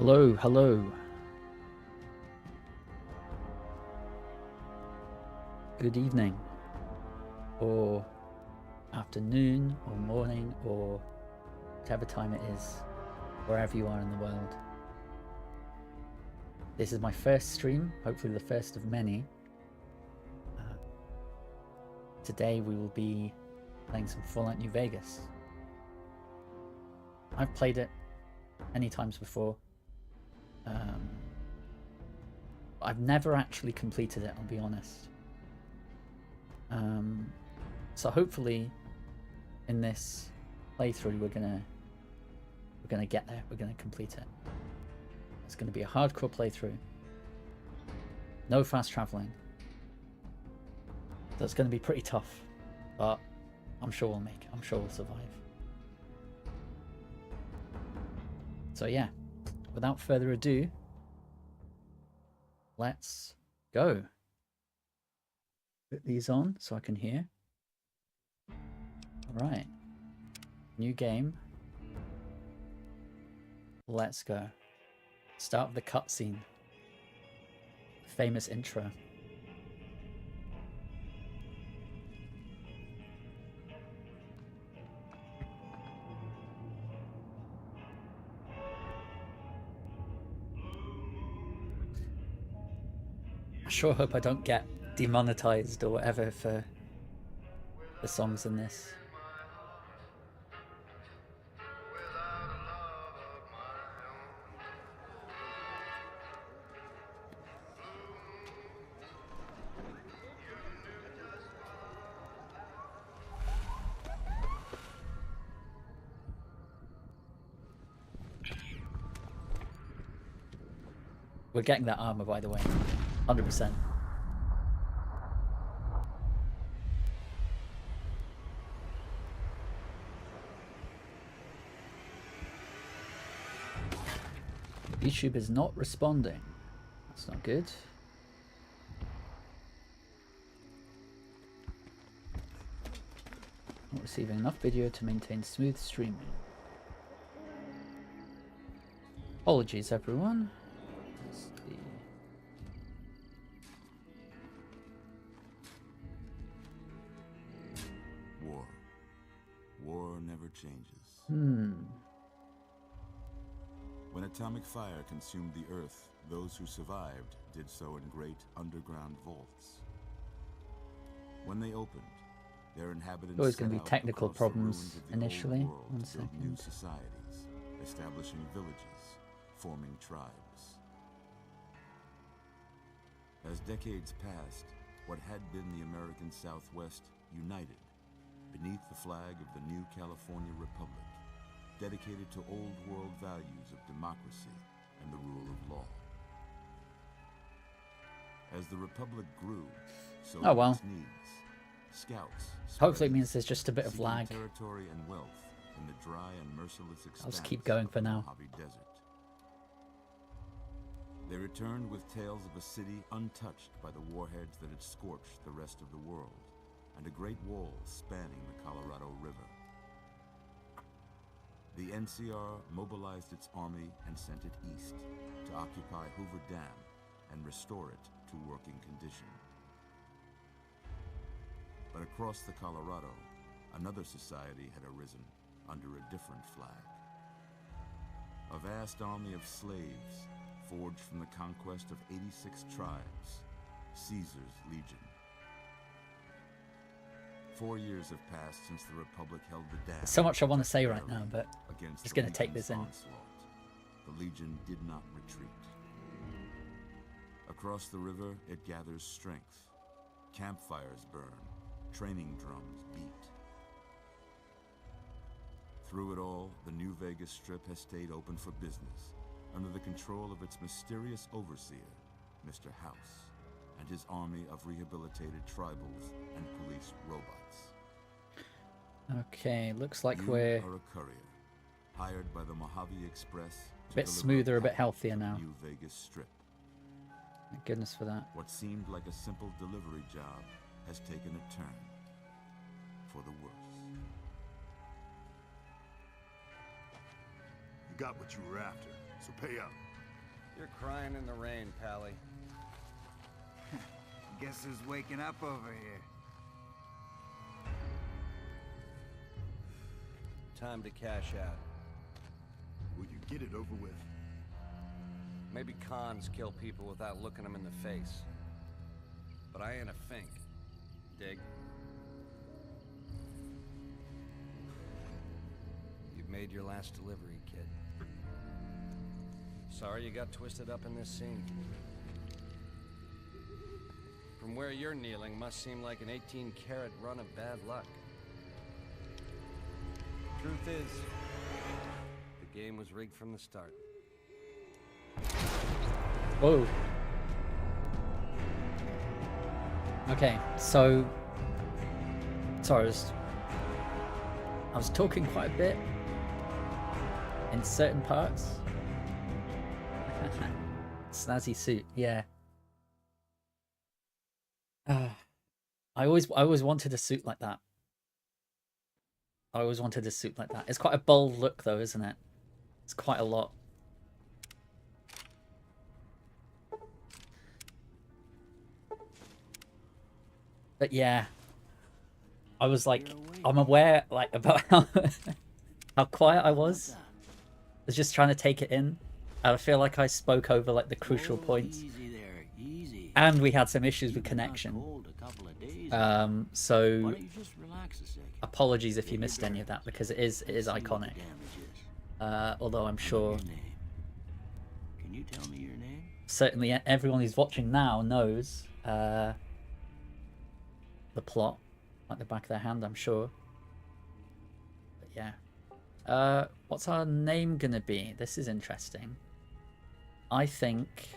Hello, hello. Good evening, or afternoon, or morning, or whatever time it is, wherever you are in the world. This is my first stream, hopefully the first of many. Today we will be playing some Fallout New Vegas. I've played it many times before. I've never actually completed it, I'll be honest. So hopefully in this playthrough we're gonna get there, we're gonna complete it. It's gonna be a hardcore playthrough. No fast traveling. That's gonna be pretty tough, but I'm sure we'll make it. I'm sure we'll survive. So yeah, without further ado, let's go. Put these on so I can hear. Alright. New game. Let's go. Start with the cutscene. Famous intro. I sure hope I don't get demonetized or whatever for the songs in this. We're getting that armor, by the way. 100%. YouTube is not responding. That's not good. Not receiving enough video to maintain smooth streaming. Apologies, everyone. War never changes. When atomic fire consumed the Earth, those who survived did so in great underground vaults. When they opened, their inhabitants Always going to set be out technical across the problems ruins of the initially. old world 1 to build new second. societies, establishing villages, forming tribes. As decades passed, what had been the American Southwest united beneath the flag of the new California Republic, dedicated to old world values of democracy and the rule of law. As the Republic grew, so Oh well. its needs. Scouts Hopefully it means there's just a bit of seeking lag. territory and wealth in the dry and merciless I'll just expanse keep going of for the now. Mojave Desert. They returned with tales of a city untouched by the warheads that had scorched the rest of the world, and a great wall spanning the Colorado River. The NCR mobilized its army and sent it east to occupy Hoover Dam and restore it to working condition. But across the Colorado, another society had arisen under a different flag. A vast army of slaves forged from the conquest of 86 tribes, Caesar's Legion. 4 years have passed since the Republic held the dam. There's so much I want to say right now, but against just the going to take Legion's this in. onslaught. The Legion did not retreat. Across the river, it gathers strength. Campfires burn, training drums beat. Through it all, the New Vegas Strip has stayed open for business, under the control of its mysterious overseer, Mr. House, and his army of rehabilitated tribals and police robots. Okay, looks like You we're are a courier, hired by the Mojave Express a bit smoother, a bit healthier now. New Vegas Strip. Thank goodness for that. What seemed like a simple delivery job has taken a turn for the worse. You got what you were after, so pay up. You're crying in the rain, Pally. Guess who's waking up over here? Time to cash out. Will you get it over with? Maybe cons kill people without looking them in the face. But I ain't a fink. Dig? You've made your last delivery, kid. Sorry you got twisted up in this scene. From where you're kneeling must seem like an 18-carat run of bad luck. Truth is, the game was rigged from the start. Whoa. Okay, so... Sorry, I was talking quite a bit in certain parts. Snazzy suit, yeah. I always wanted a suit like that. I always wanted a suit like that. It's quite a bold look though, isn't it? It's quite a lot. But yeah, I was like, I'm aware like about how quiet I was. I was just trying to take it in. I feel like I spoke over like the crucial points. Easy there, easy. And we had some issues with connection. So apologies if you missed any of that because it is iconic. Although I'm sure Can you tell me your name? certainly everyone who's watching now knows the plot like the back of their hand, I'm sure. But yeah. What's our name gonna be? This is interesting. I think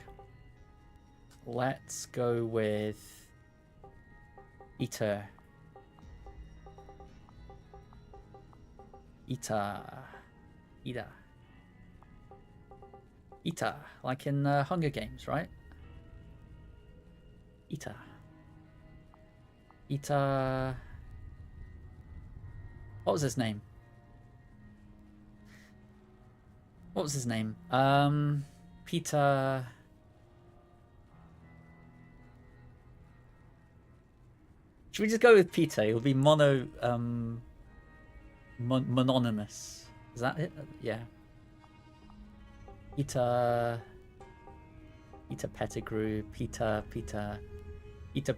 let's go with Eater. Ida, like in Hunger Games, right? Ita. What was his name? Peter. Should we just go with Peter? It'll be mononymous. Is that it? Yeah. Peter Pettigrew. Peter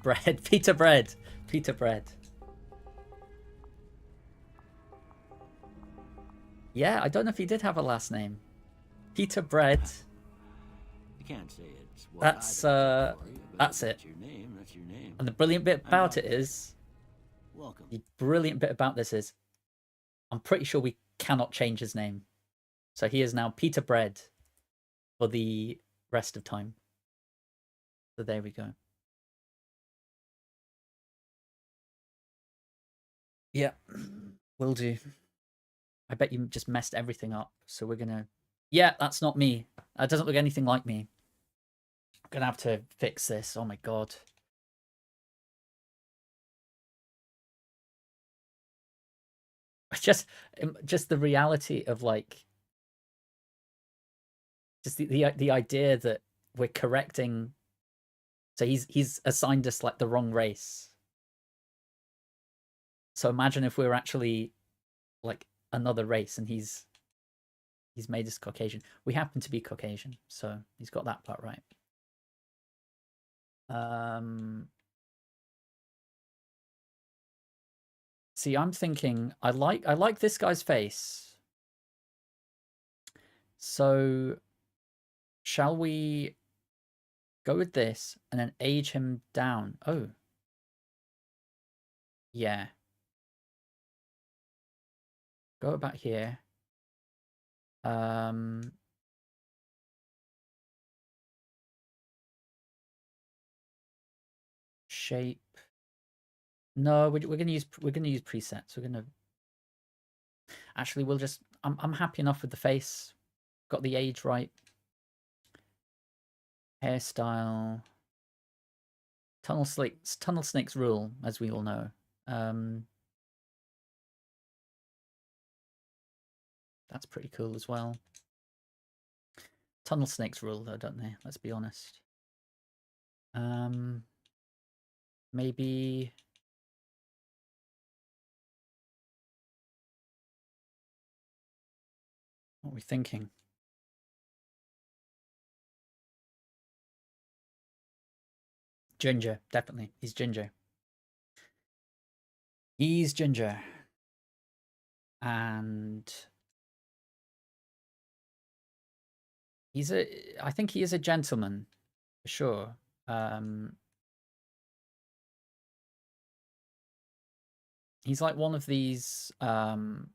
Bread. Peter Bread. Yeah, I don't know if he did have a last name. Peter Bread. You can't say it's what That's that's it. your name. That's your name. And the brilliant bit about it is, Welcome. the brilliant bit about this is, I'm pretty sure we cannot change his name. So he is now Peter Bread for the rest of time. So there we go. Yeah, will do. I bet you just messed everything up. So we're gonna... Yeah, that's not me. That doesn't look anything like me. I'm gonna have to fix this. Oh my god. Just the reality of like... Just the idea that we're correcting... So he's assigned us like the wrong race. So imagine if we were actually like another race and he's made us Caucasian. We happen to be Caucasian, so he's got that part right. See, I'm thinking I like this guy's face. So shall we go with this and then age him down? Oh. Yeah. Go about here. Shape. No, we're gonna use presets. We're gonna actually we'll just I'm happy enough with the face. Got the age right. Hairstyle. Tunnel snakes rule, as we all know. That's pretty cool as well. Tunnel snakes rule though, don't they? Let's be honest. Maybe what are we thinking? Ginger, definitely. He's ginger. He's ginger. And I think he is a gentleman, for sure. He's like one of these, what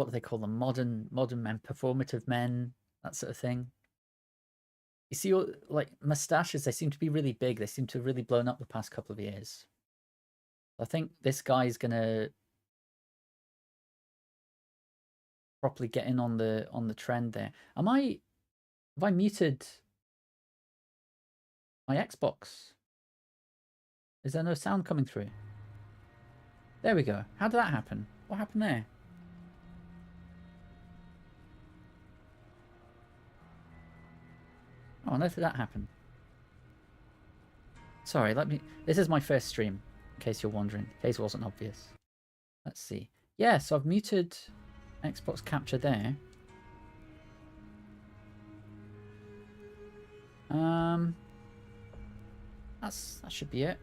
do they call them? Modern men, performative men, that sort of thing. You see, like, mustaches, they seem to be really big. They seem to have really blown up the past couple of years. I think this guy's gonna properly get in on the trend there. Have I muted my Xbox? Is there no sound coming through? There we go. How did that happen? What happened there? Oh, on earth did that happen? Sorry, this is my first stream, in case you're wondering, in case it wasn't obvious. Let's see. Yeah, so I've muted Xbox capture there. That should be it.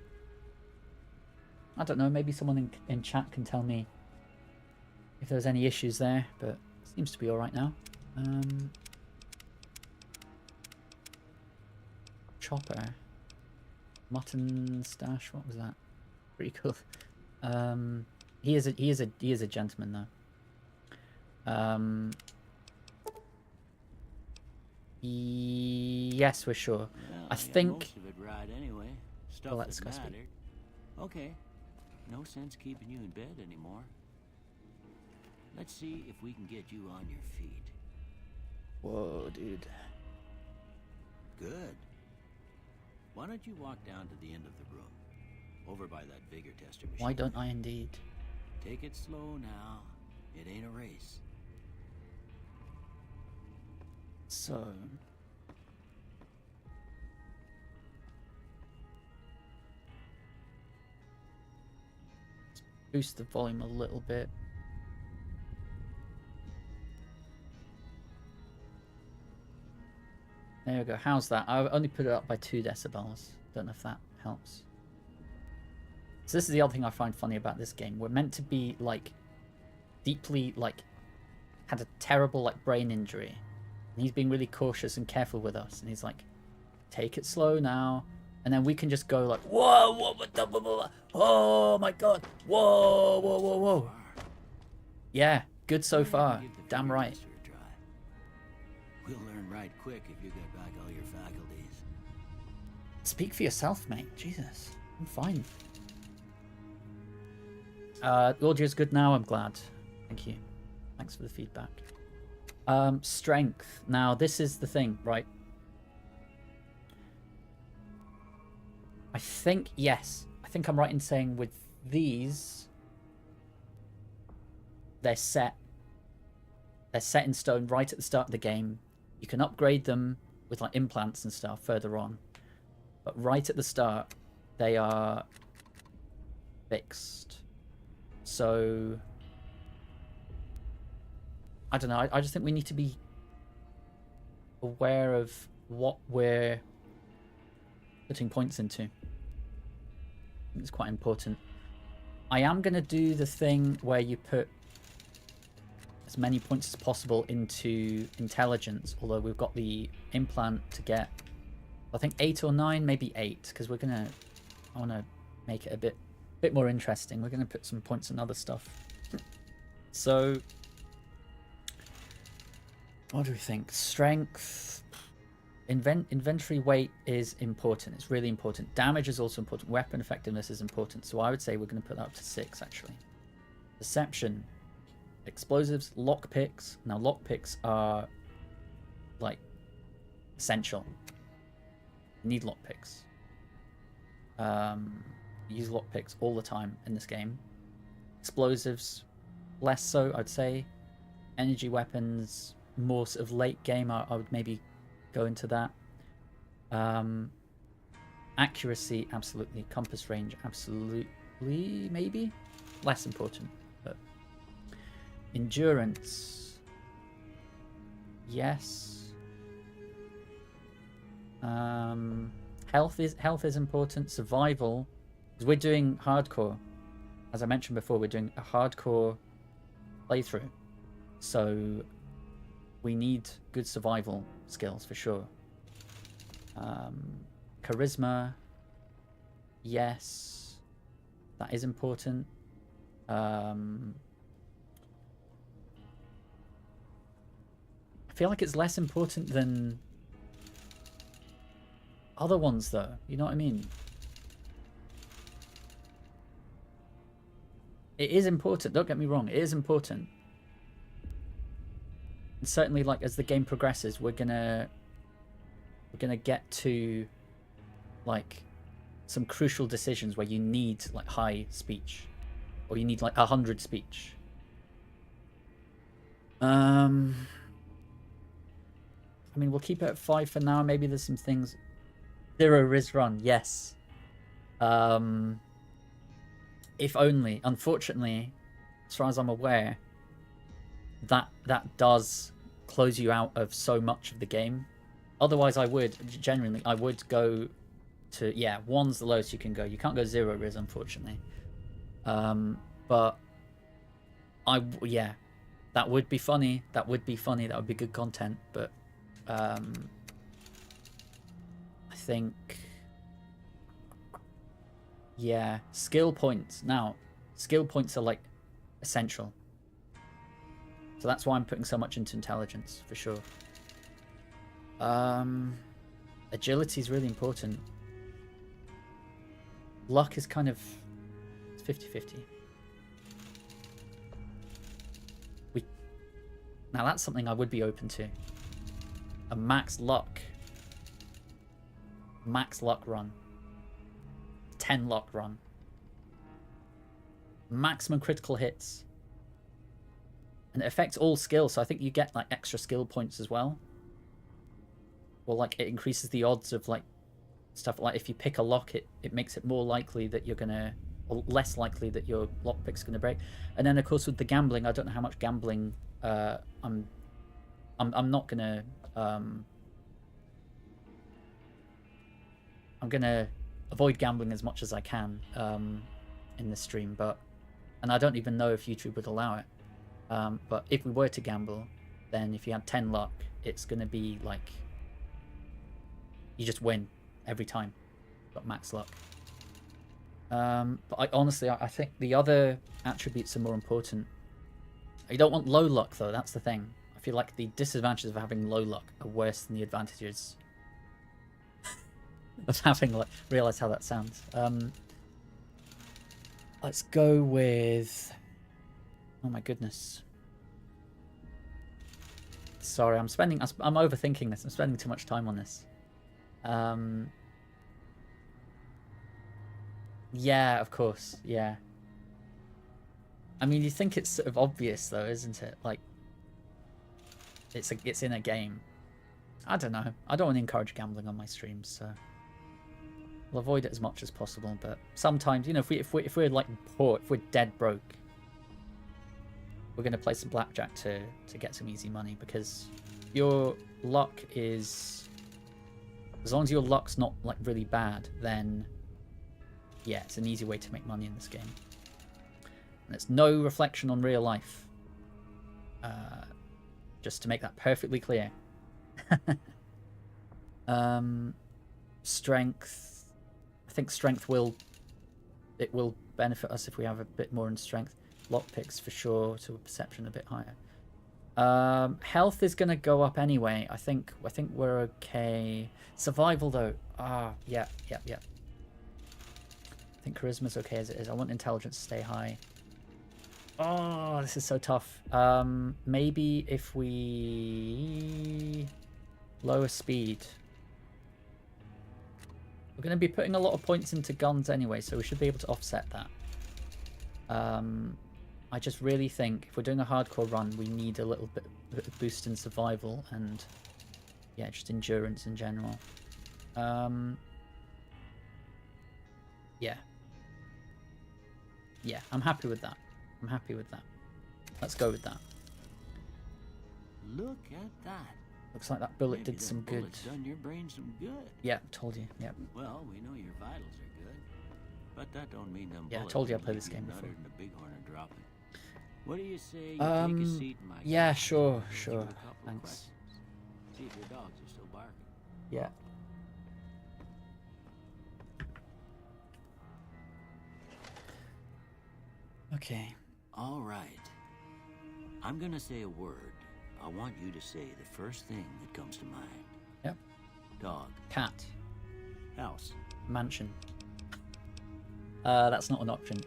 I don't know, maybe someone in chat can tell me if there's any issues there, but it seems to be alright now. Chopper. Mutton stash, what was that? Pretty cool. He is a gentleman though. Yes, we're sure. Well, I got think. most of it right anyway. Stuff Well, that let's go speak. mattered. Okay. No sense keeping you in bed anymore. Let's see if we can get you on your feet. Whoa, dude. Good. Why don't you walk down to the end of the room, over by that vigor tester machine? Why don't I indeed? Take it slow now. It ain't a race. So. Let's boost the volume a little bit. There we go. How's that? I only put it up by 2 decibels. Don't know if that helps. So this is the other thing I find funny about this game. We're meant to be like deeply had a terrible brain injury. And he's being really cautious and careful with us. And he's like, take it slow now. And then we can just go like, whoa, whoa, oh my god, whoa, whoa, whoa, whoa. Yeah, good so far. Damn right. We'll learn right quick if you get back all your faculties. Speak for yourself, mate. Jesus, I'm fine. Audio's good now, I'm glad. Thank you. Thanks for the feedback. Strength. Now, this is the thing, right? I think, yes. I think I'm right in saying with these, they're set. They're set in stone right at the start of the game. You can upgrade them with implants and stuff further on. But right at the start, they are fixed. So, I don't know. I just think we need to be aware of what we're putting points into. I think it's quite important. I am going to do the thing where you put as many points as possible into intelligence, although we've got the implant to get, I think 8 or 9, maybe 8, because I want to make it a bit more interesting. We're going to put some points in other stuff. So, what do we think? Strength, inventory weight is important. It's really important. Damage is also important. Weapon effectiveness is important. So I would say we're going to put that up to 6, actually. Perception, explosives, lockpicks. Now, lockpicks are essential. You need lockpicks. Use lockpicks all the time in this game. Explosives, less so, I'd say. Energy weapons, more sort of late game, I would maybe go into that. Accuracy, absolutely. Compass range, absolutely. Maybe less important, but endurance, yes. Health is important. Survival, because we're doing hardcore. As I mentioned before, we're doing a hardcore playthrough, so we need good survival skills for sure. Charisma, yes, that is important. I feel like it's less important than other ones, though. You know what I mean? It is important. Don't get me wrong. It is important. And certainly, like, as the game progresses, we're gonna get to like some crucial decisions where you need like high speech, or you need like 100 speech. I mean, we'll keep it at 5 for now. Maybe there's some things. 0 Riz run, yes. If only. Unfortunately, as far as I'm aware, that does close you out of so much of the game. Otherwise, I would go to, yeah, 1's the lowest you can go. You can't go 0 Riz, unfortunately. But yeah, that would be funny. That would be funny. That would be good content. But I think, yeah, skill points. Now, skill points are like essential. So that's why I'm putting so much into intelligence, for sure. Agility is really important. Luck is kind of 50-50. Now that's something I would be open to. A max luck run. 10 luck run. Maximum critical hits. And it affects all skills, so I think you get like extra skill points as well. Or like it increases the odds of like stuff, like if you pick a lock, it makes it more likely that you're gonna, or less likely that your lockpick's gonna break. And then of course with the gambling, I don't know how much gambling I'm not gonna I'm gonna avoid gambling as much as I can in this stream, and I don't even know if YouTube would allow it. But if we were to gamble, then if you had 10 luck, it's gonna be like you just win every time. Got max luck. But honestly, I think the other attributes are more important. You don't want low luck though, that's the thing. I feel like the disadvantages of having low luck are worse than the advantages of having, like, realize how that sounds. Let's go with, oh my goodness. Sorry, I'm overthinking this. I'm spending too much time on this. Yeah, of course. Yeah. I mean, you think it's sort of obvious though, isn't it? Like, it's in a game. I don't know. I don't want to encourage gambling on my streams, so we'll avoid it as much as possible. But sometimes, you know, if we're like poor, if we're dead broke, we're gonna play some blackjack to get some easy money, because your luck is, as long as your luck's not like really bad, then yeah, it's an easy way to make money in this game. And it's no reflection on real life. Just to make that perfectly clear. Strength. I think strength will benefit us if we have a bit more in strength. Lockpicks for sure, to a perception a bit higher. Health is gonna go up anyway. I think we're okay. Survival though. Yeah. I think charisma's okay as it is. I want intelligence to stay high. Oh, this is so tough. Maybe if we lower speed. We're going to be putting a lot of points into guns anyway, so we should be able to offset that. I just really think if we're doing a hardcore run, we need a little bit of boost in survival and yeah, just endurance in general. Yeah. Yeah, I'm happy with that. I'm happy with that. Let's go with that. Look at that. Looks like that bullet Maybe did that some good. bullet's done your brain some good. Yeah, told you. Yeah. Well, we know your vitals are good, but that don't mean them Yeah, I bullets told you I will played leave this game nuttered before. and the bighorn are dropping. What do you say you take a seat in my Yeah, car? sure, Ask you sure. a couple of Thanks. questions. See if your dogs are still barking. Yeah. Okay. All right. I'm gonna say a word. I want you to say the first thing that comes to mind. Yep. Dog. Cat. House. Mansion. That's not an option.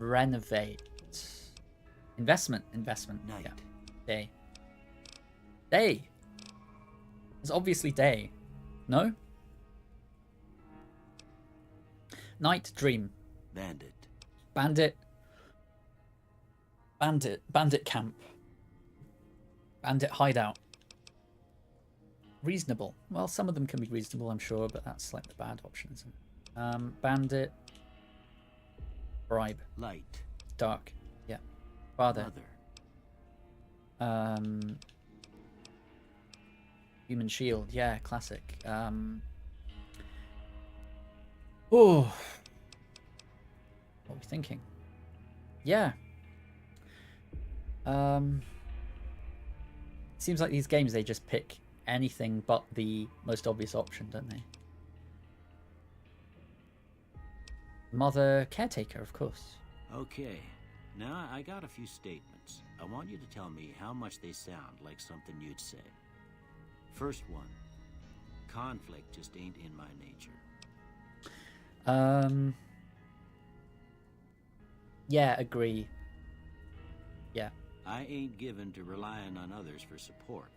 Renovate. Investment. Night. Yeah. Day. Day. It's obviously day. No? Night. Dream. Bandit. Bandit. Bandit camp. Bandit hideout. Reasonable. Well, some of them can be reasonable, I'm sure, but that's like the bad option, isn't it? Bandit. Bribe. Light. Dark. Yeah. Father. Mother. Human shield. Yeah, classic. Oh. What are we thinking? Yeah. Seems like these games, they just pick anything but the most obvious option, don't they? Mother caretaker, of course. Okay. Now I got a few statements. I want you to tell me how much they sound like something you'd say. First one. Conflict just ain't in my nature. Yeah, agree. Yeah. I ain't given to relying on others for support.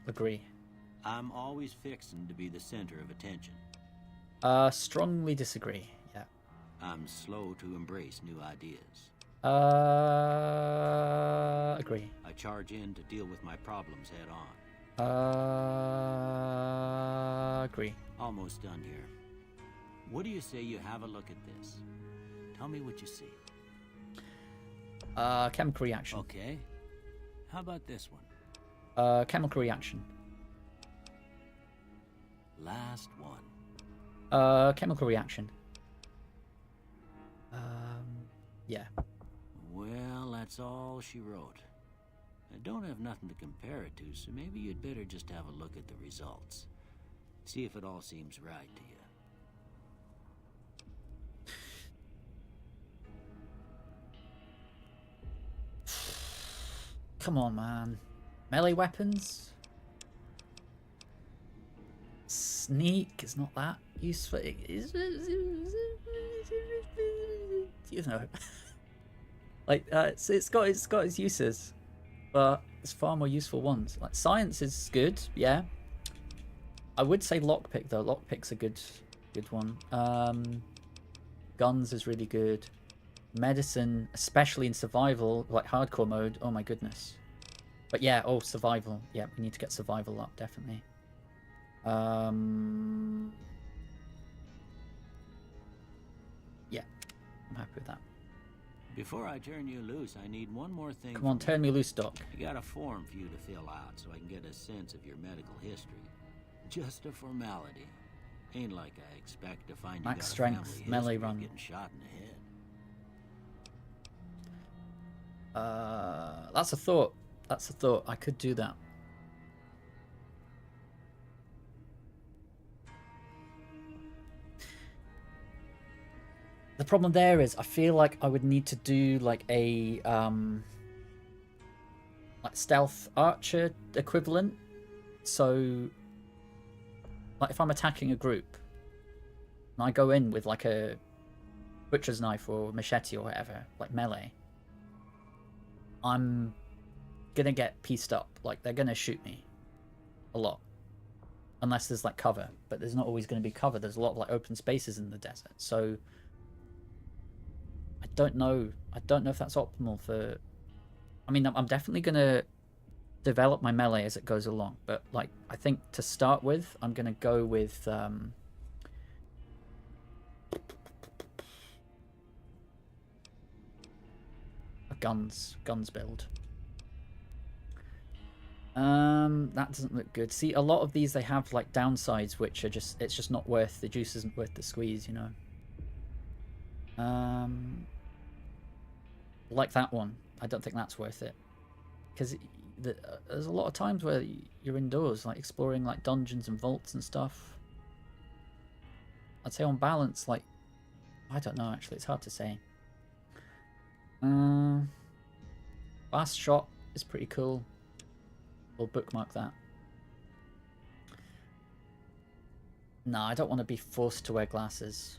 Agree. I'm always fixing to be the center of attention. Strongly disagree. Yeah. I'm slow to embrace new ideas. Agree. I charge in to deal with my problems head on. Agree. Almost done here. What do you say you have a look at this? Tell me what you see. Chemical reaction. Okay. How about this one? Chemical reaction. Last one. Chemical reaction. Yeah. Well, that's all she wrote. I don't have nothing to compare it to, so maybe you'd better just have a look at the results. See if it all seems right to you. Come on, man. Melee weapons? Sneak is not that useful. You know. Like, it's got its uses, but it's far more useful ones. Like, science is good, yeah. I would say lockpick though. Lockpick's a good one. Guns is really good. Medicine, especially in survival, like hardcore mode. Oh my goodness. But yeah, survival. Yeah, we need to get survival up, definitely. Yeah, I'm happy with that. Before I turn you loose, I need one more thing. Come on, turn me loose, Doc. I got a form for you to fill out so I can get a sense of your medical history. Just a formality. Ain't like I expect to find you Max got strength, a family melee history of run. getting shot in the head. That's a thought. That's a thought. I could do that. The problem there is I feel like I would need to do like a like stealth archer equivalent. So like if I'm attacking a group and I go in with like a butcher's knife or machete or whatever, like melee, I'm gonna get pieced up. Like they're gonna shoot me a lot. unless there's like cover, but there's not always going to be cover. There's a lot of like open spaces in the desert, so I don't know if that's optimal for. I mean, I'm definitely going to develop my melee as it goes along, but like I think to start with, I'm going to go with a guns build. That doesn't look good. See, a lot of these, they have like downsides which are just, it's just not worth, the juice isn't worth the squeeze, you know. Like that one, I don't think that's worth it, because there's a lot of times where you're indoors, like exploring like dungeons and vaults and stuff. I'd say on balance, like, I don't know, actually, it's hard to say. Fast shot is pretty cool. We'll bookmark that. No, I don't want to be forced to wear glasses.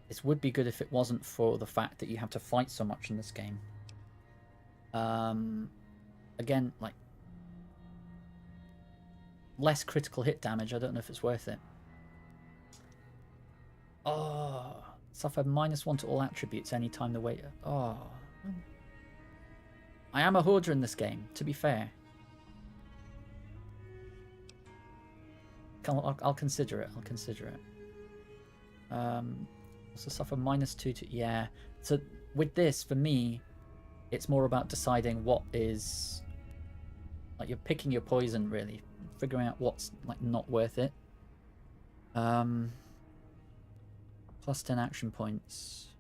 This would be good if it wasn't for the fact that you have to fight so much in this game. Again, like, less critical hit damage. I don't know if it's worth it. Oh, suffer -1 to all attributes anytime the weight. Oh, I am a hoarder in this game, to be fair. I'll consider it. I'll consider it. So suffer -2 to, yeah. So with this, for me, it's more about deciding what is, like, you're picking your poison, really, figuring out what's like not worth it. +10 action points.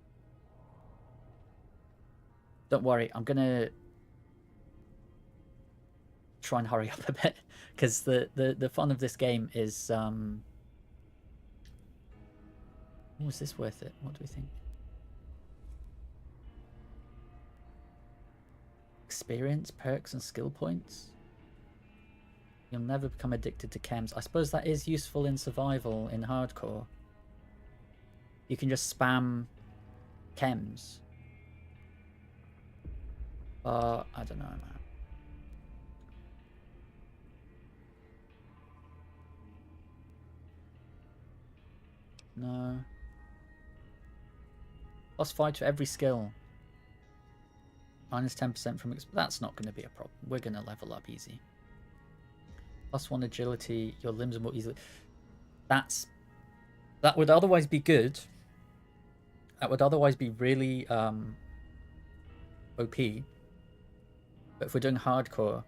Don't worry, I'm gonna try and hurry up a bit, because the fun of this game is was this worth it? What do we think? Experience, perks, and skill points. You'll never become addicted to chems. I suppose that is useful in survival, in hardcore. You can just spam chems. I don't know, man. No. +5 to every skill. -10% from... That's not going to be a problem. We're going to level up easy. +1 agility. Your limbs are more easily... That would otherwise be good. That would otherwise be really OP. But if we're doing hardcore,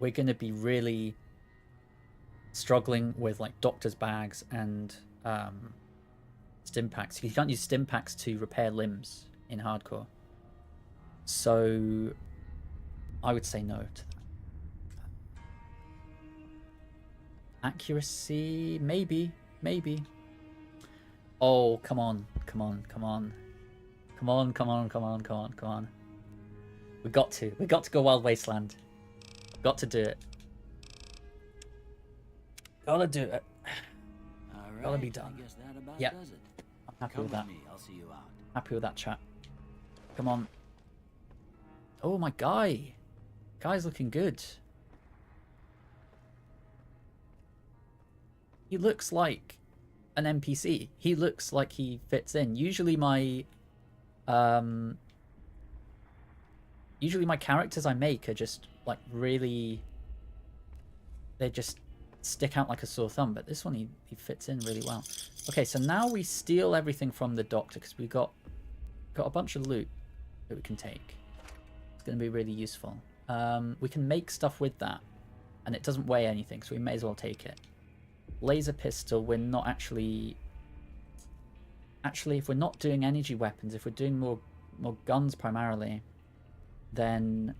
we're going to be really struggling with like doctor's bags and stim packs. You can't use stim packs to repair limbs in hardcore. So I would say no to that. Accuracy, maybe. Oh, come on. We got to go Wild Wasteland. Got to do it. Gotta do it. All right, Gotta be done. I guess that about Yeah. does it. I'm happy Come with that. me. I'll see you out. Happy with that, chat. Come on. Oh, my guy. Guy's looking good. He looks like an NPC. He looks like he fits in. Usually my characters I make are just like really, they just stick out like a sore thumb, but this one he fits in really well. Okay, so now we steal everything from the doctor because we got a bunch of loot that we can take. It's going to be really useful. We can make stuff with that, and it doesn't weigh anything, so we may as well take it. Laser pistol, we're not actually, if we're not doing energy weapons, if we're doing more guns primarily, then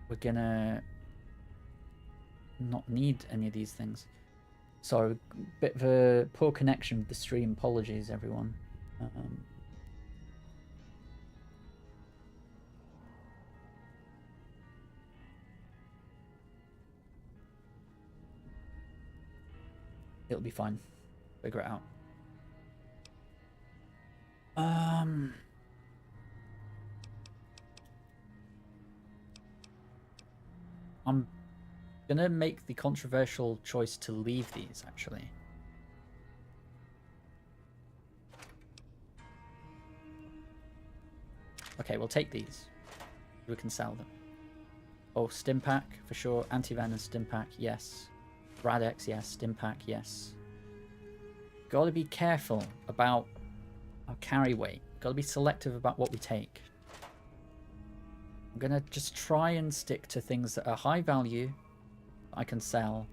we're gonna not need any of these things. So, bit of a poor connection with the stream. Apologies, everyone. It'll be fine. Figure it out. I'm Gonna make the controversial choice to leave these, actually. Okay, we'll take these. We can sell them. Oh, stim pack for sure. Anti-venom stim pack, yes. Radex, yes. Stim pack, yes. Gotta be careful about our carry weight. Gotta be selective about what we take. I'm gonna just try and stick to things that are high value, that I can sell,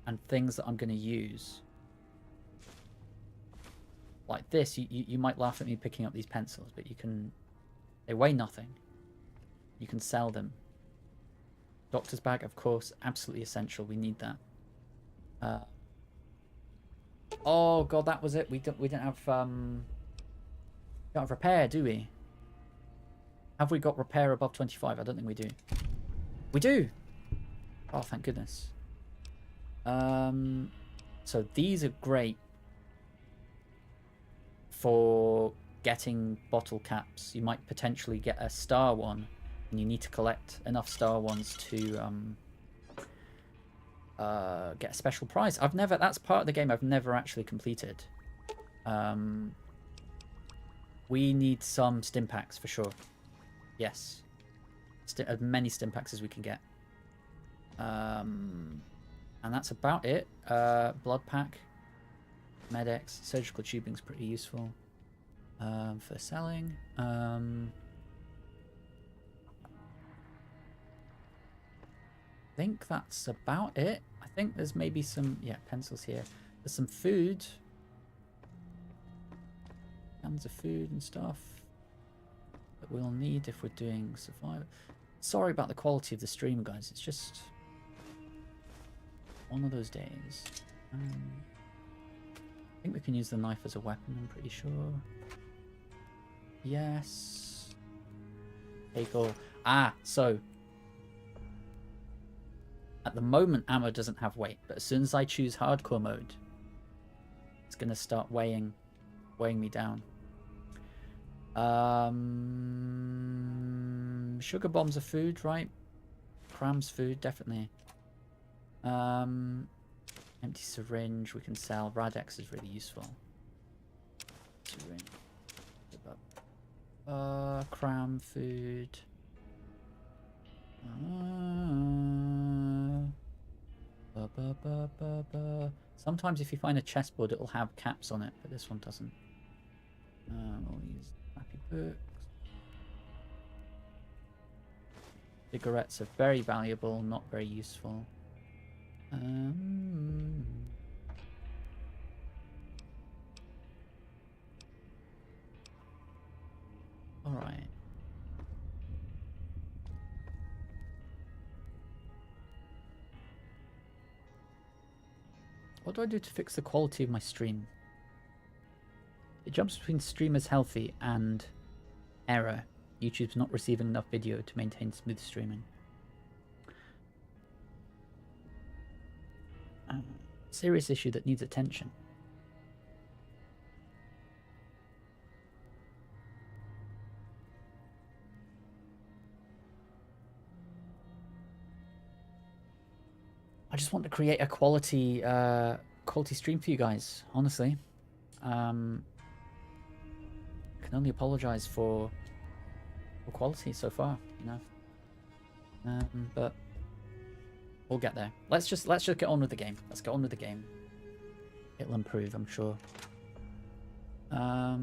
and things that I'm gonna use. Like this, you might laugh at me picking up these pencils, but you can... They weigh nothing. You can sell them. Doctor's bag, of course, absolutely essential. We need that. Oh god, that was it. We don't have don't have repair, do we? Have we got repair above 25? I don't think we do. We do. Oh, thank goodness. So these are great for getting bottle caps. You might potentially get a star one, and you need to collect enough star ones to get a special prize. That's part of the game I've never actually completed. We need some stim packs for sure. Yes. As many stim packs as we can get. And that's about it. Blood pack. Medex. Surgical tubing's pretty useful. For selling. I think that's about it. I think there's maybe some, yeah, pencils here. There's some food. Cans of food and stuff that we'll need if we're doing survival. Sorry about the quality of the stream, guys. It's just one of those days. I think we can use the knife as a weapon, I'm pretty sure. Yes. Take all. Ah, so at the moment ammo doesn't have weight, but as soon as I choose hardcore mode, it's gonna start weighing me down. Sugar bombs are food, right? Cram's food, definitely. Empty syringe we can sell. Radex is really useful. Syringe. Cram food. Sometimes if you find a chessboard it'll have caps on it, but this one doesn't. We'll use happy books. Cigarettes are very valuable, not very useful. Alright. What do I do to fix the quality of my stream? It jumps between streamers healthy and error. YouTube's not receiving enough video to maintain smooth streaming. Serious issue that needs attention. I just want to create a quality stream for you guys, honestly. I can only apologize for quality so far, you know. But we'll get there. Let's just get on with the game. Let's get on with the game. It'll improve, I'm sure. But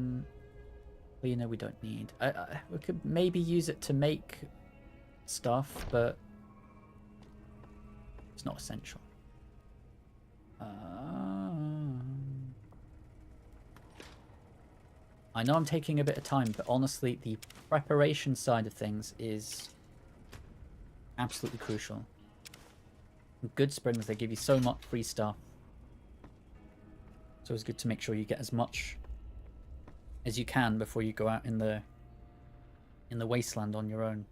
you know, we don't need. We could maybe use it to make stuff, but it's not essential. I know I'm taking a bit of time, but honestly, the preparation side of things is absolutely crucial. In Good Springs, they give you so much free stuff. So it's good to make sure you get as much as you can before you go out in the wasteland on your own.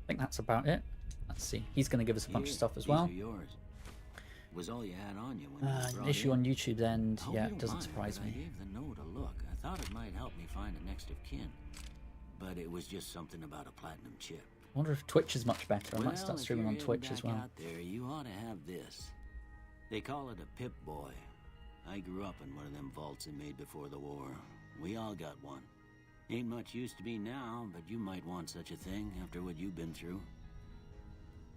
I think that's about it. Let's see. He's going to give us a bunch of stuff as well. These are yours. Was all you had on you when you were brought issue in. on YouTube end. Hope Yeah, you it don't doesn't mind, surprise but me. I gave the note a look. I thought it might help me find a next of kin. But it was just something about a platinum chip. wonder if Twitch is much better. I might start if streaming you're on heading Twitch as back well. out there, you ought to have this. They call it a Pip-Boy. I grew up in one of them vaults they made before the war. We all got one. Ain't much use to me now, but you might want such a thing after what you've been through.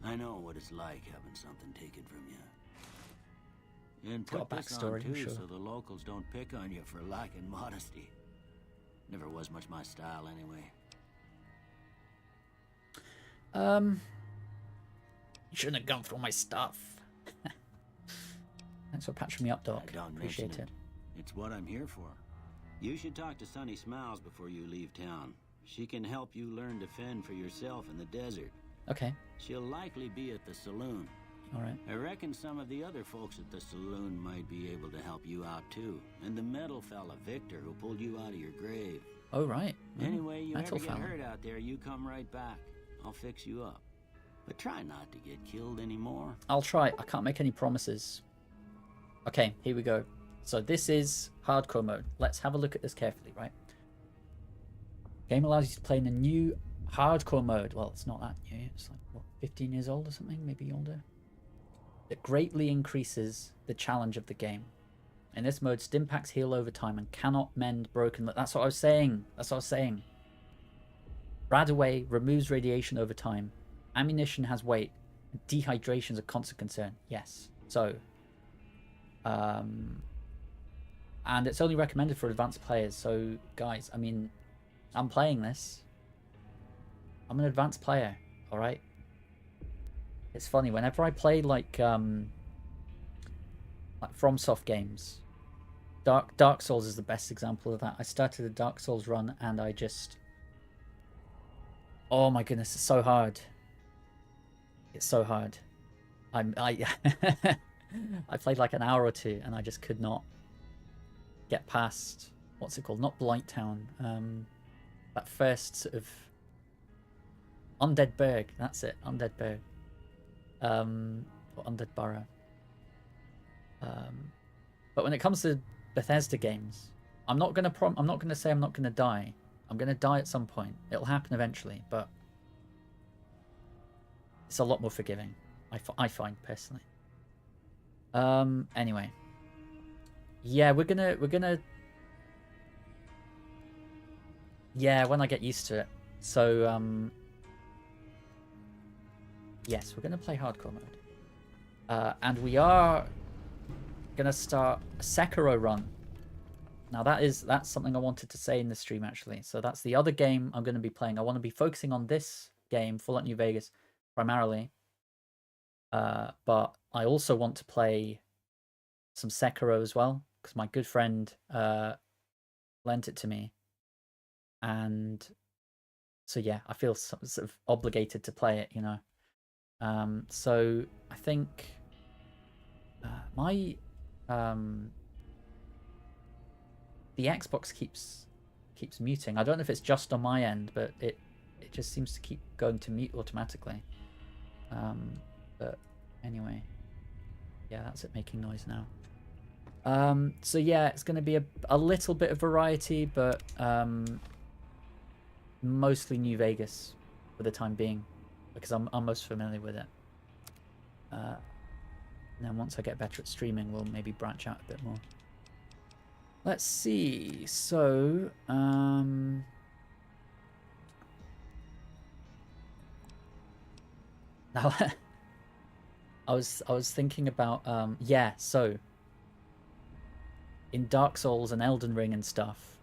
I know what it's like having something taken from you. And got a put this on backstory, I'm too, sure. so the locals don't pick on you for lacking modesty. Never was much my style anyway. You shouldn't have gone through my stuff. Thanks for patching me up, Doc. Don't Appreciate mention it. It's what I'm here for. You should talk to Sunny Smiles before you leave town. She can help you learn to fend for yourself in the desert. Okay. She'll likely be at the saloon. All right. I reckon some of the other folks at the saloon might be able to help you out too. And the metal fella, Victor, who pulled you out of your grave. Oh, right. Anyway, you metal ever get fella. hurt out there, you come right back. I'll fix you up. But try not to get killed anymore. I'll try. I can't make any promises. Okay, here we go. So this is hardcore mode. Let's have a look at this carefully, right? Game allows you to play in a new hardcore mode. Well, it's not that new. It's like, what, 15 years old or something? Maybe older. It greatly increases the challenge of the game. In this mode, stim packs heal over time and cannot mend broken... That's what I was saying. That's what I was saying. Radaway removes radiation over time. Ammunition has weight. Dehydration is a constant concern. Yes. So... and it's only recommended for advanced players. So, guys, I mean, I'm playing this. I'm an advanced player, all right? It's funny, whenever I play, like FromSoft games, Dark Souls is the best example of that. I started a Dark Souls run, and I just... Oh my goodness, it's so hard. It's so hard. I played like an hour or two, and I just could not get past, what's it called? Not Blighttown. That first sort of Undead Burg. That's it, Undead Burg. Or Undead Burrow. But when it comes to Bethesda games, I'm not gonna say I'm not gonna die. I'm gonna die at some point. It'll happen eventually, but it's a lot more forgiving. I find personally. Anyway. Yeah, we're gonna yeah, when I get used to it. So yes, we're gonna play hardcore mode. And we are gonna start a Sekiro run. Now that's something I wanted to say in the stream actually. So that's the other game I'm gonna be playing. I want to be focusing on this game, Fallout New Vegas, primarily. But I also want to play some Sekiro as well, because my good friend lent it to me, and so yeah, I feel sort of obligated to play it, you know. So I think my the Xbox keeps muting. I don't know if it's just on my end, but it just seems to keep going to mute automatically. But anyway, yeah, that's it making noise now. So yeah, it's going to be a little bit of variety, but mostly New Vegas for the time being, because I'm most familiar with it. And then once I get better at streaming, we'll maybe branch out a bit more. Let's see. So now I was thinking about yeah, so in Dark Souls and Elden Ring and stuff,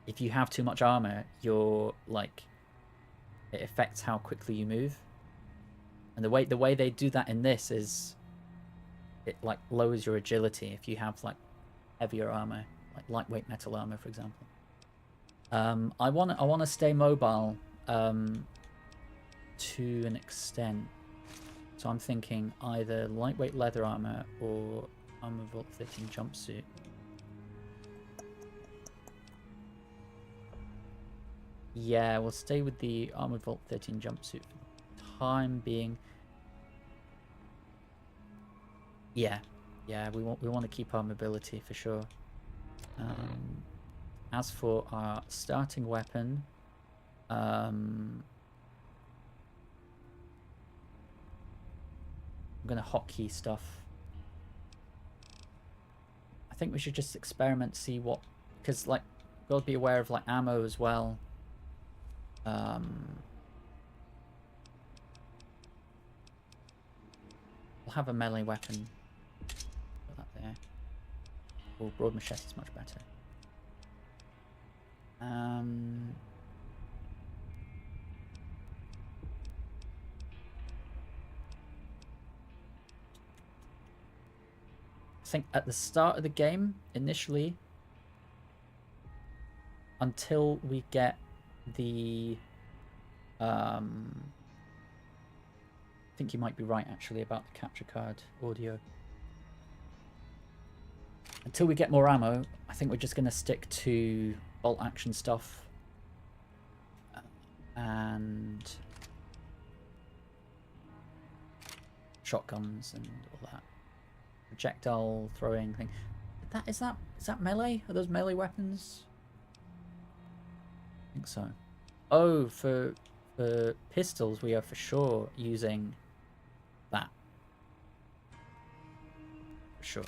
if you have too much armor, you're like, it affects how quickly you move. And the way they do that in this is it like lowers your agility if you have like heavier armor, like lightweight metal armor, for example. I want to stay mobile to an extent. So I'm thinking either lightweight leather armor or Armor Vault 13 jumpsuit. Yeah, we'll stay with the Armored Vault 13 jumpsuit for the time being. Yeah, we want to keep our mobility for sure. As for our starting weapon, I'm gonna hotkey stuff. I think we should just experiment, see what, because like we'll be aware of like ammo as well. We'll have a melee weapon. Put that there. Oh, broad machete is much better. I think at the start of the game, initially, until we get the I think you might be right actually about the capture card audio. Until we get more ammo, I think we're just going to stick to bolt action stuff and shotguns and all that projectile throwing thing. Is that melee? Are those melee weapons? I think so. Oh, for pistols, we are for sure using that. For sure.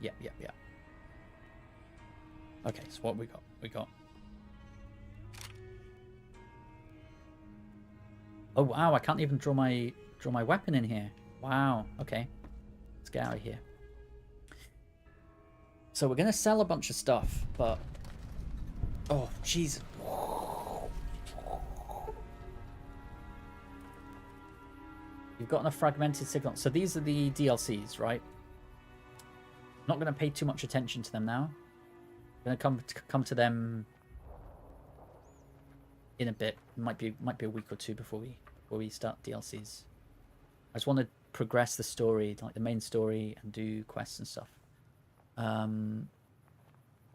Yep. Okay, so what we got? We got. Oh wow! I can't even draw my weapon in here. Wow. Okay, let's get out of here. So we're gonna sell a bunch of stuff, but oh jeez. You've gotten a fragmented signal. So these are the DLCs, right? Not going to pay too much attention to them now. Going to come to them in a bit. Might be a week or two before we start DLCs. I just want to progress the story, like the main story, and do quests and stuff.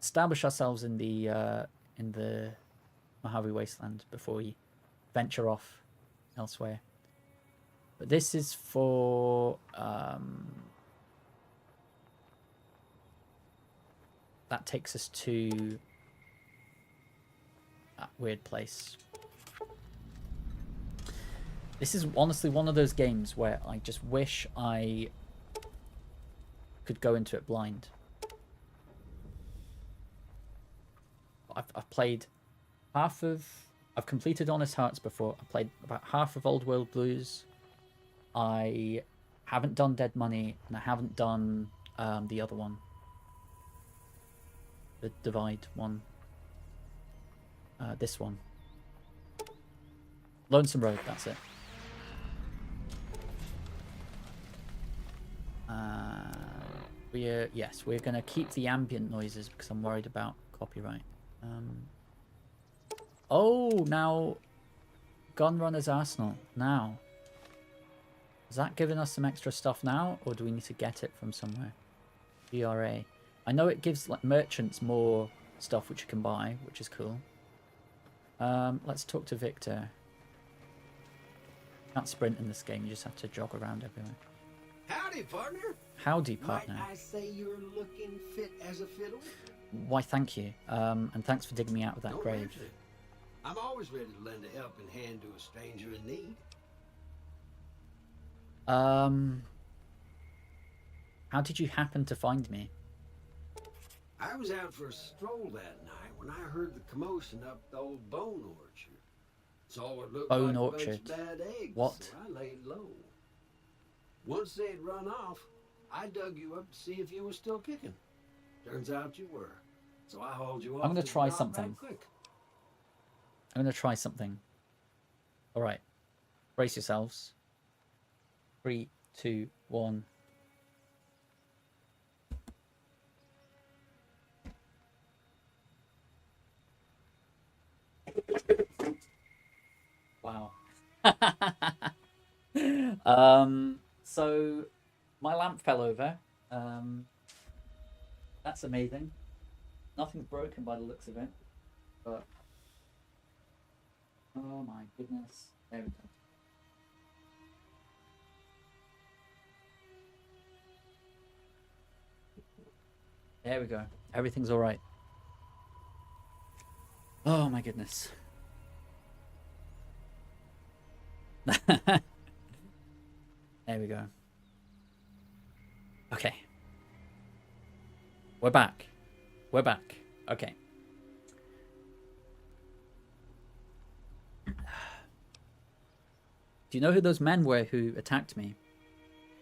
Establish ourselves in the Mojave Wasteland before we venture off elsewhere. But this is for that takes us to that weird place. This is honestly one of those games where I just wish I could go into it blind. I've played half of... I've completed Honest Hearts before. I played about half of Old World Blues. I haven't done Dead Money, and I haven't done the other one. The Divide one. This one. Lonesome Road, that's it. We're going to keep the ambient noises because I'm worried about copyright. Oh, now Gunrunner's Arsenal. Now. Is that giving us some extra stuff now, or do we need to get it from somewhere? GRA. I know it gives like merchants more stuff which you can buy, which is cool. Let's talk to Victor. You can't sprint in this game, you just have to jog around everywhere. Howdy, partner. Howdy, partner. Might I say you're looking fit as a fiddle? Why, thank you. And thanks for digging me out of that Don't grave. mention it. I'm always ready to lend a helping hand to a stranger in need. How did you happen to find me? I was out for a stroll that night when I heard the commotion up the old bone orchard. Saw what looked Bone like orchard. a bunch of bad eggs, What? so I laid low. Once they'd run off, I dug you up to see if you were still kicking. Turns out you were. So I hauled you off. I'm gonna to the try dock something. right quick. I'm going to try something. Alright. Brace yourselves. 3, 2, 1. Wow. So my lamp fell over. That's amazing. Nothing's broken by the looks of it. But oh my goodness. There we go. There we go. Everything's alright. Oh my goodness. There we go. Okay. We're back. We're back. Okay. Do you know who those men were who attacked me?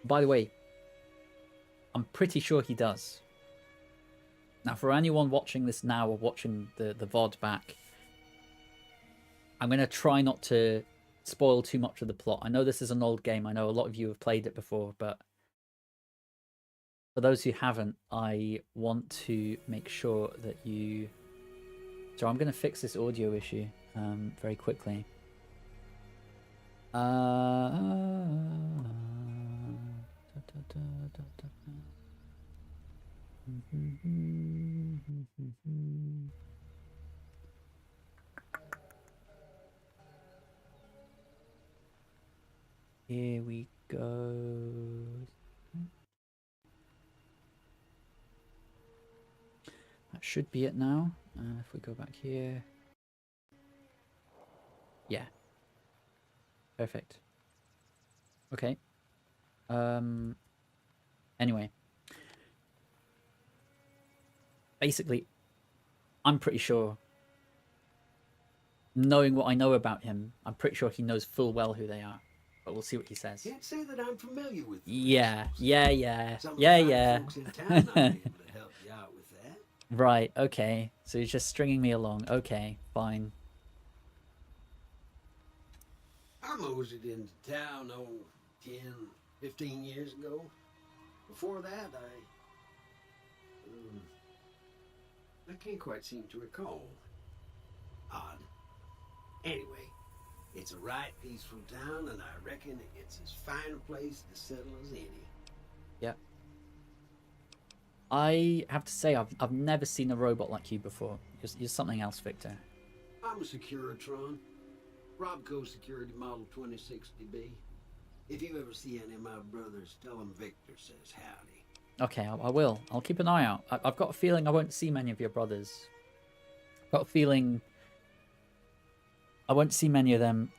By the way, I'm pretty sure he does. Now, for anyone watching this now or watching the VOD back, I'm going to try not to spoil too much of the plot. I know this is an old game. I know a lot of you have played it before, but for those who haven't, I want to make sure that you... So I'm going to fix this audio issue very quickly. Here we go. That should be it now. If we go back here. Yeah. Perfect. Okay. Anyway. Basically, I'm pretty sure, knowing what I know about him, I'm pretty sure he knows full well who they are. But we'll see what he says. Can't say that I'm familiar with them. Yeah. Some of the fine folks in town might be able to help you out with that. Right, okay. So he's just stringing me along. Okay, fine. I moseyed into town, 10, 15 years ago. Before that, I can't quite seem to recall. Odd. Anyway, it's a right peaceful town, and I reckon it's as fine a place to settle as any. Yep. I have to say, I've never seen a robot like you before. You're something else, Victor. I'm a Securitron. Robco Security Model 2060B. If you ever see any of my brothers, tell them Victor says howdy. Okay, I will. I'll keep an eye out. I've got a feeling I won't see many of your brothers. I've got a feeling I won't see many of them.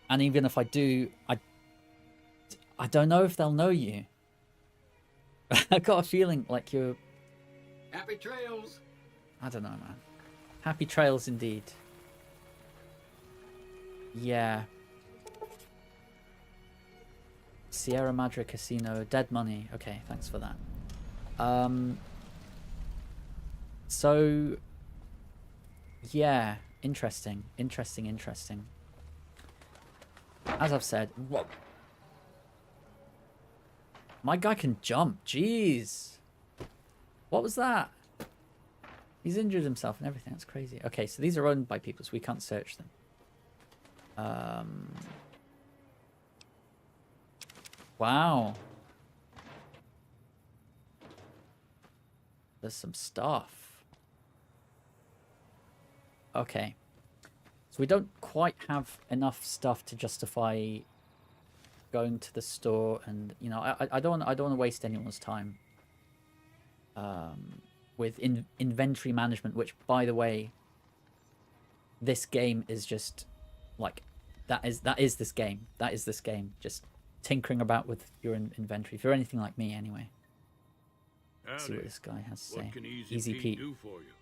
And even if I do, I don't know if they'll know you. I've got a feeling like you're... Happy trails! I don't know, man. Happy trails indeed. Yeah. Sierra Madre Casino, dead money. Okay, thanks for that. So yeah, interesting. As I've said, whoa. My guy can jump. Jeez. What was that? He's injured himself and everything. That's crazy. Okay, so these are owned by people, so we can't search them. Wow. There's some stuff. Okay. So we don't quite have enough stuff to justify going to the store, and you know, I don't want to waste anyone's time with inventory management, which, by the way, this game is just like that is this game. That is this game. Just tinkering about with your inventory. If you're anything like me, anyway. Let's see what this guy has to say. What can Easy Pete do for you?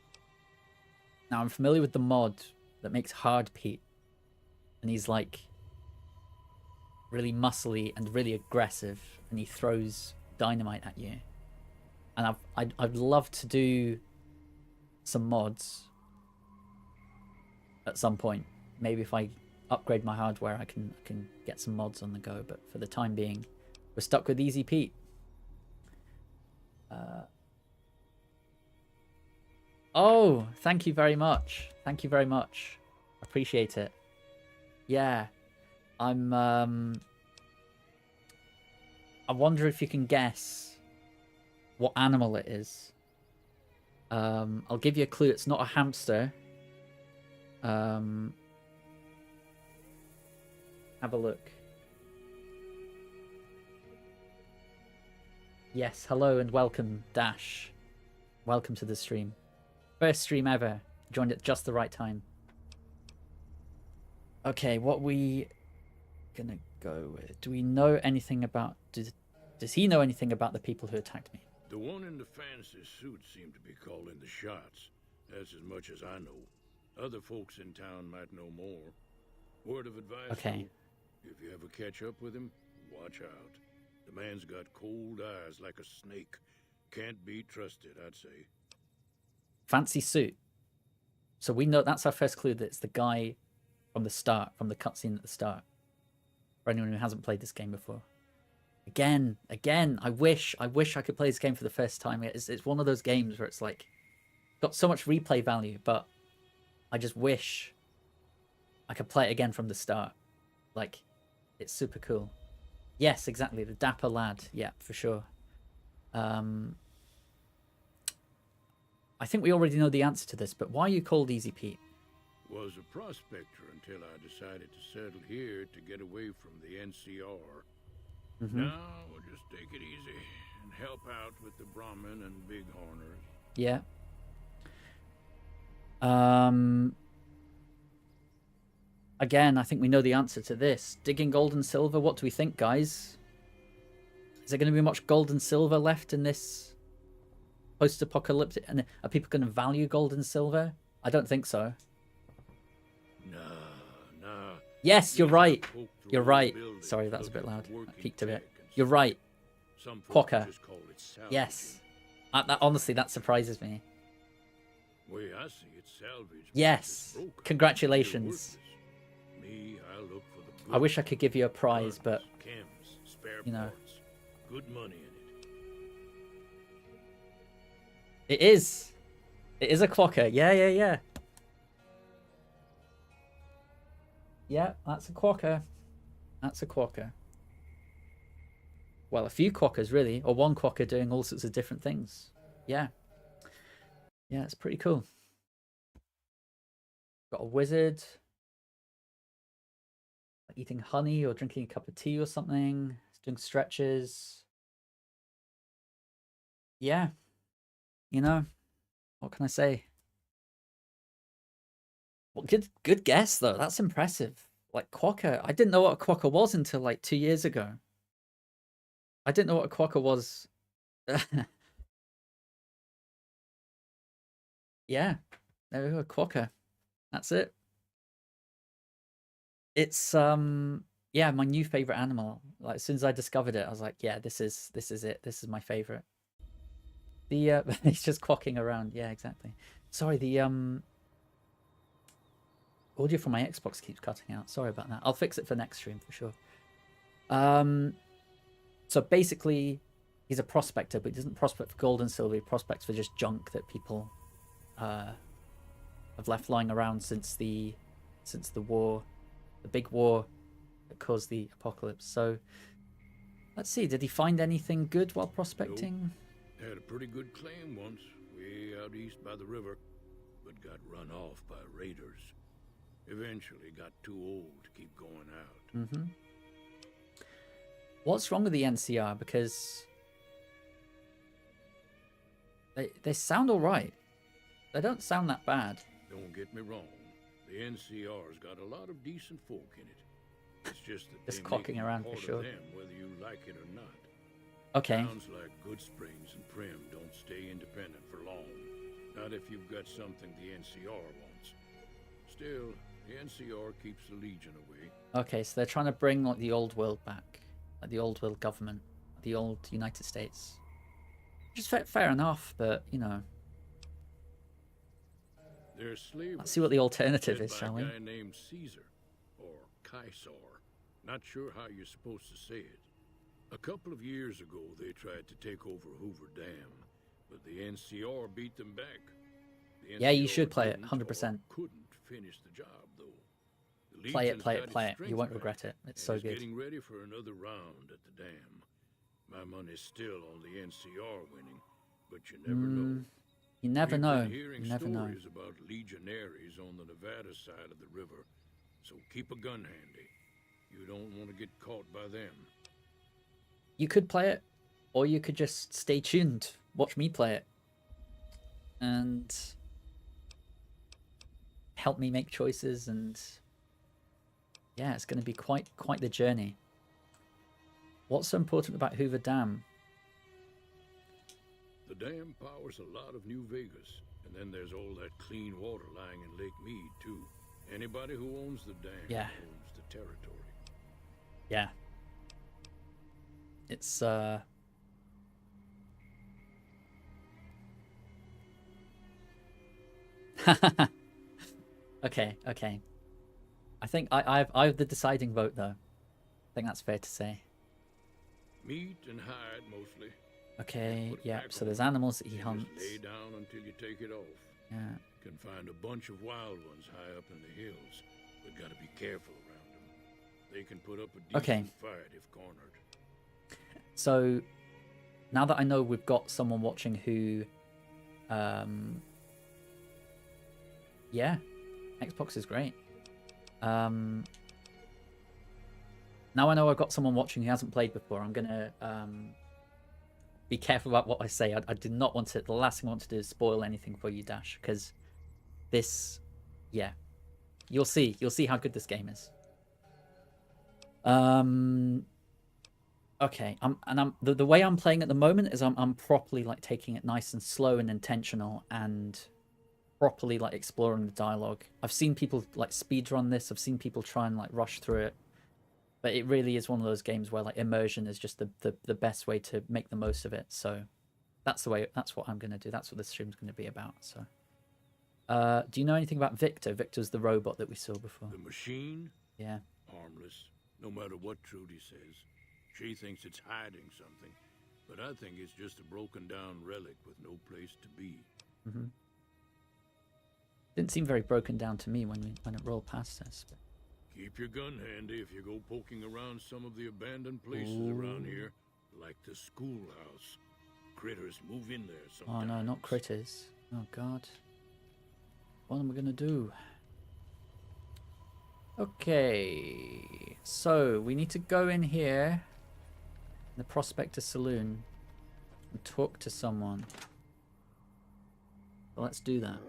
Now, I'm familiar with the mod that makes Hard Pete, and he's like really muscly and really aggressive, and he throws dynamite at you. And I'd love to do some mods at some point. Maybe if I upgrade my hardware, I can get some mods on the go. But for the time being, we're stuck with Easy Pete. Oh, thank you very much. Thank you very much. Appreciate it. Yeah. I wonder if you can guess what animal it is. I'll give you a clue. It's not a hamster. Have a look. Yes, hello and welcome, Dash. Welcome to the stream. First stream ever. Joined at just the right time. Okay, what we gonna go with? Do we know anything about Does he know anything about the people who attacked me? The one in the fancy suit seemed to be calling the shots. That's as much as I know. Other folks in town might know more. Word of advice, Okay. though, if you ever catch up with him, watch out. The man's got cold eyes like a snake. Can't be trusted, I'd say. Fancy suit. So we know that's our first clue that it's the guy from the start, from the cutscene at the start. For anyone who hasn't played this game before. Again, I wish I could play this game for the first time. It's one of those games where it's like got so much replay value, but I just wish I could play it again from the start. Like, it's super cool. Yes, exactly, the dapper lad. Yeah, for sure. I think we already know the answer to this, but why are you called Easy Pete? Was a prospector until I decided to settle here to get away from the NCR. Now we'll just take it easy and help out with the Brahmin and Bighorners. Yeah. Again, I think we know the answer to this. Digging gold and silver. What do we think, guys? Is there going to be much gold and silver left in this post-apocalyptic? And are people going to value gold and silver? I don't think so. Nah. Yes, you're right. You're right. Sorry, that's a bit loud. I peeked a bit. You're right. Quokka. Yes. Honestly, that surprises me. Way I see it, salvage. Yes. Congratulations. Me, I look for the I wish I could give you a prize, but chems, spare you know. parts, good money in it. It is. It is a quokka. Yeah. Yeah, that's a quokka. That's a quokka. Well, a few quokkas, really. Or one quokka doing all sorts of different things. Yeah. Yeah, it's pretty cool. Got a wizard. Eating honey or drinking a cup of tea or something. Doing stretches. Yeah. You know, what can I say? Well, good guess, though. That's impressive. Like, quokka. I didn't know what a quokka was until, like, 2 years ago. I didn't know what a quokka was. Yeah. There we go, a quokka. That's it. It's, yeah, my new favorite animal. Like, as soon as I discovered it, I was like, yeah, this is it. This is my favorite. The, he's just quacking around. Yeah, exactly. Sorry, the, audio from my Xbox keeps cutting out. Sorry about that. I'll fix it for next stream for sure. So basically, he's a prospector, but he doesn't prospect for gold and silver. He prospects for just junk that people have left lying around since the war, the big war that caused the apocalypse. So let's see. Did he find anything good while prospecting? Nope. Had a pretty good claim once, way out east by the river, but got run off by raiders. Eventually got too old to keep going out. What's wrong with the NCR? Because they sound all right. They don't sound that bad. Don't get me wrong. The NCR's got a lot of decent folk in it. It's just that Just they cocking make around part for sure. of them, whether you like it or not. Okay. Towns like Good Springs and Prim don't stay independent for long. Not if you've got something the NCR wants. Still, the NCR keeps the Legion away. Okay, so they're trying to bring like the old world back, like the old world government, the old United States. Which is fair enough, but you know. They're slavers. Let's see what the alternative led is, by shall we? a guy named Caesar, or Caesar. Not sure how you're supposed to say it. A couple of years ago, they tried to take over Hoover Dam, but the NCR beat them back. The Yeah, you NCR should play it, didn't 100%. or couldn't finish the job, though. The Play it, Legion's play got it, its play it. You strength won't back regret it. It's and so is good. getting ready for another round at the dam. My money's still on the NCR winning, but you never know. You never We've know. been hearing You never know. stories about legionaries on the Nevada side of the river, so keep a gun handy. You don't want to get caught by them. You could play it, or you could just stay tuned, watch me play it, and help me make choices. And yeah, it's going to be quite the journey. What's so important about Hoover Dam? The dam powers a lot of New Vegas, and then there's all that clean water lying in Lake Mead, too. Anybody who owns the dam owns the territory. Yeah. It's, Okay, okay. I think I have the deciding vote, though. I think that's fair to say. Meat and hide, mostly. Okay, Put it yeah, back so on. there's animals that he You hunts. just lay down until you take it off. Yeah. You can find a bunch of wild ones high up in the hills, but gotta be careful around them. They can put up a decent Okay. fight if cornered. So, now that I know we've got someone watching who, yeah, Xbox is great. Now I know I've got someone watching who hasn't played before. I'm gonna be careful about what I say. I did not want to. The last thing I want to do is spoil anything for you, Dash, because this, yeah, you'll see. You'll see how good this game is. Okay, the way I'm playing at the moment is I'm properly like taking it nice and slow and intentional and properly like exploring the dialogue. I've seen people like speedrun this. I've seen people try and like rush through it. But it really is one of those games where like immersion is just the best way to make the most of it. So that's what I'm gonna do. That's what this stream's gonna be about. So do you know anything about Victor? Victor's the robot that we saw before. The machine? Yeah. Harmless, no matter what Trudy says. She thinks it's hiding something, but I think it's just a broken down relic with no place to be. Mm-hmm. Didn't seem very broken down to me when it rolled past us. But... Keep your gun handy if you go poking around some of the abandoned places around here, like the schoolhouse. Critters move in there sometimes. Oh no, not critters. Oh god. What am I gonna do? Okay. So, we need to go in here, the Prospector Saloon, and talk to someone. So let's do that.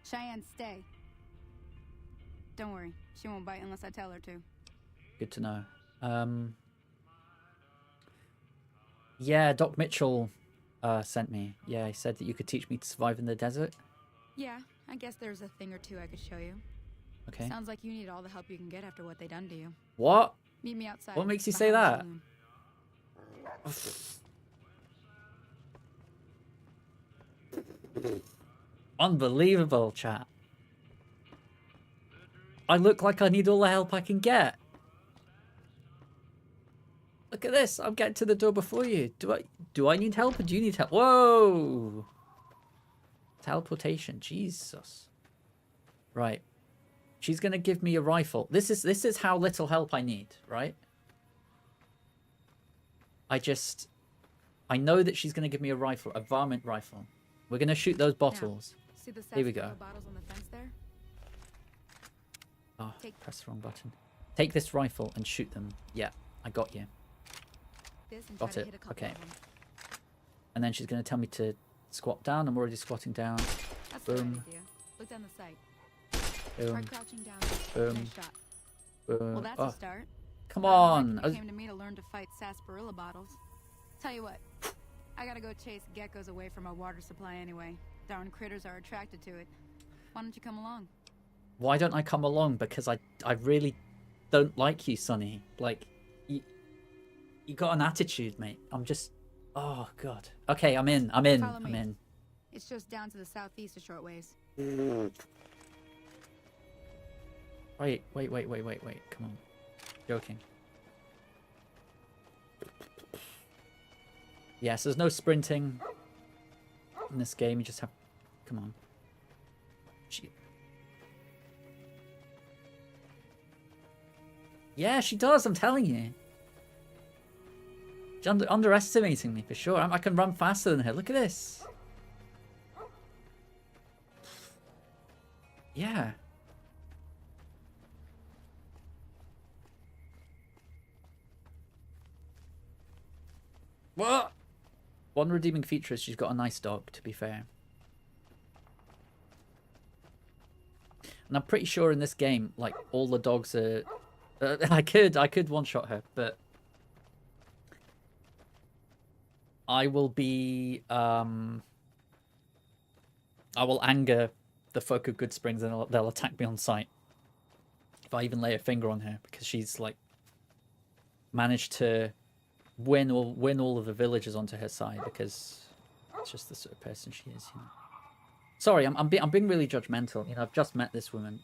Cheyenne, stay. Don't worry, she won't bite unless I tell her to. Good to know. Yeah, Doc Mitchell sent me. Yeah, he said that you could teach me to survive in the desert. Yeah, I guess there's a thing or two I could show you. Okay. Sounds like you need all the help you can get after what they done to you. What? Meet me outside. What makes you say that? Unbelievable, chat. I look like I need all the help I can get. Look at this. I'm getting to the door before you. Do I need help or do you need help? Whoa! Teleportation. Jesus. Right. She's gonna give me a rifle. This is how little help I need, right? I know that she's gonna give me a rifle, a varmint rifle. We're gonna shoot those bottles. Now, see the Here we go. sarsaparilla bottles on the fence there? Oh, press the wrong button. Take this rifle and shoot them. Yeah, I got you. This and Got try it. to hit a couple Okay. of them. And then she's gonna tell me to squat down. I'm already squatting down. That's the right Boom. idea. Look down the sight. Boom. Try crouching down. Boom. Nice shot. Boom. Well, that's Oh, a start. come Sounded like on. you came to me to learn to fight sarsaparilla bottles. Tell you what, I gotta go chase geckos away from our water supply anyway. Darn critters are attracted to it. Why don't you come along? Why don't I come along? Because I really don't like you, Sonny. Like, you got an attitude, mate. I'm just... Oh, God. Okay, I'm in. Follow me. I'm in. It's just down to the southeast a short ways. Wait. Come on. Joking. Yes, there's no sprinting in this game. You just have... Come on. Yeah, she does. I'm telling you. She's underestimating me for sure. I can run faster than her. Look at this. Yeah. What? One redeeming feature is she's got a nice dog, to be fair. And I'm pretty sure in this game, like, all the dogs are I could one-shot her, but I will be, I will anger the folk of Good Springs and they'll attack me on sight. If I even lay a finger on her, because she's like managed to win all of the villagers onto her side, because it's just the sort of person she is, you know. Sorry, I'm being really judgmental. You know, I've just met this woman.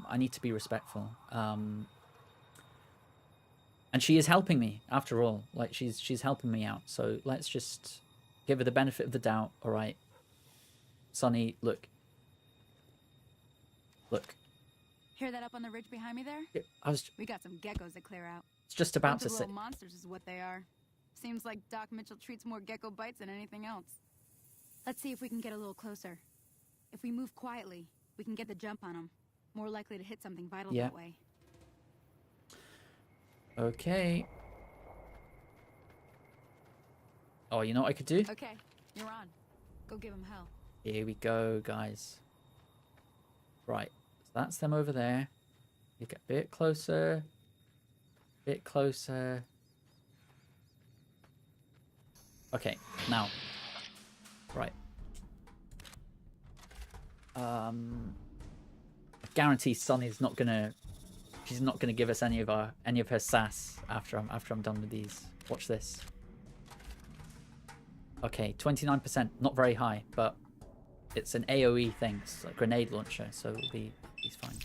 I need to be respectful. And she is helping me after all. Like she's helping me out. So let's just give her the benefit of the doubt. All right, Sonny, look. Hear that up on the ridge behind me there? We got some geckos to clear out. It's just about to say. Little monsters is what they are. Seems like Doc Mitchell treats more gecko bites than anything else. Let's see if we can get a little closer. If we move quietly, we can get the jump on them. More likely to hit something vital that way. Okay. Oh, you know what I could do? Okay, you're on. Go give him hell. Here we go, guys. Right. So that's them over there. You get a bit closer. Bit closer. Okay, now. Right. I guarantee Sonny's not gonna. She's not gonna give us any of her sass after I'm done with these. Watch this. Okay, 29%, not very high, but it's an AOE thing. It's a grenade launcher, so he's fine.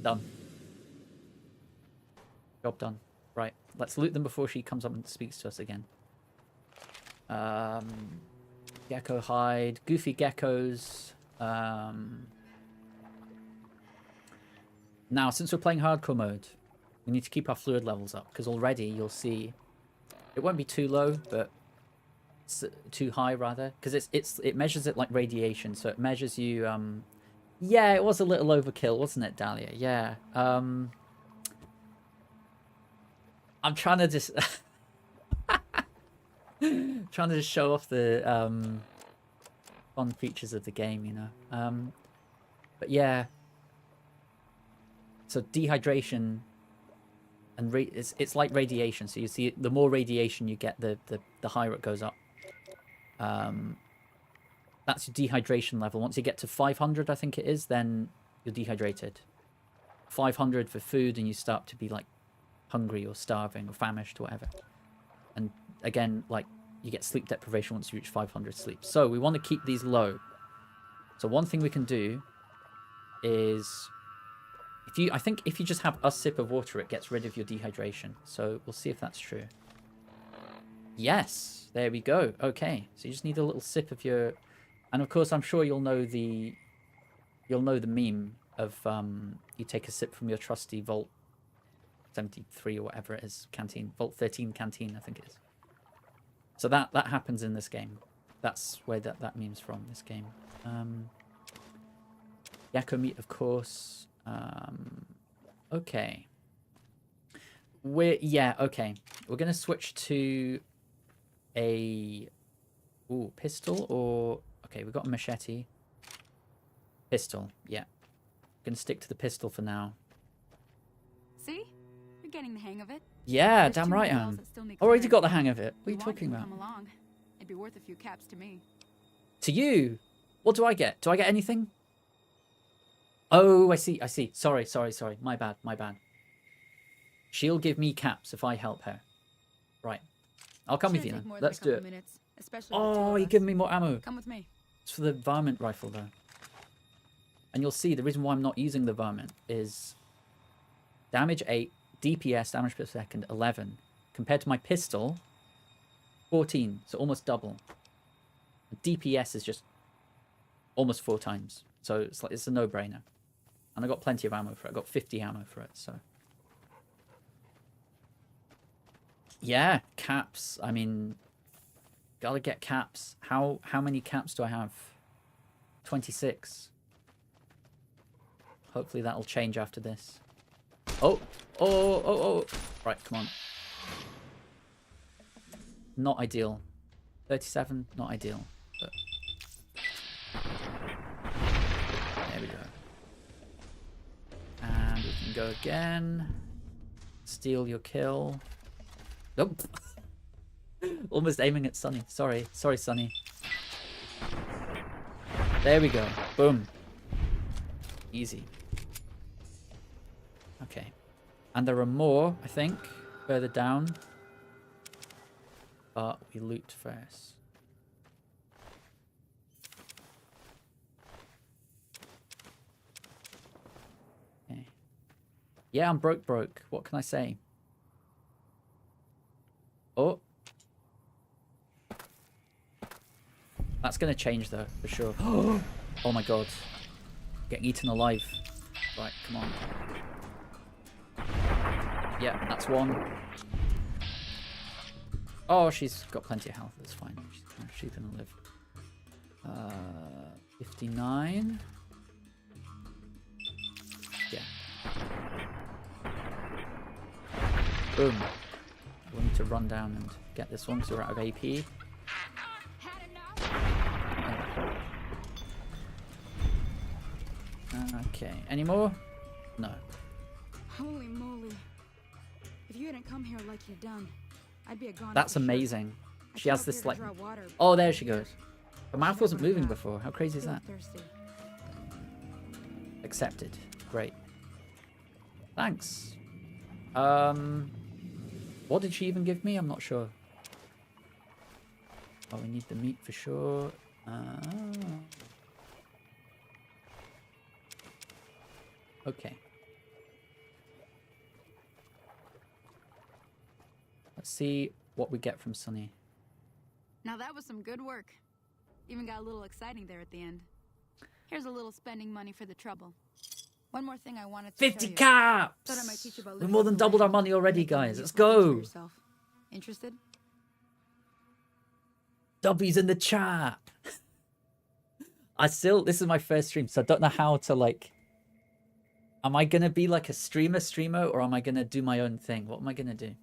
Done. Job done. Right, let's loot them before she comes up and speaks to us again. Gecko hide, goofy geckos. Now, since we're playing hardcore mode, we need to keep our fluid levels up, because already you'll see it won't be too low, but it's too high rather, because it measures it like radiation, so it measures you. Yeah, it was a little overkill, wasn't it, Dahlia? Yeah. I'm trying to just show off the fun features of the game, you know. But yeah. So dehydration and it's like radiation. So you see, the more radiation you get, the higher it goes up. That's your dehydration level. Once you get to 500, I think it is, then you're dehydrated. 500 for food, and you start to be like hungry or starving or famished or whatever. And again, like, you get sleep deprivation once you reach 500 sleep. So we want to keep these low. So one thing we can do is, I think if you just have a sip of water, it gets rid of your dehydration. So we'll see if that's true. Yes, there we go. Okay, so you just need a little sip of your, and of course I'm sure you'll know the meme of you take a sip from your trusty Vault 73 or whatever it is canteen, Vault 13 canteen, I think it is. So that happens in this game. That's where that meme's from, this game. Gecko meat, of course. Okay. Okay. We're gonna switch to a pistol, or okay, we've got a machete. Pistol, yeah. Gonna stick to the pistol for now. See? You're getting the hang of it. Yeah, damn right I am. Already got the hang of it. What are you talking about? Come along. It'd be worth a few caps to me. To you? What do I get? Do I get anything? Oh, I see. Sorry. My bad. She'll give me caps if I help her. Right. I'll come with you now. Let's do it. Oh, you're giving me more ammo. Come with me. It's for the varmint rifle, though. And you'll see the reason why I'm not using the varmint is damage 8, DPS, damage per second, 11. Compared to my pistol, 14. So almost double. DPS is just almost 4 times. So it's a no-brainer. And I got plenty of ammo for it. I got 50 ammo for it, so. Yeah, caps. I mean, gotta get caps. How many caps do I have? 26. Hopefully that'll change after this. Oh. Right, come on. not ideal. 37, not ideal. But... there we go. And we can go again. Steal your kill. Nope. Almost aiming at Sunny. Sorry, Sunny. There we go. Boom. Easy. Okay. And there are more, I think, further down. But we loot first. Okay. Yeah, I'm broke. What can I say? Oh. That's going to change, though, for sure. Oh my god. Getting eaten alive. Right, come on. Yeah, that's one. Oh, she's got plenty of health. That's fine. She's going to live. 59. Yeah. Boom. We need to run down and get this one because we're out of AP. Okay, any more? No. Holy moly. If you hadn't come here like you've done, I'd be a goner. That's amazing. She has this like... oh, there she goes. Her mouth wasn't moving before. How crazy is that? Accepted. Great. Thanks. What did she even give me? I'm not sure. Oh, we need the meat for sure. Okay. Let's see what we get from Sunny. Now that was some good work. Even got a little exciting there at the end. Here's a little spending money for the trouble. One more thing I wanted to 50 show you. caps! Thought I might teach you about We've living more than with doubled our legends. money already, Make them guys. Let's useful things for go! yourself. Interested? W's in the chat! This is my first stream, so I don't know how to, like... am I gonna be like a streamer, or am I gonna do my own thing? What am I gonna do?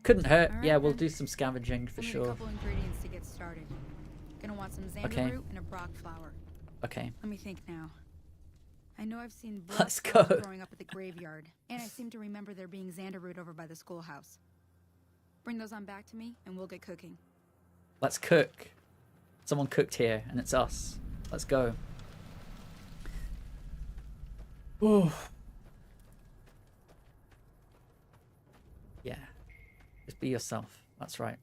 Couldn't hurt. All right, Yeah, we'll then. do some scavenging for Only sure. a couple ingredients to get started. Gonna want some xander Okay. root and a brock flower. Okay. Let me think now. I know I've seen brock Let's flowers go. growing up at the graveyard, and I seem to remember there being xander root over by the schoolhouse. Bring those on back to me, and we'll get cooking. Let's cook. Someone cooked here, and it's us. Let's go. Ooh. Yeah. Just be yourself. That's right.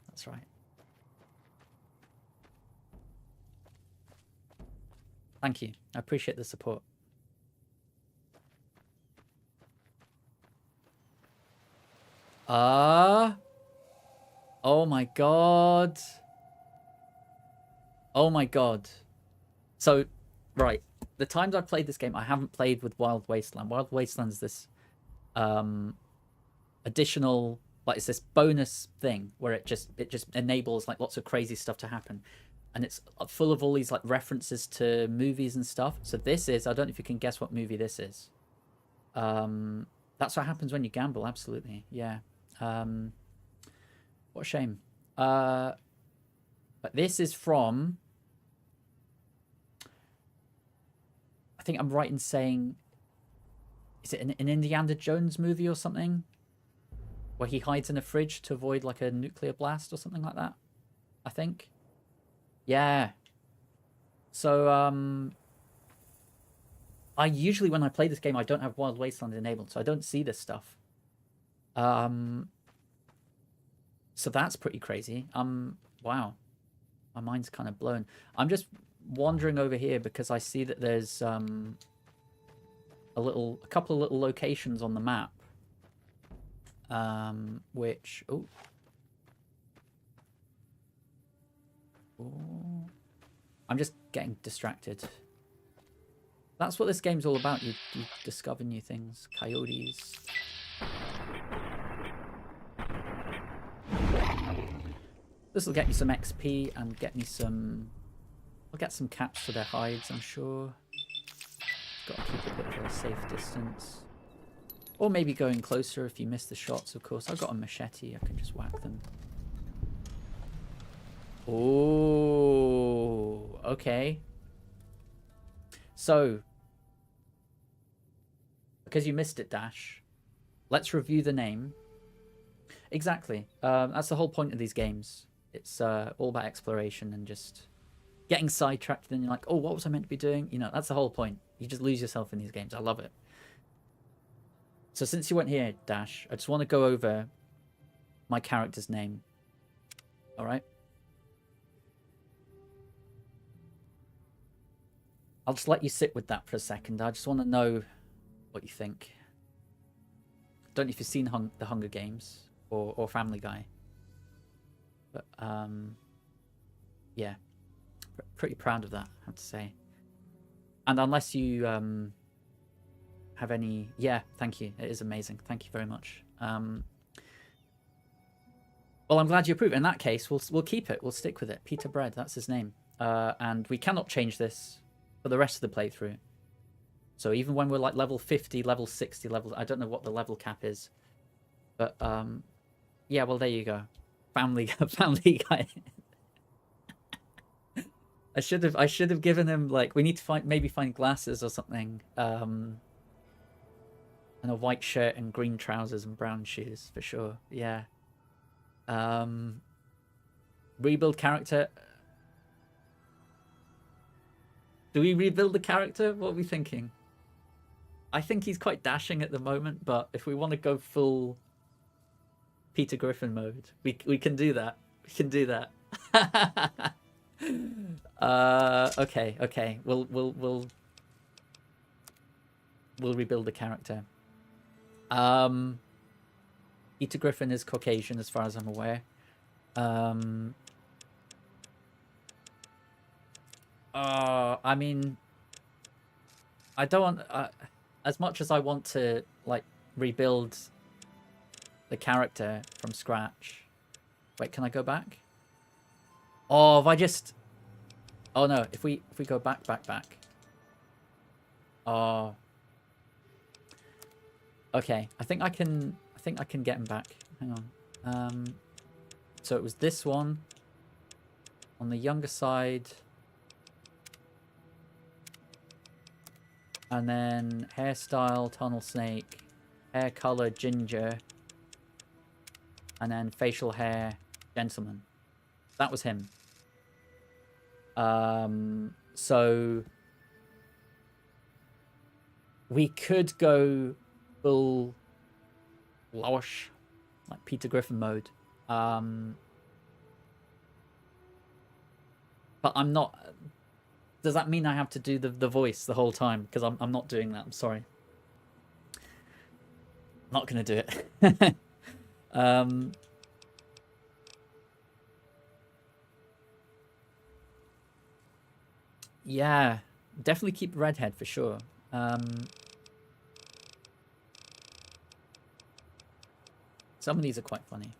That's right. Thank you. I appreciate the support. Oh my god. Oh my god. So, right. The times I've played this game, I haven't played with Wild Wasteland. Wild Wasteland's this additional, like, it's this bonus thing where it just enables like lots of crazy stuff to happen, and it's full of all these like references to movies and stuff. So this is, I don't know if you can guess what movie this is. That's what happens when you gamble. Absolutely, yeah. What a shame. But this is from, I think I'm right in saying, is it an Indiana Jones movie or something? Where he hides in a fridge to avoid like a nuclear blast or something like that? I think. Yeah. So, I usually, when I play this game, I don't have Wild Wasteland enabled, so I don't see this stuff. So that's pretty crazy. Wow. My mind's kind of blown. I'm just wandering over here because I see that there's a couple of little locations on the map. Which, oh. I'm just getting distracted. That's what this game's all about. You discover new things. Coyotes. This will get me some XP and get me some... I'll get some caps for their hides, I'm sure. Got to keep a bit of a safe distance. Or maybe going closer if you miss the shots, of course. I've got a machete, I can just whack them. Oh, okay. So, because you missed it, Dash, let's review the name. Exactly. That's the whole point of these games. It's all about exploration and just getting sidetracked, and you're like, oh, what was I meant to be doing? You know, that's the whole point. You just lose yourself in these games. I love it. So since you went here, Dash, I just want to go over my character's name. All right? I'll just let you sit with that for a second. I just want to know what you think. Don't know if you've seen the Hunger Games or Family Guy. But, yeah. Pretty proud of that, I have to say. And unless you have any... Yeah, thank you. It is amazing. Thank you very much. Well, I'm glad you approve. In that case, we'll keep it. We'll stick with it. Peter Bread, that's his name. And we cannot change this for the rest of the playthrough. So even when we're like level 50, level 60, level... I don't know what the level cap is. But, yeah, well, there you go. Family Guy. I should have given him, like, we need to maybe find glasses or something. And a white shirt and green trousers and brown shoes for sure. Yeah. Rebuild character. Do we rebuild the character? What are we thinking? I think he's quite dashing at the moment, but if we want to go full Peter Griffin mode, we can do that. We can do that. Okay. We'll rebuild the character. Peter Griffin is Caucasian as far as I'm aware. I mean, I don't want as much as I want to like rebuild the character from scratch. Wait, can I go back? Oh, if I just... Oh no, if we go back. Oh. Okay, I think I can get him back. Hang on. So it was this one on the younger side. And then hairstyle, tunnel snake, hair color, ginger, and then facial hair, gentleman. That was him. So we could go full Lowish, like Peter Griffin mode. But I'm not... Does that mean I have to do the voice the whole time? Because I'm not doing that. I'm sorry. I'm not going to do it. Yeah, definitely keep redhead for sure. Some of these are quite funny.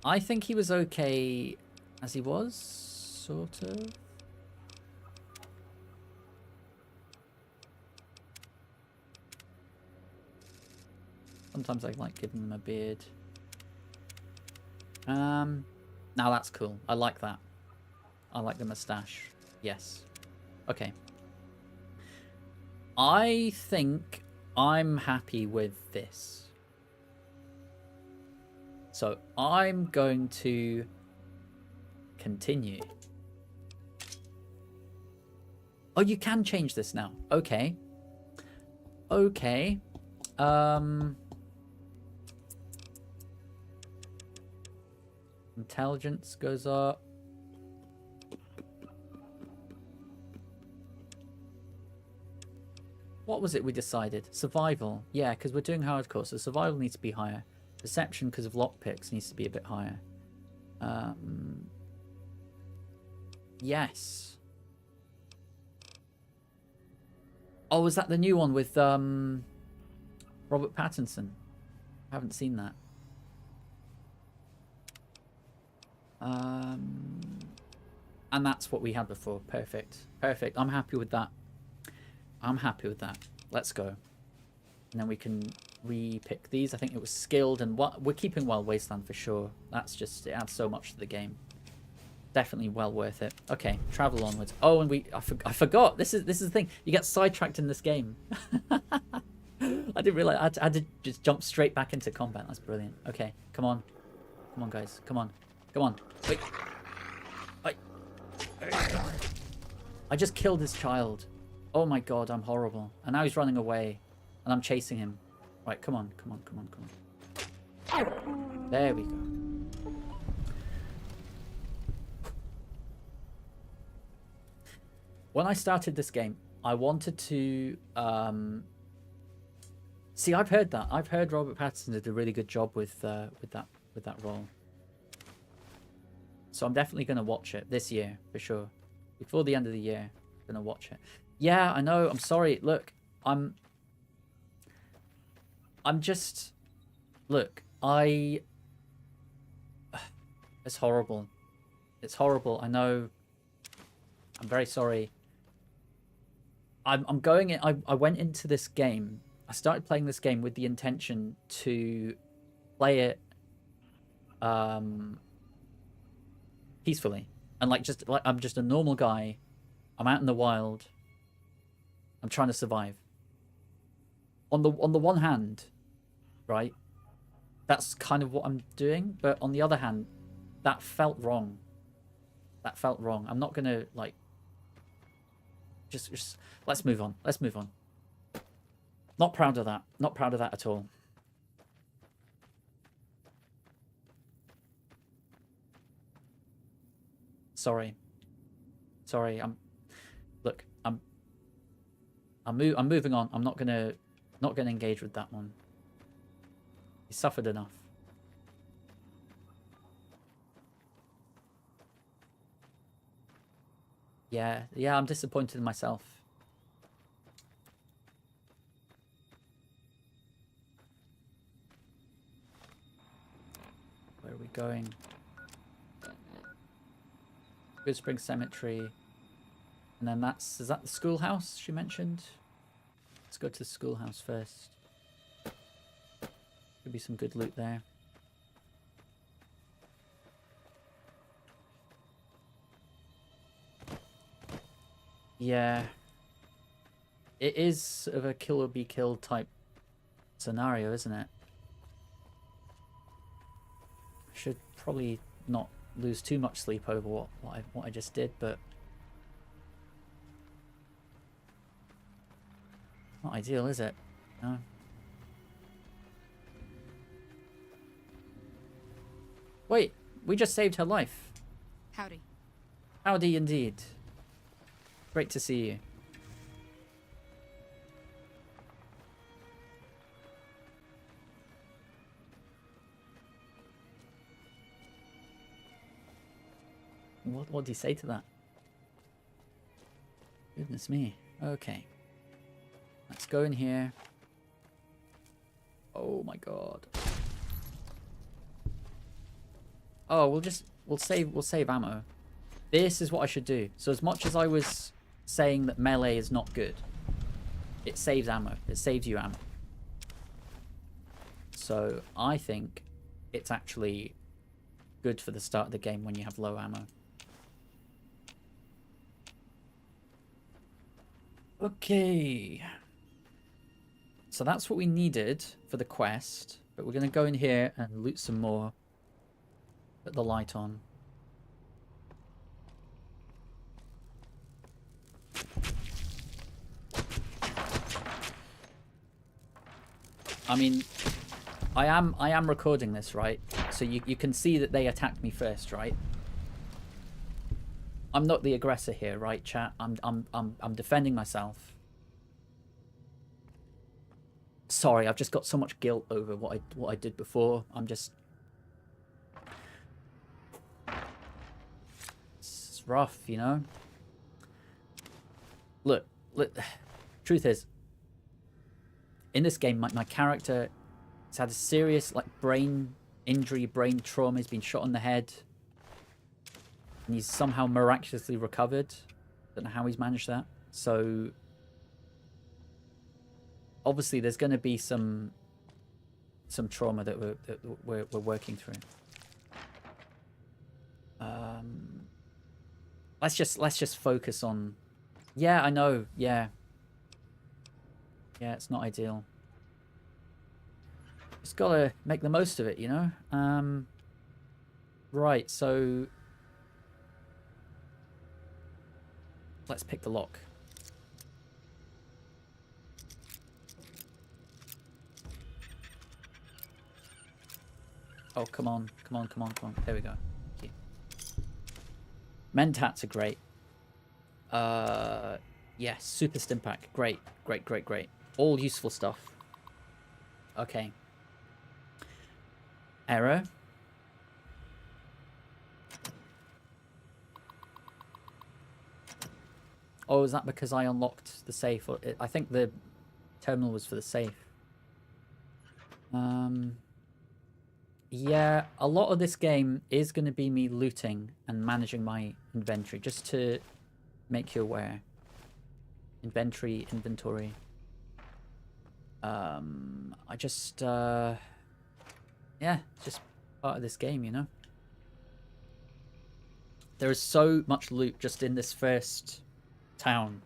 I think he was okay as he was, sort of. Sometimes I like giving them a beard. Now that's cool. I like that. I like the mustache. Yes. Okay. I think I'm happy with this. So I'm going to continue. Oh, you can change this now. Okay. Okay. Intelligence goes up. What was it we decided? Survival. Yeah, because we're doing hardcore, so survival needs to be higher. Perception, because of lockpicks, needs to be a bit higher. Yes. Oh, was that the new one with Robert Pattinson? I haven't seen that. And that's what we had before. Perfect. Perfect. I'm happy with that. I'm happy with that. Let's go. And then we can re-pick these. I think it was skilled, and what we're keeping Wild Wasteland for sure. That's just, it adds so much to the game. Definitely well worth it. Okay, travel onwards. Oh, and I forgot. This is the thing. You get sidetracked in this game. I didn't realize I had to just jump straight back into combat. That's brilliant. Okay, come on. Come on, guys. Come on. Come on. Wait. I just killed his child. Oh my god, I'm horrible. And now he's running away. And I'm chasing him. Right, come on, come on, come on, come on. There we go. When I started this game, I wanted to... See, I've heard that. I've heard Robert Pattinson did a really good job with that role. So I'm definitely going to watch it this year, for sure. Before the end of the year, I'm going to watch it. Yeah, I know. I'm sorry. Look, I'm just... Look, it's horrible. It's horrible. I know. I'm very sorry. I'm going in... I went into this game... I started playing this game with the intention to play it peacefully, and like I'm just a normal guy. I'm out in the wild. I'm trying to survive. On the one hand, right, that's kind of what I'm doing, but on the other hand, that felt wrong. That felt wrong. I'm not gonna like just let's move on. Let's move on. Not proud of that. Not proud of that at all. Sorry. Sorry. Look. I'm moving on. I'm not gonna engage with that one. He suffered enough. Yeah. I'm disappointed in myself. Where are we going? Good Spring Cemetery. And then is that the schoolhouse she mentioned? Let's go to the schoolhouse first. Could be some good loot there. Yeah. It is sort of a kill or be killed type scenario, isn't it? Should probably not lose too much sleep over what I just did, but not ideal, is it? No. Wait, we just saved her life. Howdy. Howdy indeed. Great to see you. What did he say to that? Goodness me. Okay. Let's go in here. Oh my god. Oh, we'll save ammo. This is what I should do. So as much as I was saying that melee is not good, it saves ammo. It saves you ammo. So I think it's actually good for the start of the game when you have low ammo. Okay. So that's what we needed for the quest. But we're going to go in here and loot some more. Put the light on. I mean, I am recording this, right? So you can see that they attacked me first, right? I'm not the aggressor here, right, chat? I'm defending myself. Sorry, I've just got so much guilt over what I did before. I'm just... It's rough, you know? Look, truth is, in this game, my character has had a serious, like, brain injury, brain trauma. He's been shot in the head. And he's somehow miraculously recovered. Don't know how he's managed that. So obviously there's going to be some trauma that we're working through. Let's just focus on. Yeah, I know. Yeah, it's not ideal. Just gotta make the most of it, you know. Right. So let's pick the lock. Oh, come on. There we go. Thank you. Mentats are great. Yeah, super stimpack. Great. All useful stuff. Okay. Error. Oh, is that because I unlocked the safe? I think the terminal was for the safe. Yeah, a lot of this game is going to be me looting and managing my inventory, just to make you aware. Inventory. I just, yeah, it's just part of this game, you know? There is so much loot just in this first town.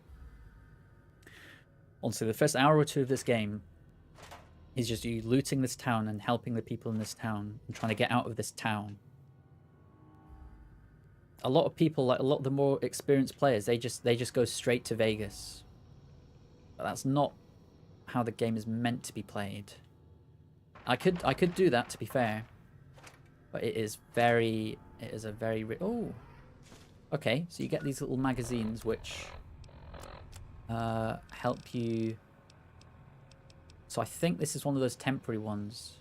Honestly, the first hour or two of this game is just you looting this town and helping the people in this town and trying to get out of this town. A lot of people, like a lot of the more experienced players, they just go straight to Vegas. But that's not how the game is meant to be played. I could do that, to be fair, but it is a very oh, okay. So you get these little magazines which help you. So I think this is one of those temporary ones.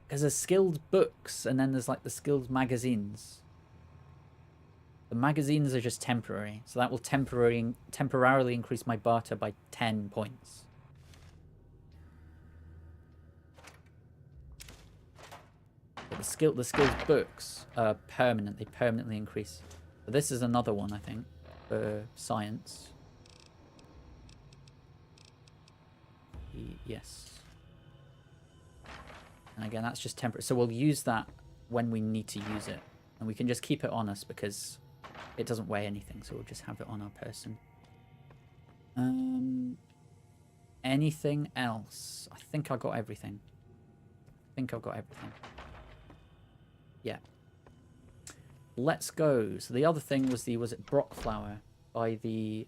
Because there's skilled books, and then there's like the skilled magazines. The magazines are just temporary, so that will temporarily increase my barter by 10 points. But the skilled books are permanent. They permanently increase. But this is another one, I think, for science. Yes. And again, that's just temporary. So we'll use that when we need to use it. And we can just keep it on us because it doesn't weigh anything. So we'll just have it on our person. Anything else? I think I got everything. Yeah. Let's go. So the other thing was was it Brock flower by the...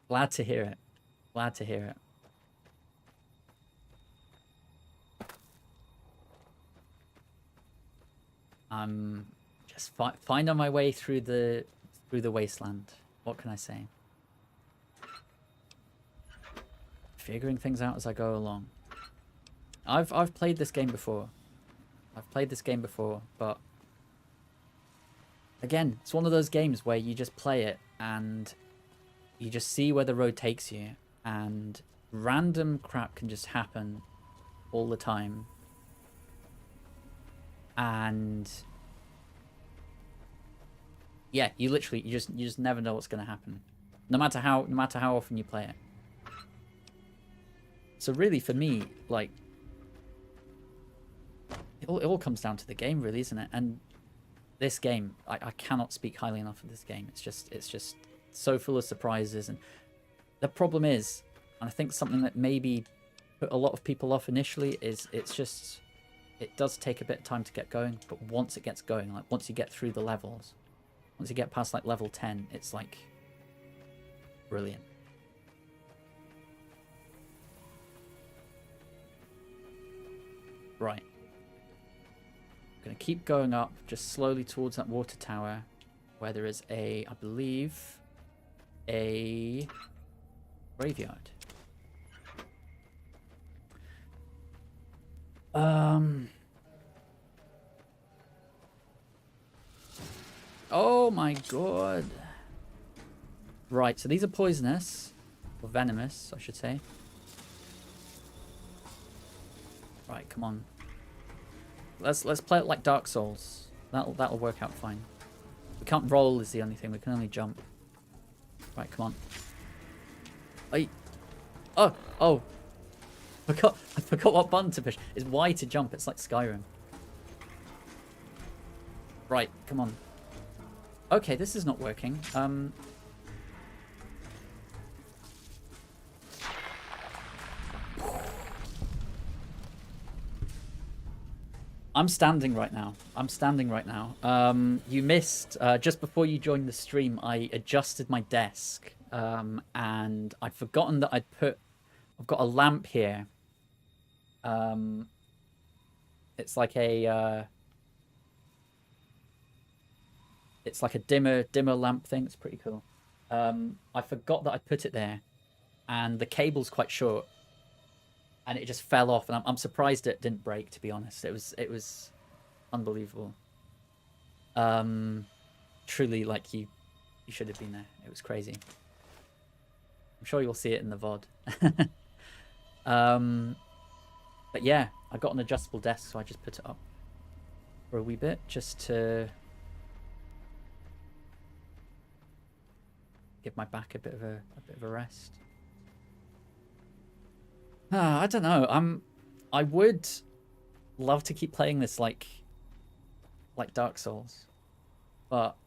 Glad to hear it. I'm just finding my way through the wasteland. What can I say? Figuring things out as I go along. I've played this game before. But again, it's one of those games where you just play it and you just see where the road takes you, and random crap can just happen all the time. And yeah, you just never know what's going to happen, no matter how often you play it. So really, for me, like, it all comes down to the game, really, isn't it? And this game, I cannot speak highly enough of this game. It's just so full of surprises. And the problem is, and I think something that maybe put a lot of people off initially, is it does take a bit of time to get going. But once it gets going, like once you get through the levels, once you get past like level 10, it's like brilliant. Right. I'm going to keep going up just slowly towards that water tower where there is I believe, a graveyard. Oh my god. Right, so these are poisonous. Or venomous, I should say. Right, come on. Let's play it like Dark Souls. That'll work out fine. We can't roll is the only thing. We can only jump. Right, come on. Oh. I forgot what button to push. It's Y to jump. It's like Skyrim. Right, come on. Okay, this is not working. I'm standing right now. You missed, just before you joined the stream, I adjusted my desk. And I'd forgotten that I've got a lamp here. It's like a dimmer lamp thing. It's pretty cool. I forgot that I put it there, and the cable's quite short, and it just fell off. And I'm surprised it didn't break. To be honest, it was unbelievable. Truly, like you should have been there. It was crazy. I'm sure you'll see it in the VOD. But yeah, I got an adjustable desk, so I just put it up for a wee bit just to give my back a bit of a rest. I don't know. I would love to keep playing this like Dark Souls, but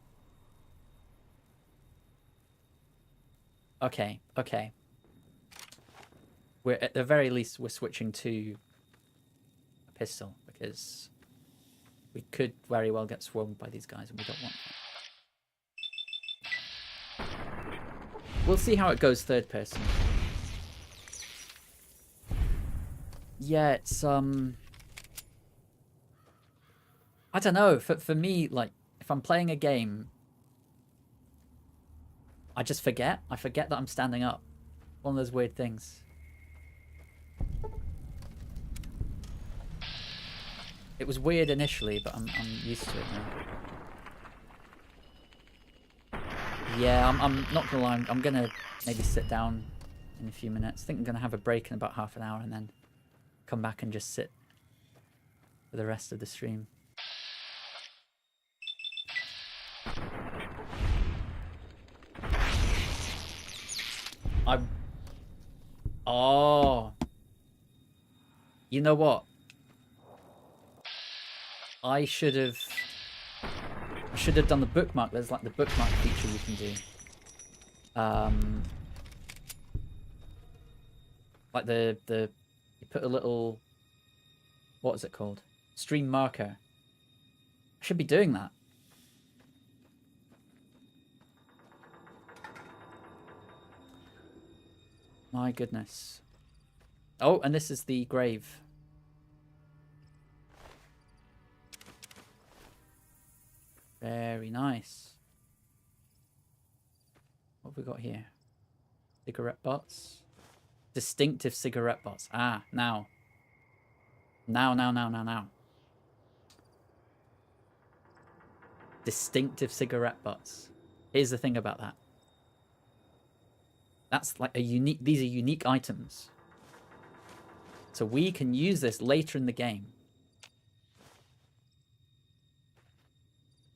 okay. We're at the very least we're switching to a pistol because we could very well get swarmed by these guys, and we don't want that. We'll see how it goes third person. Yeah, it's I don't know. For me, like if I'm playing a game, I just forget. I forget that I'm standing up. One of those weird things. It was weird initially, but I'm used to it now. Yeah, I'm not gonna lie. I'm gonna maybe sit down in a few minutes. I think I'm gonna have a break in about half an hour and then come back and just sit for the rest of the stream. Oh. You know what? I should have done the bookmark. There's like the bookmark feature you can do. Like you put a little, what is it called? Stream marker. I should be doing that. My goodness. Oh, and this is the grave. Very nice. What have we got here? Cigarette butts. Distinctive cigarette butts. Ah, now. Now. Distinctive cigarette butts. Here's the thing about that. That's like these are unique items. So we can use this later in the game.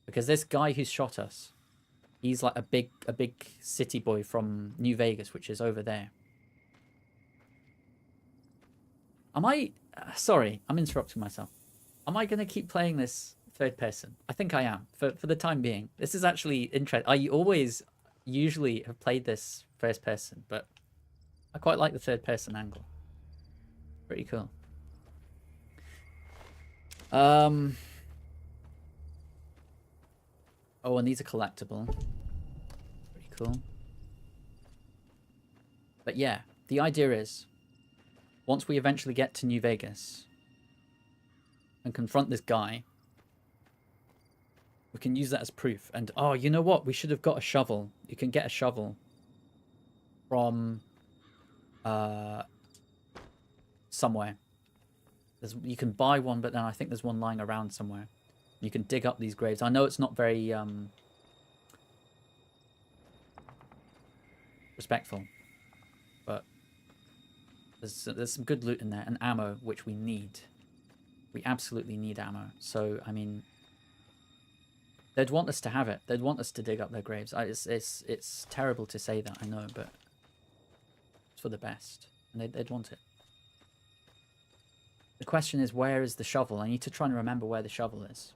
Because this guy who's shot us, he's like a big city boy from New Vegas, which is over there. Sorry, I'm interrupting myself. Am I going to keep playing this third person? I think I am, for the time being. This is actually interesting. I usually have played this first person, but I quite like the third person angle. Pretty cool. Oh, and these are collectible. Pretty cool. But yeah, the idea is, once we eventually get to New Vegas and confront this guy, we can use that as proof. And, oh, you know what? We should have got a shovel. You can get a shovel from somewhere. You can buy one, but then I think there's one lying around somewhere. You can dig up these graves. I know it's not very respectful. But there's some good loot in there, and ammo, which we need. We absolutely need ammo. So, I mean, they'd want us to have it. They'd want us to dig up their graves. It's terrible to say that, I know, but it's for the best. And they'd want it. The question is, where is the shovel? I need to try and remember where the shovel is.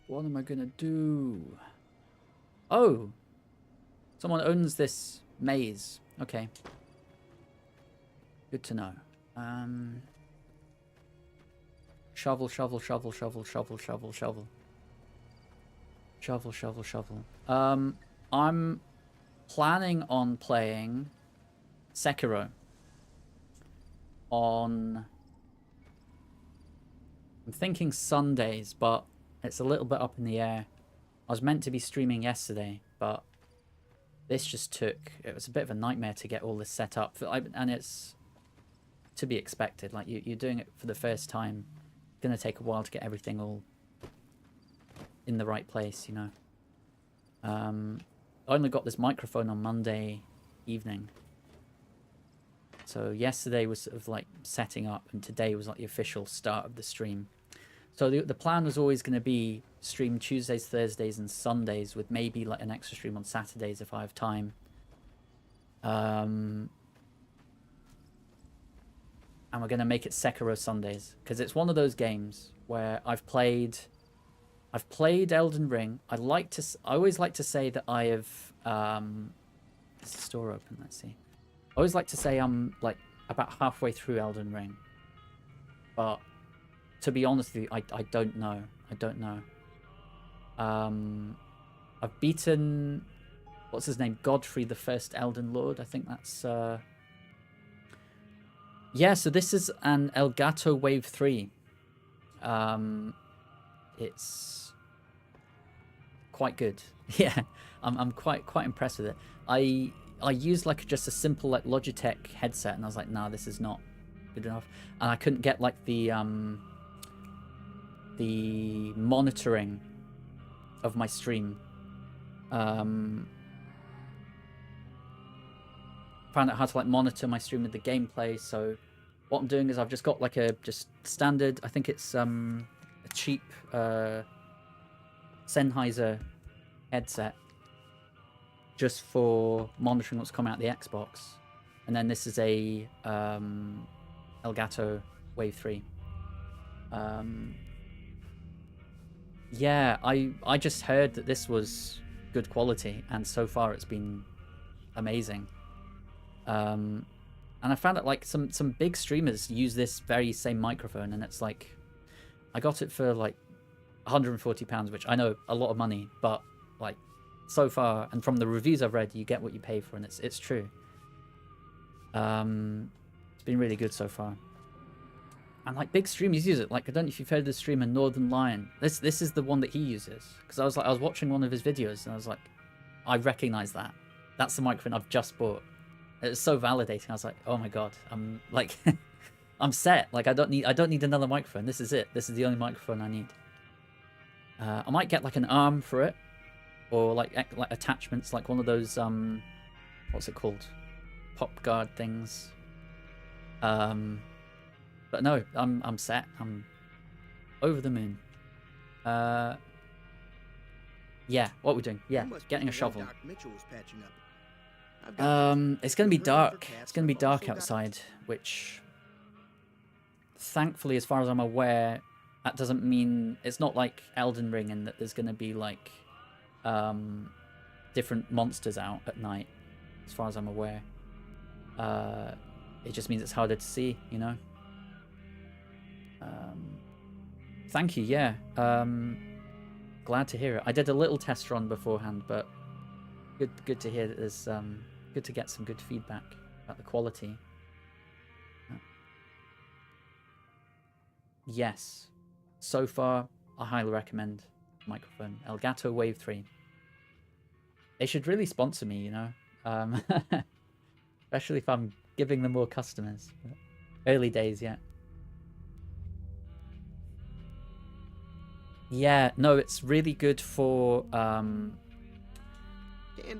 What am I gonna do? Oh! Someone owns this maze. Okay. Good to know. Shovel, shovel, shovel, shovel, shovel, shovel, shovel. Shovel, shovel, shovel. I'm planning on playing Sekiro on... I'm thinking Sundays, but it's a little bit up in the air. I was meant to be streaming yesterday, but this just took... It was a bit of a nightmare to get all this set up. And it's to be expected. Like, you're doing it for the first time. It's going to take a while to get everything all in the right place, you know. I only got this microphone on Monday evening. So yesterday was sort of like setting up, and today was like the official start of the stream. So the plan was always going to be stream Tuesdays, Thursdays, and Sundays, with maybe like an extra stream on Saturdays if I have time. And we're going to make it Sekiro Sundays, because it's one of those games where I've played Elden Ring. I always like to say that I have... is the store open? Let's see. I always like to say I'm like about halfway through Elden Ring. But to be honest with you, I don't know. I don't know. I've beaten... What's his name? Godfrey, the first Elden Lord. I think that's... Yeah, so this is an Elgato Wave 3. It's quite good. Yeah, I'm quite impressed with it. I used like just a simple like Logitech headset, and I was like, nah, this is not good enough. And I couldn't get like the monitoring of my stream. Found out how to like monitor my stream with the gameplay. So what I'm doing is I've just got like a just standard, I think it's a cheap Sennheiser headset just for monitoring what's coming out the Xbox. And then this is a Elgato Wave 3. Yeah, I just heard that this was good quality, and so far it's been amazing. And I found that like some big streamers use this very same microphone, and it's like, I got it for like £140, which I know a lot of money, but like so far, and from the reviews I've read, you get what you pay for, and it's true. It's been really good so far. And like big streamers use it. Like, I don't know if you've heard of the streamer Northern Lion. This is the one that he uses, because I was watching one of his videos, and I was like, I recognize that. That's the microphone I've just bought. It was so validating. I was like, oh my god, I'm like, I'm set. Like, I don't need another microphone. This is it. This is the only microphone I need. I might get like an arm for it, or like attachments, like one of those what's it called, pop guard things. But no, I'm set. I'm over the moon. Yeah, what are we doing? Yeah, getting a shovel. It's gonna be dark. It's gonna be dark outside, which thankfully, as far as I'm aware, that doesn't mean it's not like Elden Ring, and that there's gonna be like different monsters out at night. As far as I'm aware, it just means it's harder to see, you know. Thank you. Yeah. glad to hear it. I did a little test run beforehand, but good to hear that there's good to get some good feedback about the quality. Yes, so far I highly recommend the microphone. Elgato Wave 3. They should really sponsor me, you know, especially if I'm giving them more customers. But early days yet. Yeah, no, it's really good for Can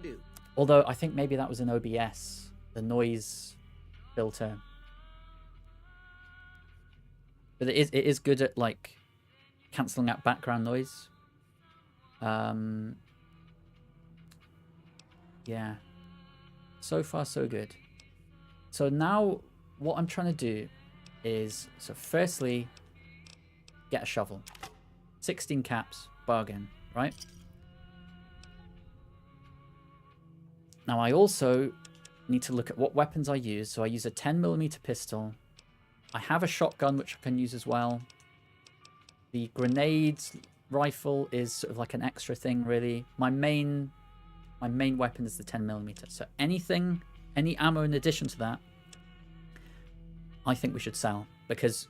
do. although I think maybe that was an OBS, the noise filter. But it is good at like cancelling out background noise. Yeah. So far so good. So now what I'm trying to do is, so firstly, get a shovel. 16 caps, bargain, right? Now I also need to look at what weapons I use. So I use a 10mm pistol. I have a shotgun which I can use as well. The grenades rifle is sort of like an extra thing, really. My main weapon is the 10mm. So anything, any ammo in addition to that, I think we should sell, because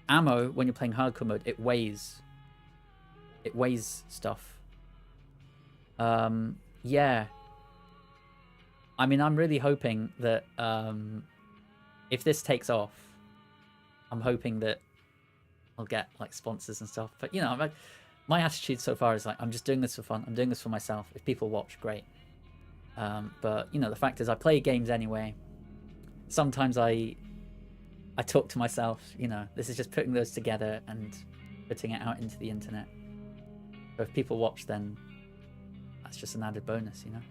ammo, when you're playing hardcore mode, it weighs stuff. Yeah. I mean, I'm really hoping that if this takes off, I'm hoping that I'll get like sponsors and stuff. But you know, my attitude so far is like, I'm just doing this for fun. I'm doing this for myself. If people watch, great. But you know, the fact is, I play games anyway. Sometimes I talk to myself. You know, this is just putting those together and putting it out into the internet. But if people watch, then that's just an added bonus, you know.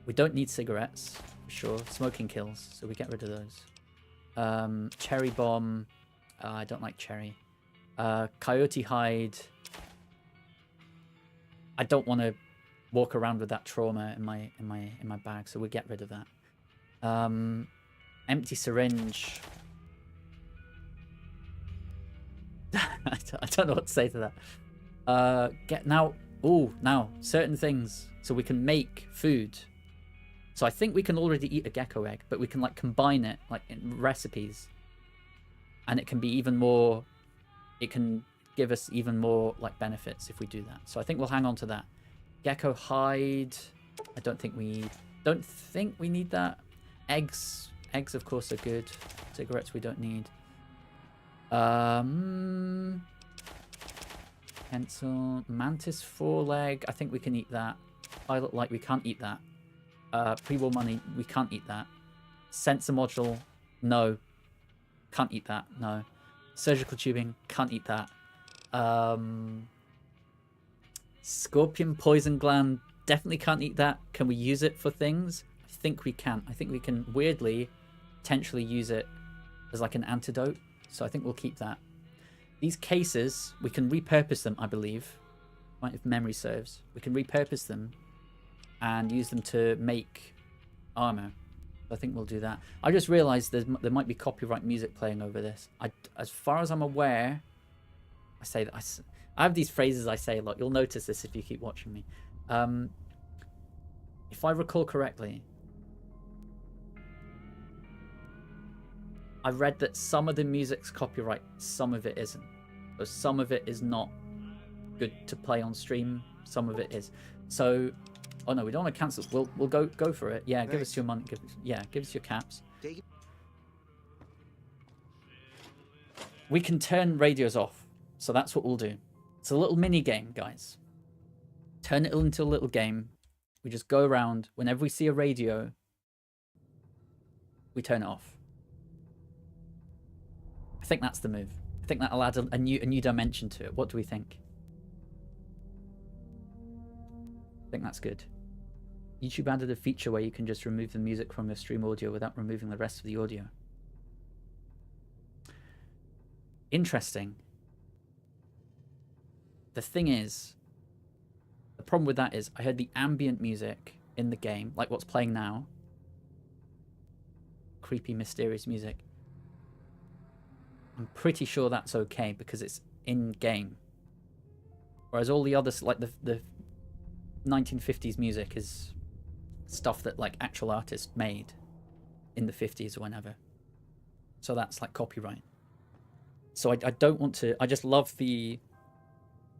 We don't need cigarettes, for sure. Smoking kills, so we get rid of those. Cherry bomb. I don't like cherry. Coyote hide. I don't want to walk around with that trauma in my bag, so we get rid of that. Empty syringe. I don't know what to say to that. Now certain things, so we can make food. So I think we can already eat a gecko egg, but we can like combine it like in recipes, and it can be even more. It can give us even more like benefits if we do that. So I think we'll hang on to that. Gecko hide. I don't think we need that. Eggs of course are good. Cigarettes we don't need. Pencil. Mantis foreleg. I think we can eat that. Pilot light, we can't eat that. Pre-war money, we can't eat that. Sensor module, no. Can't eat that, no. Surgical tubing, can't eat that. Scorpion poison gland, definitely can't eat that. Can we use it for things? I think we can. I think we can weirdly, potentially use it as like an antidote. So I think we'll keep that. These cases, we can repurpose them, I believe. Right, if memory serves. We can repurpose them and use them to make armor. I think we'll do that. I just realized there might be copyright music playing over this. As far as I'm aware, I say that I have these phrases I say a lot. You'll notice this if you keep watching me. If I recall correctly, I read that some of the music's copyright, some of it isn't. So some of it is not good to play on stream. Some of it is. So, oh no, we don't want to cancel. We'll go for it. Yeah, give us your money. Give us your caps. We can turn radios off. So that's what we'll do. It's a little mini game, guys. Turn it into a little game. We just go around. Whenever we see a radio, we turn it off. I think that's the move. I think that'll add a new dimension to it. What do we think? I think that's good. YouTube added a feature where you can just remove the music from your stream audio without removing the rest of the audio. Interesting. The thing is, the problem with that is I heard the ambient music in the game, like what's playing now. Creepy, mysterious music. I'm pretty sure that's okay because it's in game. Whereas all the others, like the 1950s music, is stuff that like actual artists made in the 50s or whenever. So that's like copyright. So I don't want to. I just love the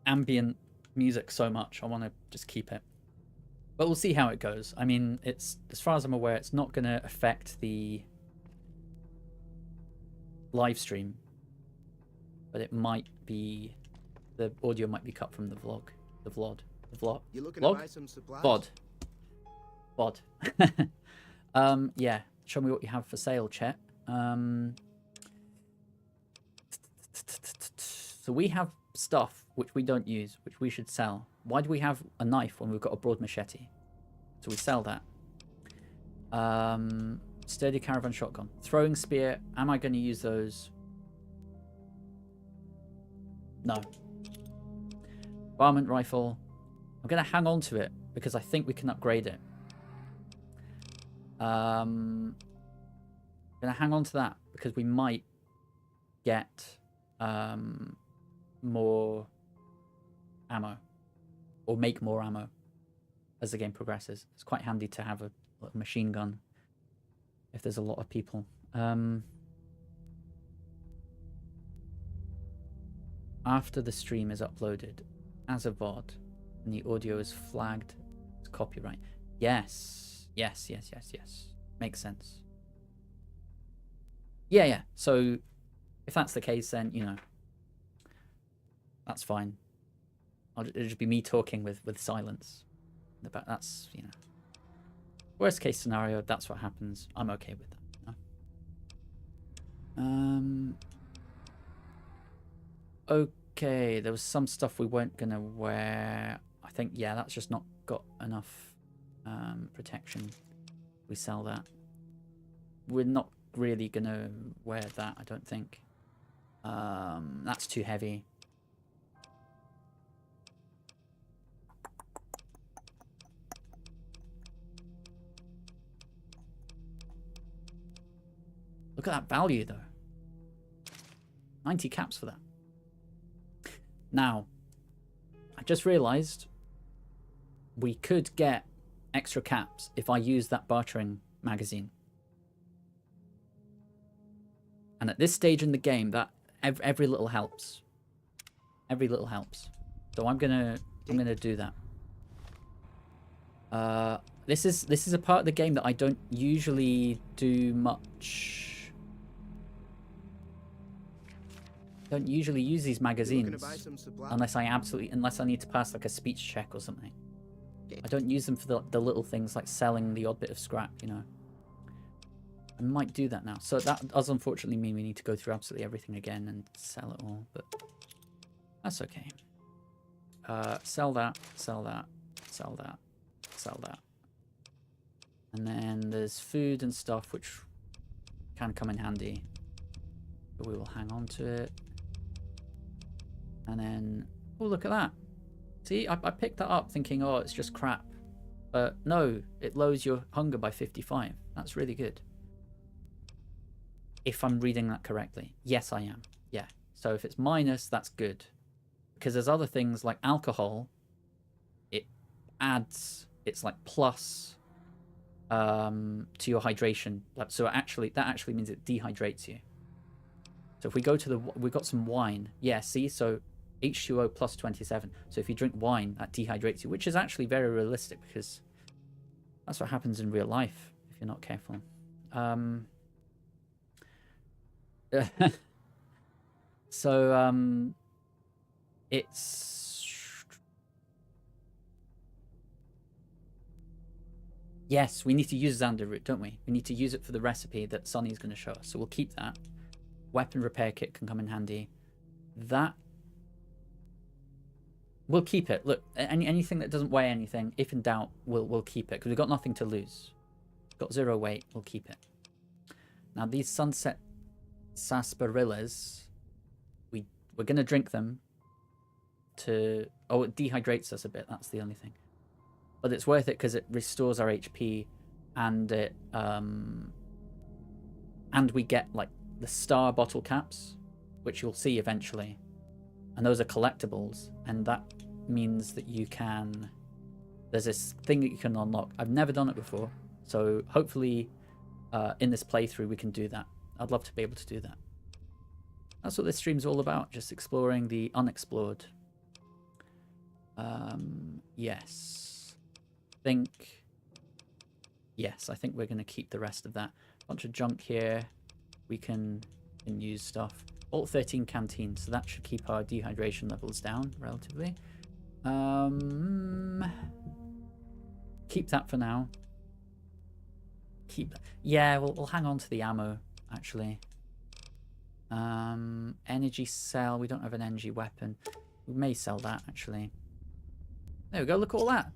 ambient music so much. I want to just keep it. But we'll see how it goes. I mean, it's, as far as I'm aware, it's not going to affect the live stream, but it might be, the audio might be cut from the vlog. The vlog. You looking Vlog? to buy some supplies? Vod. Yeah. Show me what you have for sale, chat. So we have stuff which we don't use, which we should sell. Why do we have a knife when we've got a broad machete? So we sell that. Sturdy caravan shotgun. Throwing spear. Am I going to use those? No. Varmint rifle. I'm going to hang on to it because I think we can upgrade it. I'm going to hang on to that because we might get more ammo, or make more ammo as the game progresses. It's quite handy to have a machine gun if there's a lot of people. After the stream is uploaded as a VOD and the audio is flagged as copyright. Yes. Makes sense. Yeah. So if that's the case, then, you know, that's fine. It'll just be me talking with silence. That's, you know, worst case scenario, that's what happens. I'm okay with that. You know? Okay, there was some stuff we weren't gonna wear. I think, yeah, that's just not got enough protection. We sell that. We're not really gonna wear that, I don't think. That's too heavy. Look at that value, though. 90 caps for that. Now, I just realized we could get extra caps if I use that bartering magazine. And at this stage in the game, that every little helps. Every little helps. So I'm gonna do that. This is a part of the game that I don't usually do much. Don't usually use these magazines unless I need to pass like a speech check or something. I don't use them for the little things like selling the odd bit of scrap, you know. I might do that now. So that does unfortunately mean we need to go through absolutely everything again and sell it all, but that's okay. Sell that, sell that, sell that, sell that. And then there's food and stuff which can come in handy. But we will hang on to it. And then, oh, look at that. See, I picked that up thinking, oh, it's just crap. But no, it lowers your hunger by 55. That's really good. If I'm reading that correctly. Yes, I am. Yeah. So if it's minus, that's good. Because there's other things like alcohol. It adds, it's like plus to your hydration. So that actually means it dehydrates you. So if we go to we've got some wine. Yeah, see, so H2O plus 27. So if you drink wine, that dehydrates you, which is actually very realistic because that's what happens in real life if you're not careful. So it's, yes, we need to use Xander root, don't we? We need to use it for the recipe that Sonny's going to show us. So we'll keep that. Weapon repair kit can come in handy. That we'll keep it. Look, anything that doesn't weigh anything, if in doubt, we'll keep it because we've got nothing to lose. Got 0 weight. We'll keep it. Now these sunset sarsaparillas, we're gonna drink them to. Oh, it dehydrates us a bit. That's the only thing. But it's worth it because it restores our HP, and it and we get like the star bottle caps, which you'll see eventually, and those are collectibles, and that means that you can... There's this thing that you can unlock. I've never done it before, so hopefully in this playthrough we can do that. I'd love to be able to do that. That's what this stream's all about, just exploring the unexplored. Yes. Yes, I think we're going to keep the rest of that. Bunch of junk here. We can use stuff. All 13 canteens, so that should keep our dehydration levels down relatively. Keep that for now. Yeah, we'll hang on to the ammo, actually. Energy cell. We don't have an energy weapon. We may sell that, actually. There we go. Look at all that.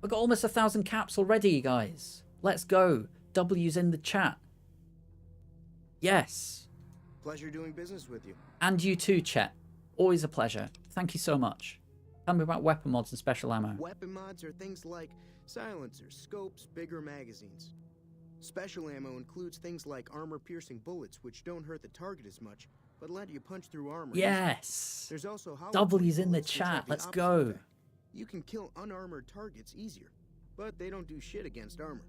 We've got almost 1,000 caps already, guys. Let's go. W's in the chat. Yes. Pleasure doing business with you. And you too, Chet. Always a pleasure. Thank you so much. Tell me about weapon mods and special ammo. Weapon mods are things like silencers, scopes, bigger magazines. Special ammo includes things like armor-piercing bullets, which don't hurt the target as much, but let you punch through armor. Yes. There's also W's in the chat. Let's go. Effect. You can kill unarmored targets easier, but they don't do shit against armor.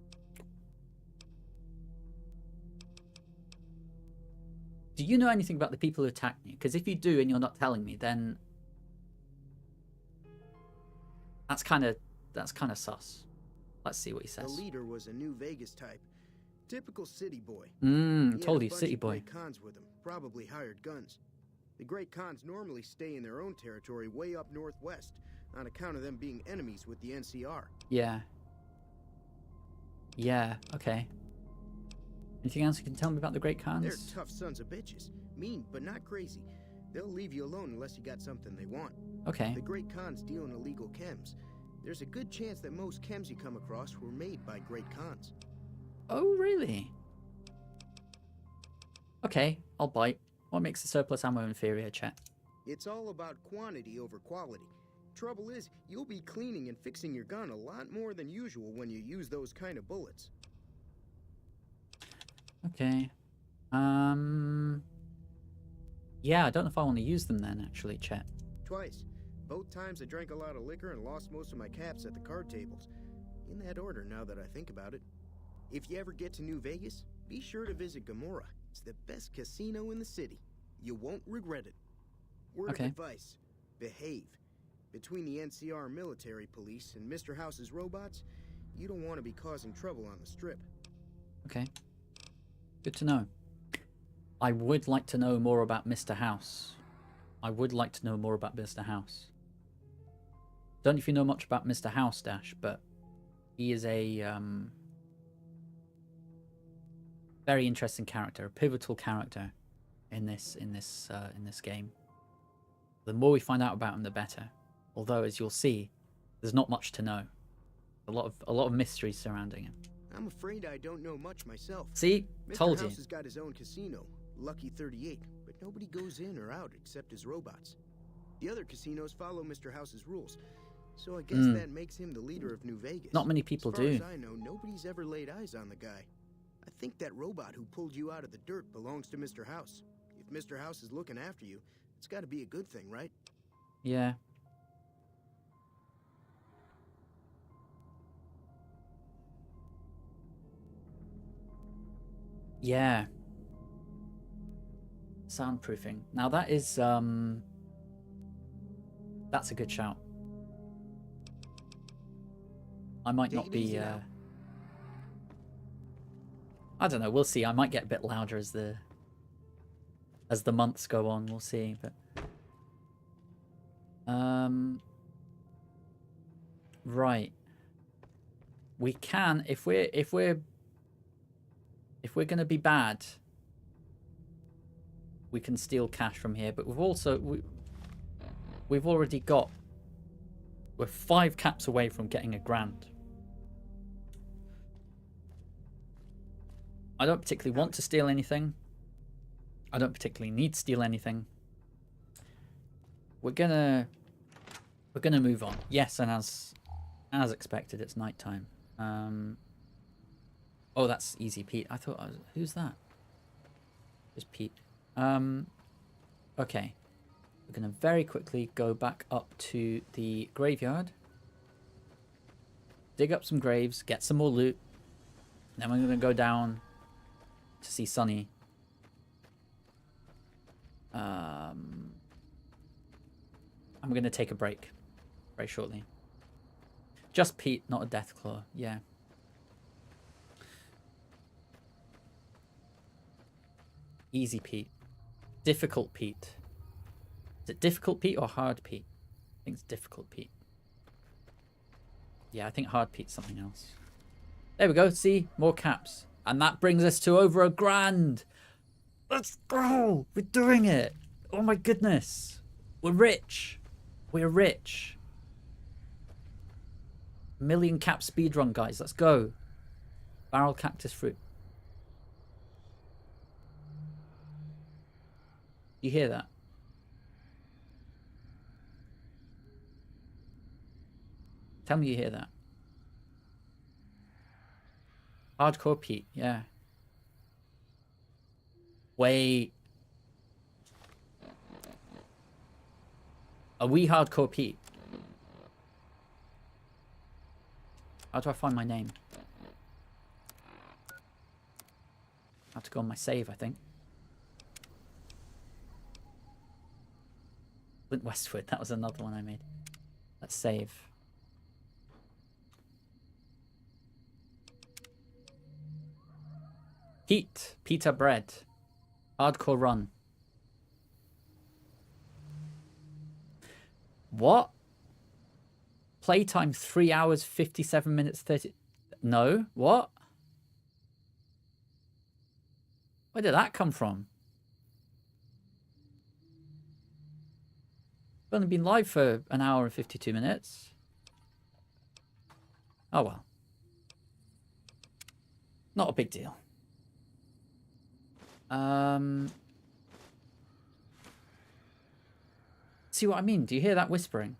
Do you know anything about the people who attacked me? Because if you do and you're not telling me, then that's kind of sus. Let's see what he says. The leader was a New Vegas type, typical city boy. Told you, city boy. Great Khans with him, probably hired guns. The Great Khans normally stay in their own territory way up northwest, on account of them being enemies with the NCR. Yeah. Yeah. Okay. Anything else you can tell me about the Great Khans? They're tough sons of bitches. Mean, but not crazy. They'll leave you alone unless you got something they want. Okay. The Great Khans deal in illegal chems. There's a good chance that most chems you come across were made by Great Khans. Oh, really? Okay, I'll bite. What makes the surplus ammo inferior, chat? It's all about quantity over quality. Trouble is, you'll be cleaning and fixing your gun a lot more than usual when you use those kind of bullets. Okay. Yeah, I don't know if I want to use them then, actually, chat. Twice. Both times I drank a lot of liquor and lost most of my caps at the card tables. In that order, now that I think about it. If you ever get to New Vegas, be sure to visit Gomorrah. It's the best casino in the city. You won't regret it. Word of advice. Behave. Between the NCR military police and Mr. House's robots, you don't want to be causing trouble on the strip. Okay. Good to know. I would like to know more about Mr. House. Don't know if you know much about Mr. House, Dash, but he is a very interesting character, a pivotal character in this game. The more we find out about him, the better. Although, as you'll see, there's not much to know. A lot of mysteries surrounding him. I'm afraid I don't know much myself. See? Told you. Mr. House has got his own casino, Lucky 38, but nobody goes in or out except his robots. The other casinos follow Mr. House's rules, so I guess that makes him the leader of New Vegas. Not many people do. As far as I know, nobody's ever laid eyes on the guy. I think that robot who pulled you out of the dirt belongs to Mr. House. If Mr. House is looking after you, it's got to be a good thing, right? Yeah. Yeah. Soundproofing. Now that is that's a good shout. I might not be I don't know, we'll see. I might get a bit louder as the months go on, we'll see, but right. We can if we're going to be bad, we can steal cash from here, but we've already got, we're 5 caps away from getting $1,000. I don't particularly want to steal anything. I don't particularly need to steal anything. We're gonna move on. Yes, and as expected, it's nighttime. Oh, that's Easy Pete. I thought, who's that? Just Pete. Okay. We're going to very quickly go back up to the graveyard. Dig up some graves, get some more loot. Then we're going to go down to see Sonny. I'm going to take a break very shortly. Just Pete, not a Deathclaw. Yeah. Easy Pete. Difficult Pete. Is it difficult Pete or hard Pete? I think it's difficult Pete. Yeah, I think hard Pete's something else. There we go. See? More caps. And that brings us to over $1,000. Let's go. We're doing it. Oh my goodness. We're rich. We're rich. Million cap speedrun, guys. Let's go. Barrel cactus fruit. You hear that? Tell me you hear that. Hardcore Pete, yeah. Wait. Are we Hardcore Pete? How do I find my name? I have to go on my save, I think. Flint Westwood, that was another one I made. Let's save. Pete, Peter Bread. Hardcore run. What? Playtime 3 hours, 57 minutes, 30... No? What? Where did that come from? I've only been live for an hour and 52 minutes. Oh well. Not a big deal. See what I mean? Do you hear that whispering?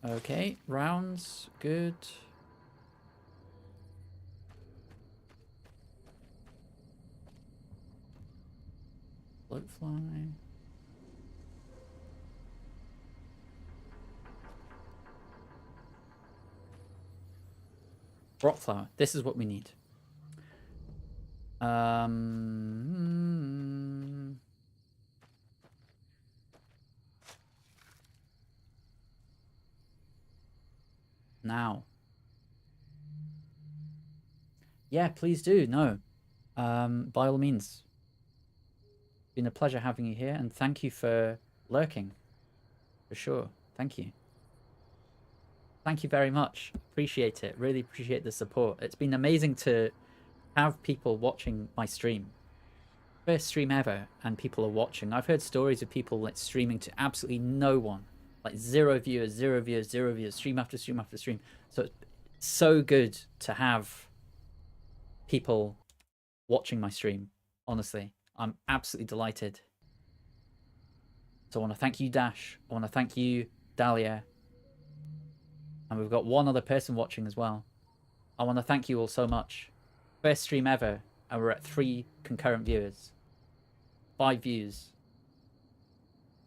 Okay, rounds, good. Float fly. Rock flower. This is what we need. Now. Yeah, please do. No. By all means. Been a pleasure having you here, and thank you for lurking. For sure. Thank you. Thank you very much. Appreciate it. Really appreciate the support. It's been amazing to have people watching my stream. First stream ever, and people are watching. I've heard stories of people like streaming to absolutely no one. Like 0 viewers, 0 viewers, 0 viewers, stream after stream after stream. So it's so good to have people watching my stream. Honestly, I'm absolutely delighted. So I want to thank you, Dash. I want to thank you, Dahlia. And we've got one other person watching as well. I want to thank you all so much. First stream ever, and we're at 3 concurrent viewers. 5 views.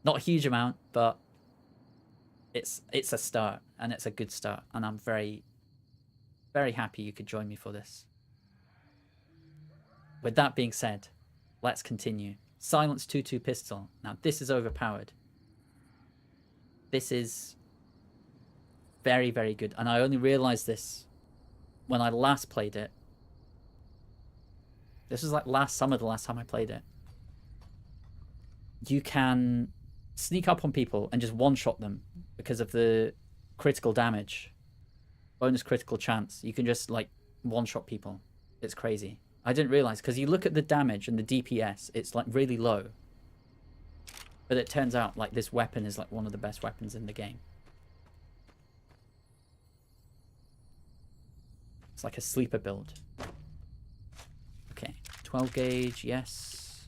Not a huge amount, but it's a start, and it's a good start. And I'm very, very happy you could join me for this. With that being said, let's continue. Silence 2-2 pistol. Now this is overpowered. This is very, very good. And I only realized this when I last played it. This was like last summer, the last time I played it. You can sneak up on people and just one-shot them because of the critical damage. Bonus critical chance. You can just like one-shot people. It's crazy. I didn't realize, because you look at the damage and the DPS, it's like really low. But it turns out like this weapon is like one of the best weapons in the game. It's like a sleeper build. Okay, 12 gauge, yes.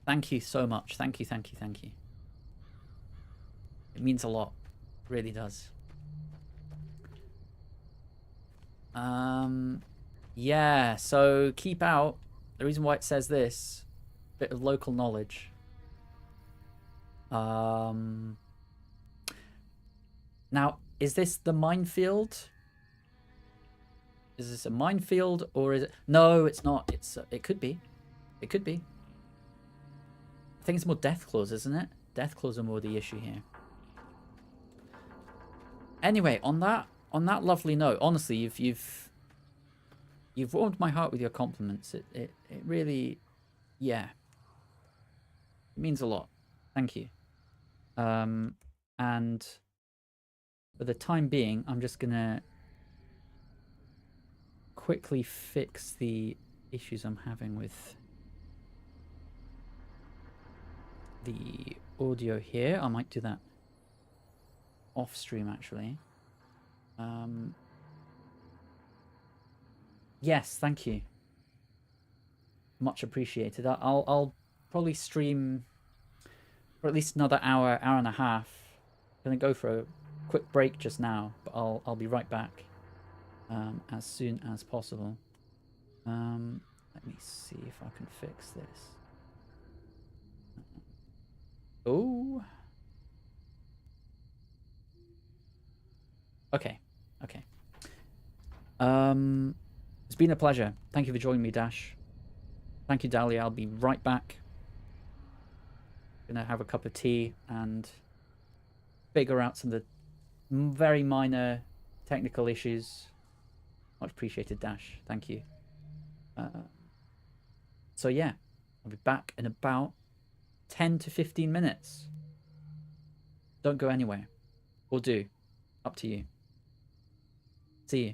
Thank you so much. Thank you, thank you, thank you. It means a lot. It really does. Yeah, so keep out. The reason why it says this, bit of local knowledge. Now, is this the minefield? Is this a minefield or is it? No, it's not. It could be. It could be. I think it's more death claws, isn't it? Death claws are more the issue here. Anyway, on that lovely note, honestly, you've warmed my heart with your compliments. It really, yeah, it means a lot. Thank you. And for the time being, I'm just gonna quickly fix the issues I'm having with the audio here. I might do that off stream actually. Yes, thank you. Much appreciated. I'll probably stream for at least another hour and a half. I'm gonna go for a quick break just now, but I'll be right back as soon as possible. Let me see if I can fix this. Oh. Okay. Okay. It's been a pleasure. Thank you for joining me, Dash. Thank you, Dahlia. I'll be right back. Gonna have a cup of tea and figure out some of the very minor technical issues. Much appreciated, Dash. Thank you. So yeah, I'll be back in about 10 to 15 minutes. Don't go anywhere. Or do. Up to you. See you.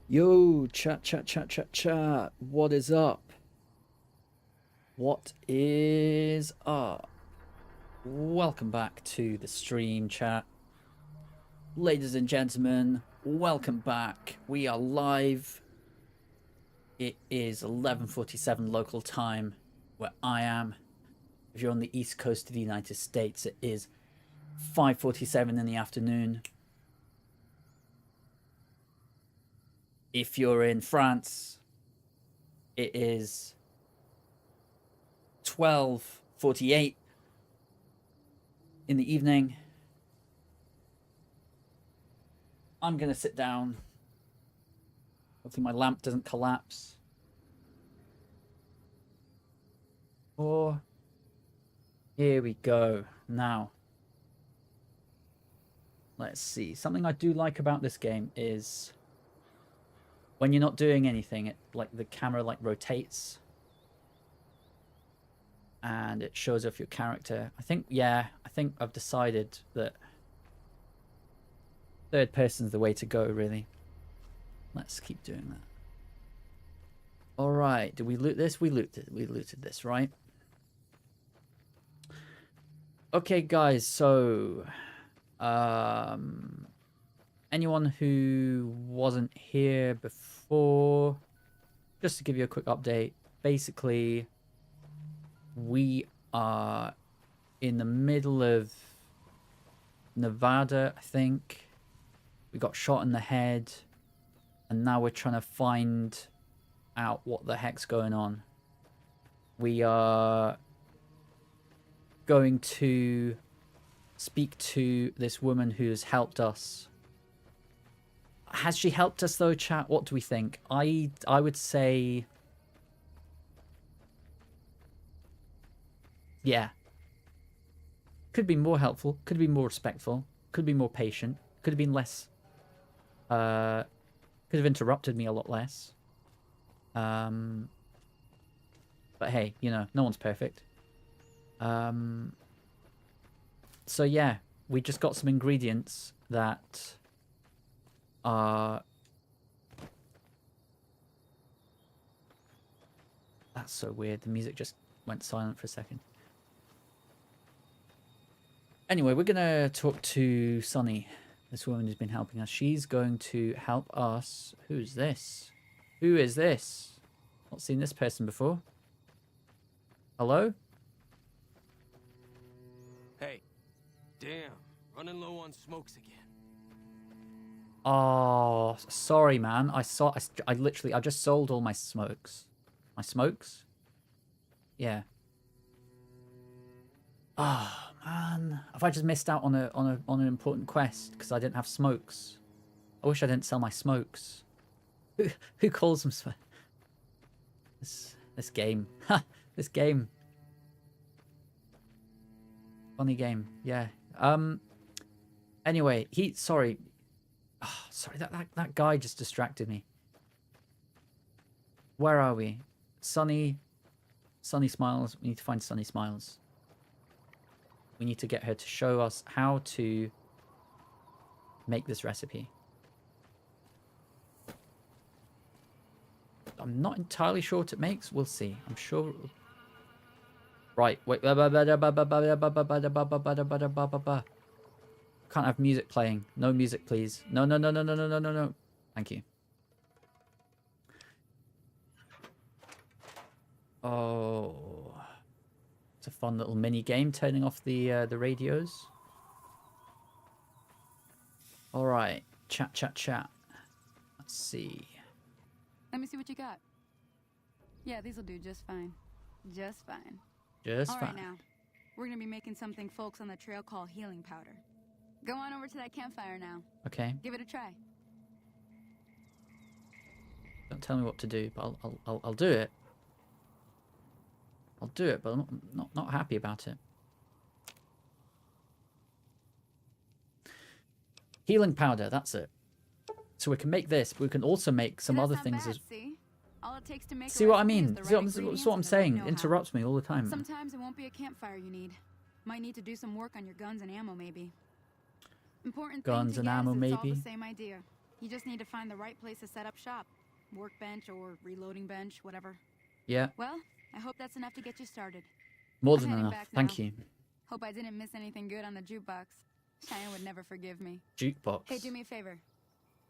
Yo, chat. What is up? What is up? Welcome back to the stream, chat. Ladies and gentlemen, welcome back. We are live. It is 11:47 local time where I am. If you're on the east coast of the United States, it is 5:47 in the afternoon. If you're in France, it is 12:48 in the evening. I'm going to sit down. Hopefully my lamp doesn't collapse. Oh, here we go. Now, let's see. Something I do like about this game is when you're not doing anything, it the camera rotates and it shows off your character. I think I've decided that third person's the way to go, really. Let's keep doing that. All right, did we loot this? We looted this, right? Okay, guys, so anyone who wasn't here before, just to give you a quick update, basically we are in the middle of Nevada, I think. We got shot in the head, and now we're trying to find out what the heck's going on. We are going to speak to this woman who's helped us. Has she helped us though, chat? What do we think? I would say, yeah. Could be more helpful, could be more respectful, could be more patient, could have been less, could have interrupted me a lot less. But hey, you know, no one's perfect. So yeah, we just got some ingredients that are... That's so weird. The music just went silent for a second. Anyway, we're going to talk to Sunny, this woman who's been helping us. She's going to help us. Who's this? Who is this? Not seen this person before. Hello? Hey, damn, running low on smokes again. Oh, sorry, man. I just sold all my smokes. My smokes? Yeah. Oh, man. Have I just missed out on an important quest because I didn't have smokes? I wish I didn't sell my smokes. Who calls them smokes? This game. Ha! This game. Funny game. Yeah. Anyway, sorry. Oh, sorry, that guy just distracted me. Where are we? Sunny Smiles. We need to find Sunny Smiles. We need to get her to show us how to make this recipe. I'm not entirely sure what it makes. We'll see. I'm sure. Right. Wait. Can't have music playing. No music, please. No. Thank you. Oh, it's a fun little mini game. Turning off the radios. All right. Chat. Let's see. Let me see what you got. Yeah, these'll do just fine. Just fine. Just All fine. right, now. We're gonna be making something folks on the trail call healing powder. Go on over to that campfire now. Okay. Give it a try. Don't tell me what to do, but I'll do it. I'll do it, but I'm not happy about it. Healing powder, that's it. So we can make this, but we can also make some other things as... See? All it takes to make See what I mean? See what I'm saying? It interrupts me all the time. Sometimes it won't be a campfire you need. Might need to do some work on your guns and ammo, maybe. Important guns thing and ammo, is it's all maybe. the same idea. You just need to find the right place to set up shop. Workbench or reloading bench, whatever. Yeah. Well, I hope that's enough to get you started. More I'm than heading enough. back Thank now. you. Hope I didn't miss anything good on the jukebox. Cheyenne would never forgive me. Jukebox. Hey, do me a favor.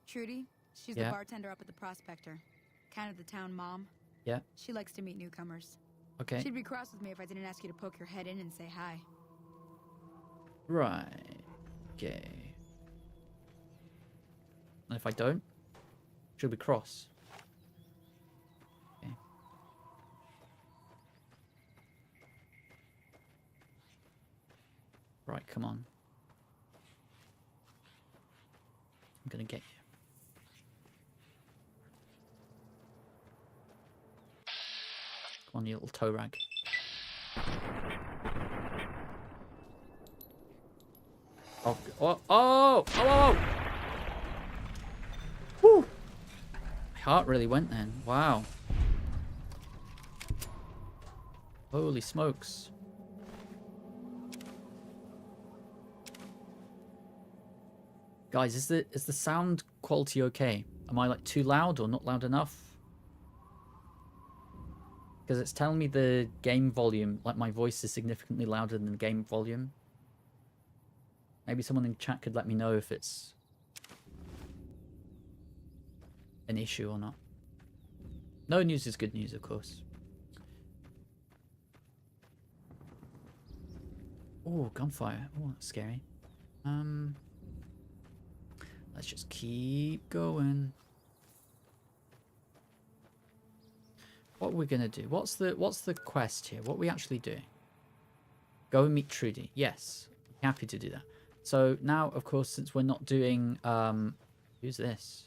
Trudy, she's Yeah. the bartender up at the Prospector. Kind of the town mom. Yeah. She likes to meet newcomers. Okay. She'd be cross with me if I didn't ask you to poke your head in and say hi. Right. Okay. And if I don't, she'll be cross. Okay. Right, come on. I'm gonna get you. Come on, you little toe rag. Oh, oh, oh, oh, Woo! My heart really went then. Wow. Holy smokes. Guys, is the sound quality okay? Am I like too loud or not loud enough? Because it's telling me the game volume, like my voice is significantly louder than the game volume. Maybe someone in chat could let me know if it's an issue or not. No news is good news, of course. Oh, gunfire. Oh, that's scary. Let's just keep going. What are we gonna do? What's the quest here? What are we actually doing? Go and meet Trudy. Yes, happy to do that. So now, of course, since we're not doing who's this?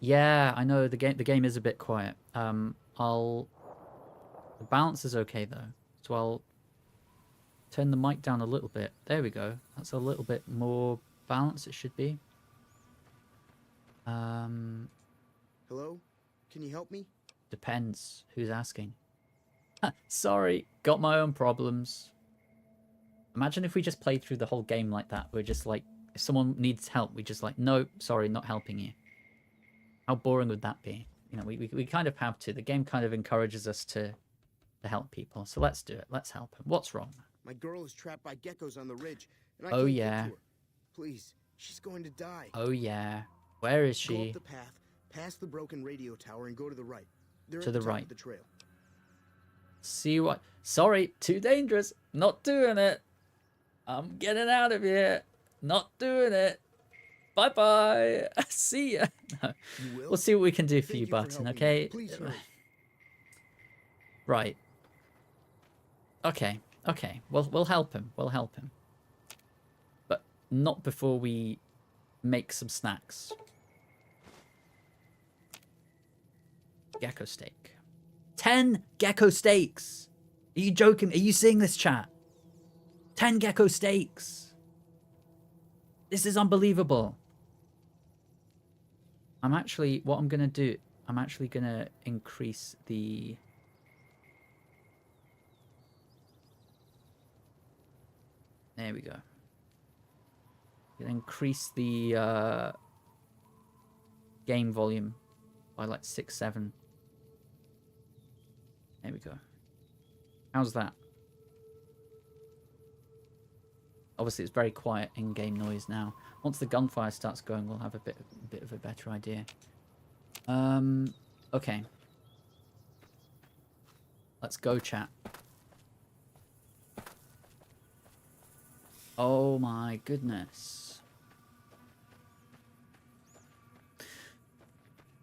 Yeah, I know the game is a bit quiet. The balance is okay though, so I'll turn the mic down a little bit. There we go. That's a little bit more balanced. It should be. Hello? Can you help me? Depends. Who's asking? Sorry, got my own problems. Imagine if we just played through the whole game like that. We're just like, if someone needs help, we just like, no, sorry, not helping you. How boring would that be? You know, we kind of have to. The game kind of encourages us to help people. So let's do it. Let's help him. What's wrong? My girl is trapped by geckos on the ridge, and I Oh, can't yeah. get to her. Please, she's going to die. Oh, yeah. Where is Go she? up the path, past the broken radio tower, and go to the right. They're To at the top right. of the trail. See what? Sorry, too dangerous. Not doing it. I'm getting out of here. Not doing it. Bye-bye. See ya. No. You will? We'll see what we can do for Thank you, for Button, helping me. okay? Please hurry. Right. Okay. Okay. We'll help him. We'll help him. But not before we make some snacks. Gecko steak. 10 gecko steaks. Are you joking? Are you seeing this, chat? 10 gecko steaks. This is unbelievable. What I'm going to do, I'm actually going to increase the... There we go. Increase the game volume by like 6, 7. There we go. How's that? Obviously, it's very quiet in-game noise now. Once the gunfire starts going, we'll have a bit of a better idea. Okay. Let's go, chat. Oh my goodness.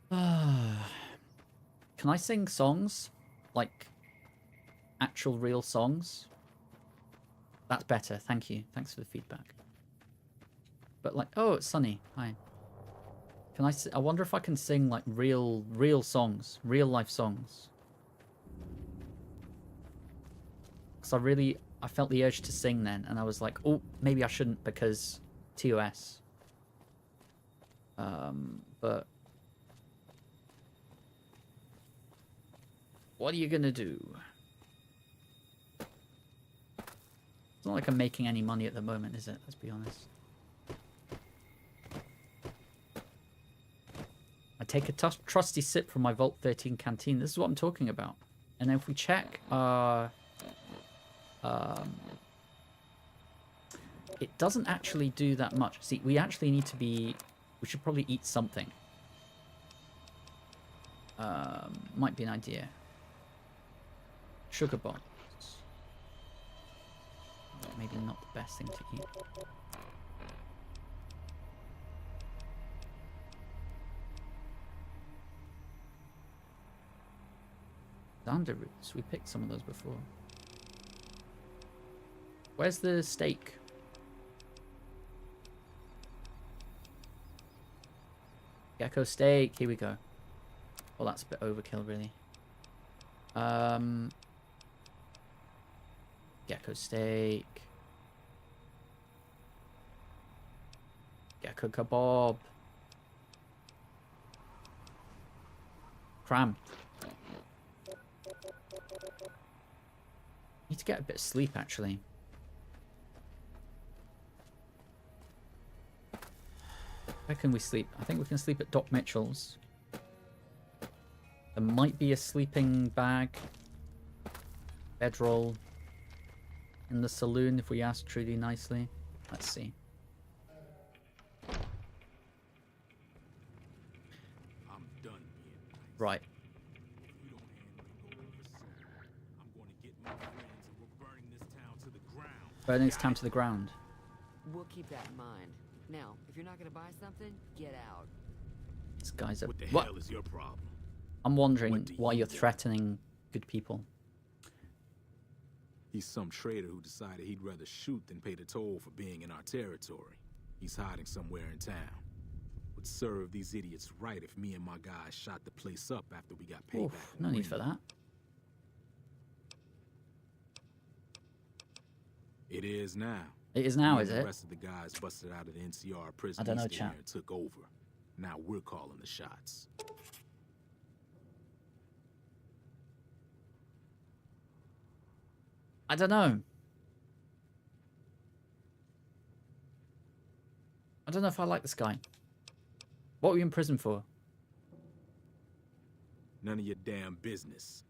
Can I sing songs? Like, actual real songs? That's better, thank you. Thanks for the feedback. But like, oh, it's sunny. Hi. Can I wonder if I can sing like real songs, real life songs. Because I felt the urge to sing then, and I was like, oh, maybe I shouldn't because TOS. But what are you gonna do? It's not like I'm making any money at the moment, is it? Let's be honest. take a trusty sip from my Vault 13 canteen. This is what I'm talking about. And then if we check our... it doesn't actually do that much. See, we actually need to be... We should probably eat something. Might be an idea. Sugar bombs. Maybe not the best thing to eat. Zander roots. We picked some of those before. Where's the steak? Gecko steak. Here we go. Well, that's a bit overkill, really. Gecko steak. Gecko kebab. Cram. Need to get a bit of sleep, actually. Where can we sleep? I think we can sleep at Doc Mitchell's. There might be a sleeping bag. Bedroll. In the saloon, if we ask Trudy nicely. Let's see. I'm done being nice. Right. If you don't handle it over I'm going to get my friends and we're burning this town to the ground. Burning this town to the ground. We'll keep that in mind. Now, if you're not gonna buy something, get out. This guy's a... What the hell is your problem? I'm wondering why you're threatening good people. He's some traitor who decided he'd rather shoot than pay the toll for being in our territory. He's hiding somewhere in town. Would serve these idiots right if me and my guys shot the place up after we got payback. Oof, no need for that. It is now. It is now, Me is and it? The rest of the guys busted out of the NCR prison I don't know, east chap. and took over. Now we're calling the shots. I don't know. I don't know if I like this guy. What were you in prison for? None of your damn business.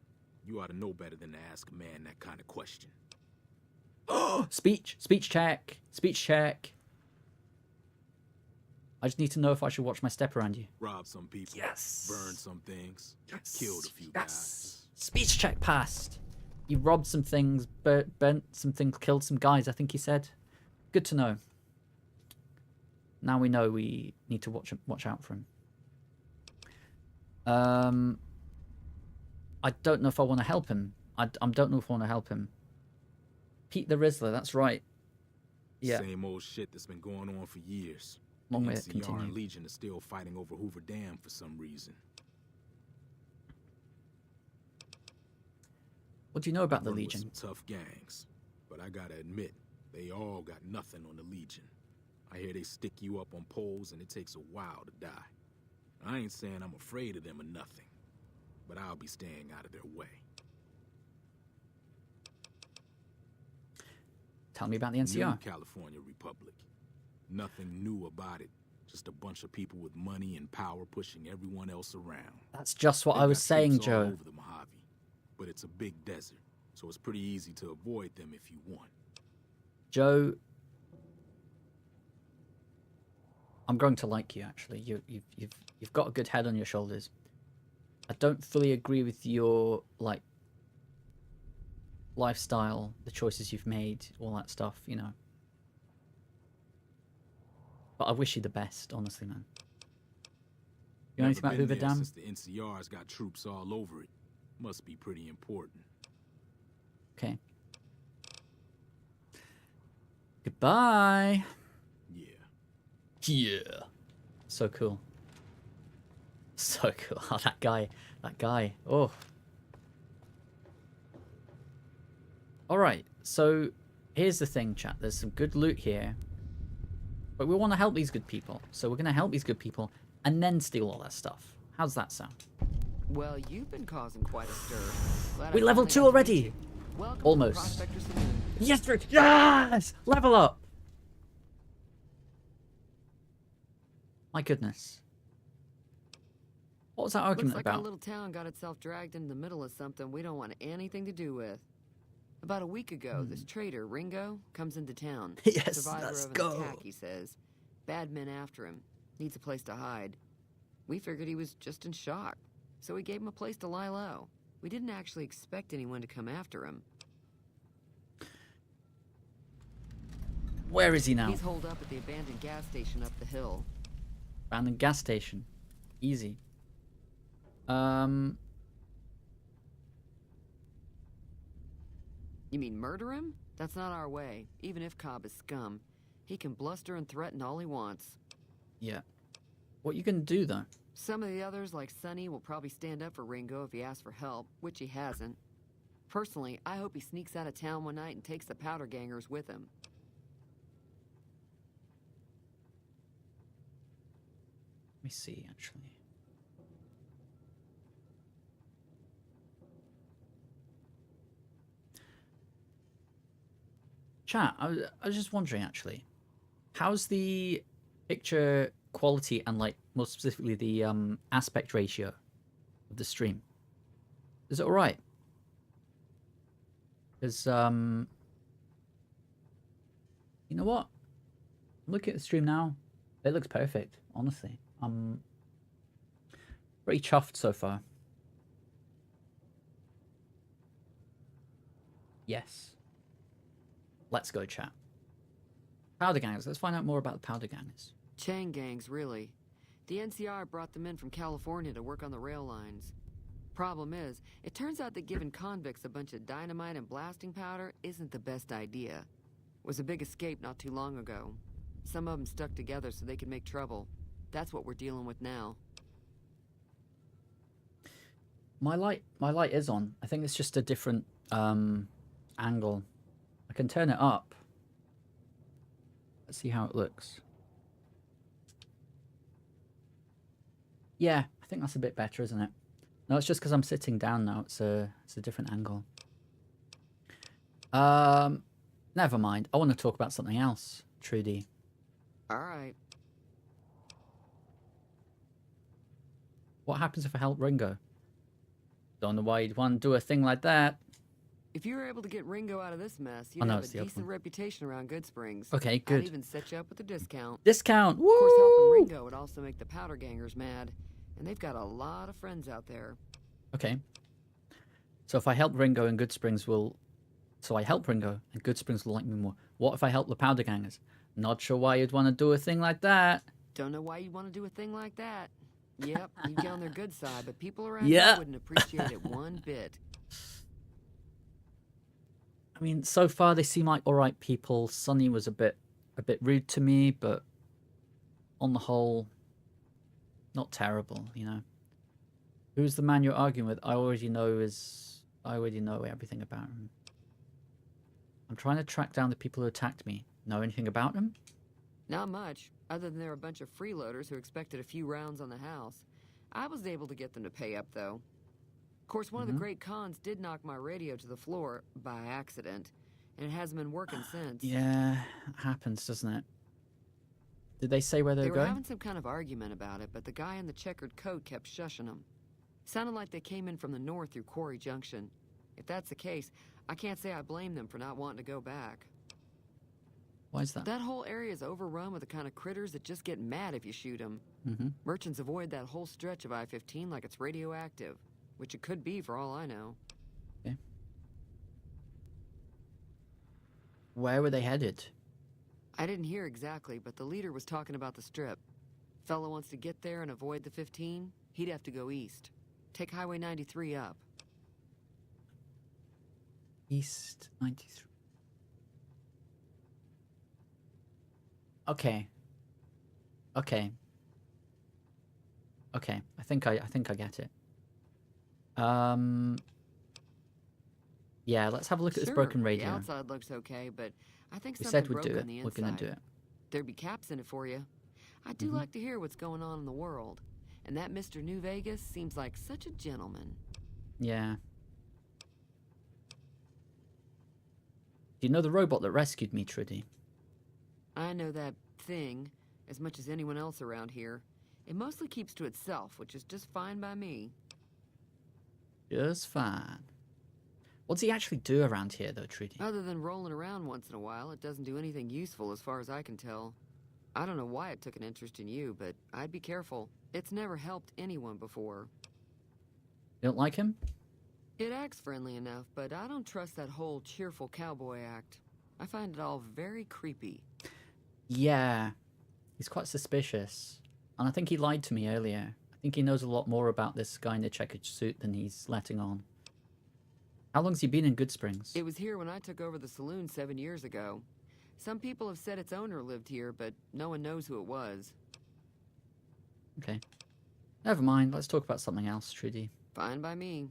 You ought to know better than to ask a man that kind of question. Speech check. Speech check. I just need to know if I should watch my step around you. Robbed some people. Yes. Burned some things. Yes. Killed a few guys. Speech check passed. You robbed some things, burnt some things, killed some guys, I think he said. Good to know. Now we know we need to watch out for him. I don't know if I want to help him. I don't know if I want to help him. Pete the Rizzler, that's right. Yeah. Same old shit that's been going on for years. Long way to NCR continue. and Legion are still fighting over Hoover Dam for some reason. What do you know about the I've run with Legion? some tough gangs, but I gotta admit, they all got nothing on the Legion. I hear they stick you up on poles and it takes a while to die. I ain't saying I'm afraid of them or nothing, but I'll be staying out of their way. Tell me about the NCR. New California Republic. Nothing new about it. Just a bunch of people with money and power pushing everyone else around. That's just what They've I was got saying, troops all Joe. over the Mojave, but it's a big desert, so it's pretty easy to avoid them if you want. Joe, I'm going to like you. Actually, you've got a good head on your shoulders. I don't fully agree with your lifestyle, the choices you've made, all that stuff, you know. But I wish you the best, honestly, man. You know anything about Hoover Dam? Since the NCR's got troops all over it, must be pretty important. Okay. Goodbye. Yeah. Yeah. So cool. So cool. Oh, that guy. Oh. Alright, so here's the thing, chat. There's some good loot here. But we want to help these good people. So we're going to help these good people and then steal all that stuff. How's that sound? Well, you've been causing quite a stir. Glad We I level finally 2 got to meet already. you. Welcome to Almost. Prospector Saloon. Yes, Rick. Yes! Level up. My goodness. What was that argument Looks like about? our little town got itself dragged into the middle of something we don't want anything to do with. About a week ago, this traitor, Ringo, comes into town. Yes, Survivor let's of an go. attack, he says. Bad men after him. Needs a place to hide. We figured he was just in shock, so we gave him a place to lie low. We didn't actually expect anyone to come after him. Where is he now? He's holed up at the abandoned gas station up the hill. Abandoned gas station. Easy. You mean murder him? That's not our way. Even if Cobb is scum, he can bluster and threaten all he wants. Yeah. What you gonna do though? Some of the others, like Sonny, will probably stand up for Ringo if he asks for help, which he hasn't. Personally, I hope he sneaks out of town one night and takes the powder gangers with him. Let me see, actually. Chat, I was just wondering, actually. How's the picture quality and, like, more specifically, the aspect ratio of the stream? Is it alright? Because, you know what? Look at the stream now. It looks perfect, honestly. I'm pretty chuffed so far. Yes. Let's go, chat. Powder gangers. Let's find out more about the powder gangers. Chain gangs, really. The NCR brought them in from California to work on the rail lines. Problem is, it turns out that giving convicts a bunch of dynamite and blasting powder isn't the best idea. It was a big escape not too long ago. Some of them stuck together so they could make trouble. That's what we're dealing with now. My light is on. I think it's just a different angle. I can turn it up. Let's see how it looks. Yeah, I think that's a bit better, isn't it? No, it's just because I'm sitting down now. It's a different angle. Never mind. I want to talk about something else, Trudy. All right. What happens if I help Ringo? Don't know why you'd want to do a thing like that. If you were able to get Ringo out of this mess, Oh, you'd no, have it's a the other decent one. reputation around Good Springs. Okay, good. I'd even set you up with a discount. Discount! Woo! Of course, helping Ringo would also make the powder gangers mad. And they've got a lot of friends out there. Okay. So if I help Ringo and Good Springs will... So I help Ringo and Good Springs will like me more. What if I help the powder gangers? Not sure why you'd want to do a thing like that. Don't know why you'd want to do a thing like that. Yep, you'd get on their good side, but people around Yeah. here wouldn't appreciate it one bit. I mean, so far they seem like alright people. Sonny was a bit rude to me, but on the whole, not terrible, you know. Who's the man you're arguing with? I already know everything about him. I'm trying to track down the people who attacked me. Know anything about them? Not much, other than they're a bunch of freeloaders who expected a few rounds on the house. I was able to get them to pay up, though. Of course, one of the great cons did knock my radio to the floor by accident, and it hasn't been working since. Yeah, it happens, doesn't it? Did they say where they were They were going? having some kind of argument about it, but the guy in the checkered coat kept shushing them. Sounded like they came in from the north through Quarry Junction. If that's the case, I can't say I blame them for not wanting to go back. Why is that? That whole area is overrun with the kind of critters that just get mad if you shoot them. Merchants avoid that whole stretch of I-15 like it's radioactive, which it could be for all I know. Okay. Where were they headed? I didn't hear exactly, but the leader was talking about the strip. Fella wants to get there and avoid the 15, he'd have to go east. Take Highway 93 up. East 93. Okay. Okay. Okay. I think I get it. Yeah, let's have a look at this broken radio. The outside looks okay, but I think We something said we'd broke do on it. the We're inside. gonna do it. There'd be caps in it for you. I do like to hear what's going on in the world. And that Mr. New Vegas seems like such a gentleman. Yeah. Do you know the robot that rescued me, Trudy? I know that thing as much as anyone else around here. It mostly keeps to itself, which is just fine by me. Just fine. What does he actually do around here, though, Trudy? Other than rolling around once in a while, it doesn't do anything useful as far as I can tell. I don't know why it took an interest in you, but I'd be careful. It's never helped anyone before. You don't like him? It acts friendly enough, but I don't trust that whole cheerful cowboy act. I find it all very creepy. Yeah. He's quite suspicious. And I think he lied to me earlier. I think he knows a lot more about this guy in the checkered suit than he's letting on. How long's he been in Good Springs? It was here when I took over the saloon 7 years ago. Some people have said its owner lived here, but no one knows who it was. Okay. Never mind. Let's talk about something else, Trudy. Fine by me.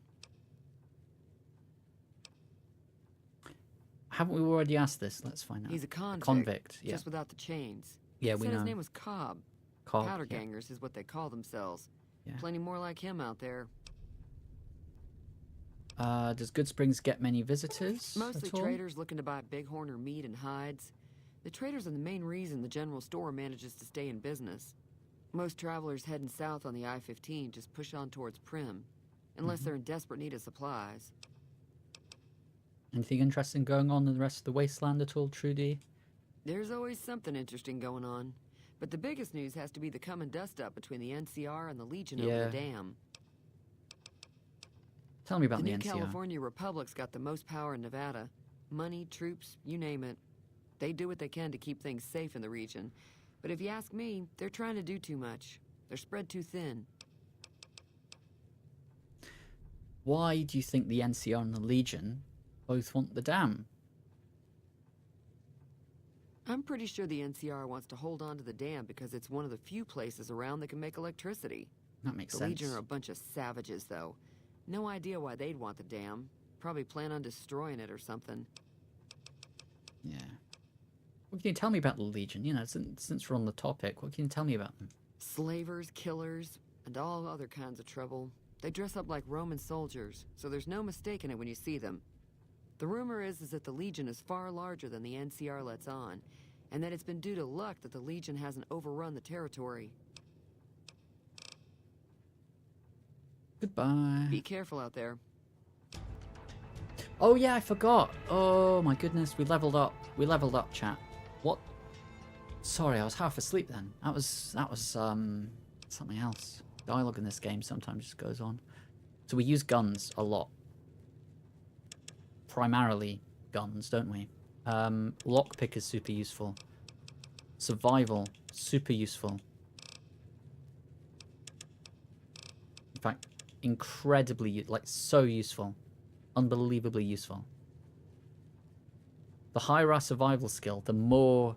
Haven't we already asked this? Let's find out. He's a convict. Convict, yeah. Just without the chains. Yeah, He we said know. his name was Cobb. Cobb, Powder yeah. gangers is what they call themselves. Yeah. Plenty more like him out there. Does Good Springs get many visitors? Mostly at all? traders looking to buy bighorn or meat and hides. The traders are the main reason the general store manages to stay in business. Most travelers heading south on the I-15 just push on towards Prim, unless they're in desperate need of supplies. Anything interesting going on in the rest of the wasteland at all, Trudy? There's always something interesting going on. But the biggest news has to be the coming dust-up between the NCR and the Legion over the dam. Tell me about The the new NCR. California Republic's got the most power in Nevada. Money, troops, you name it. They do what they can to keep things safe in the region. But if you ask me, they're trying to do too much. They're spread too thin. Why do you think the NCR and the Legion both want the dam? I'm pretty sure the NCR wants to hold on to the dam because it's one of the few places around that can make electricity. That makes The sense. Legion are a bunch of savages, though. No idea why they'd want the dam. Probably plan on destroying it or something. Yeah. What can you tell me about the Legion? You know, since we're on the topic, what can you tell me about them? Slavers, killers, and all other kinds of trouble. They dress up like Roman soldiers, so there's no mistaking it when you see them. The rumor is that the Legion is far larger than the NCR lets on, and that it's been due to luck that the Legion hasn't overrun the territory. Goodbye. Be careful out there. Oh yeah, I forgot. Oh my goodness, we leveled up. We leveled up, chat. What? Sorry, I was half asleep then. That was something else. Dialogue in this game sometimes just goes on. So we use guns a lot. Primarily guns, don't we? Lockpick is super useful. Survival, super useful. In fact, incredibly, like, so useful. Unbelievably useful. The higher our survival skill, the more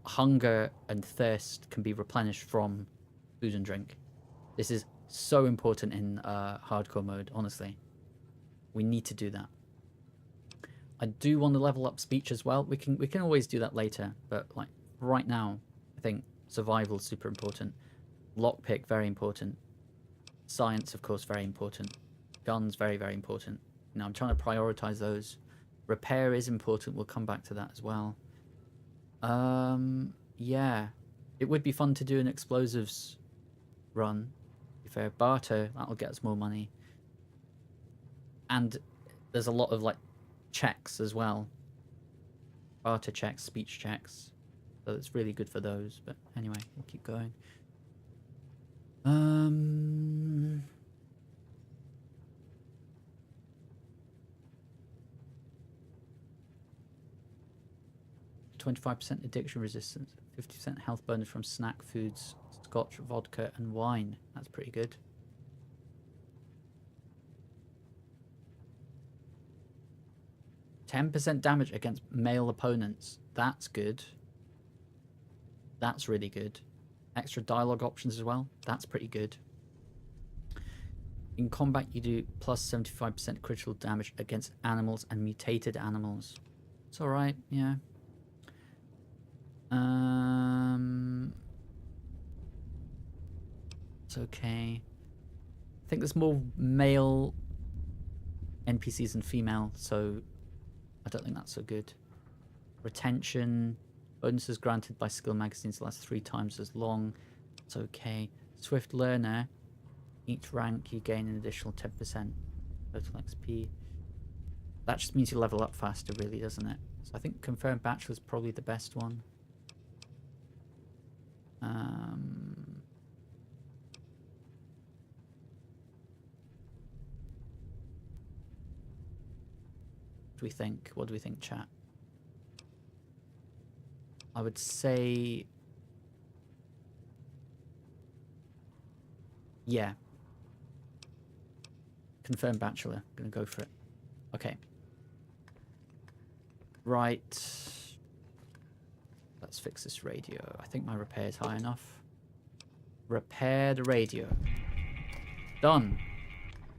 hunger and thirst can be replenished from food and drink. This is so important in hardcore mode, honestly. We need to do that. I do want to level up speech as well. We can always do that later, but like right now, I think survival is super important. Lockpick, very important. Science, of course, very important. Guns, very, very important. You know, I'm trying to prioritize those. Repair is important. We'll come back to that as well. Yeah. It would be fun to do an explosives run. To be fair, barter, that'll get us more money. And there's a lot of, like, checks as well. Barter checks, speech checks. So it's really good for those. But anyway, we'll keep going. 25% addiction resistance, 50% health bonus from snack foods, scotch, vodka, and wine. That's pretty good. %10 damage against male opponents. That's good. That's really good. Extra dialogue options as well. That's pretty good. In combat, you do plus 75% critical damage against animals and mutated animals. It's alright, yeah. It's okay. I think there's more male NPCs than female, so I don't think that's so good. Retention, Bonuses granted by skill magazines last 3 times as long. It's okay. Swift Learner. Each rank you gain an additional 10% total XP. That just means you level up faster, really, doesn't it? So I think Confirmed Bachelor is probably the best one. What do we think? What do we think, chat? I would say... yeah. Confirmed Bachelor. Gonna go for it. Okay. Right. Let's fix this radio. I think my repair is high enough. Repair the radio. Done.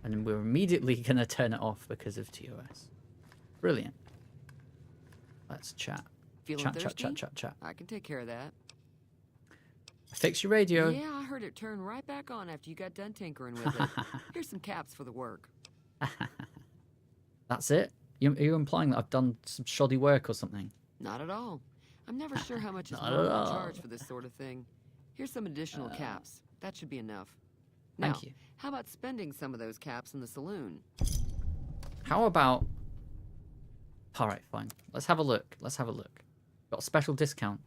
And then we're immediately gonna turn it off because of TOS. Brilliant. Let's chat. Feeling Chat. thirsty? I can take care of that. Fix your radio. Yeah, I heard it turn right back on after you got done tinkering with it. Here's some caps for the work. That's it? Are you implying that I've done some shoddy work or something? Not at all. I'm never sure how much is Not normal at all. charge for this sort of thing. Here's some additional caps. That should be enough. Thank Now, you. how about spending some of those caps in the saloon? How about... Alright, fine. Let's have a look. Got a special discount.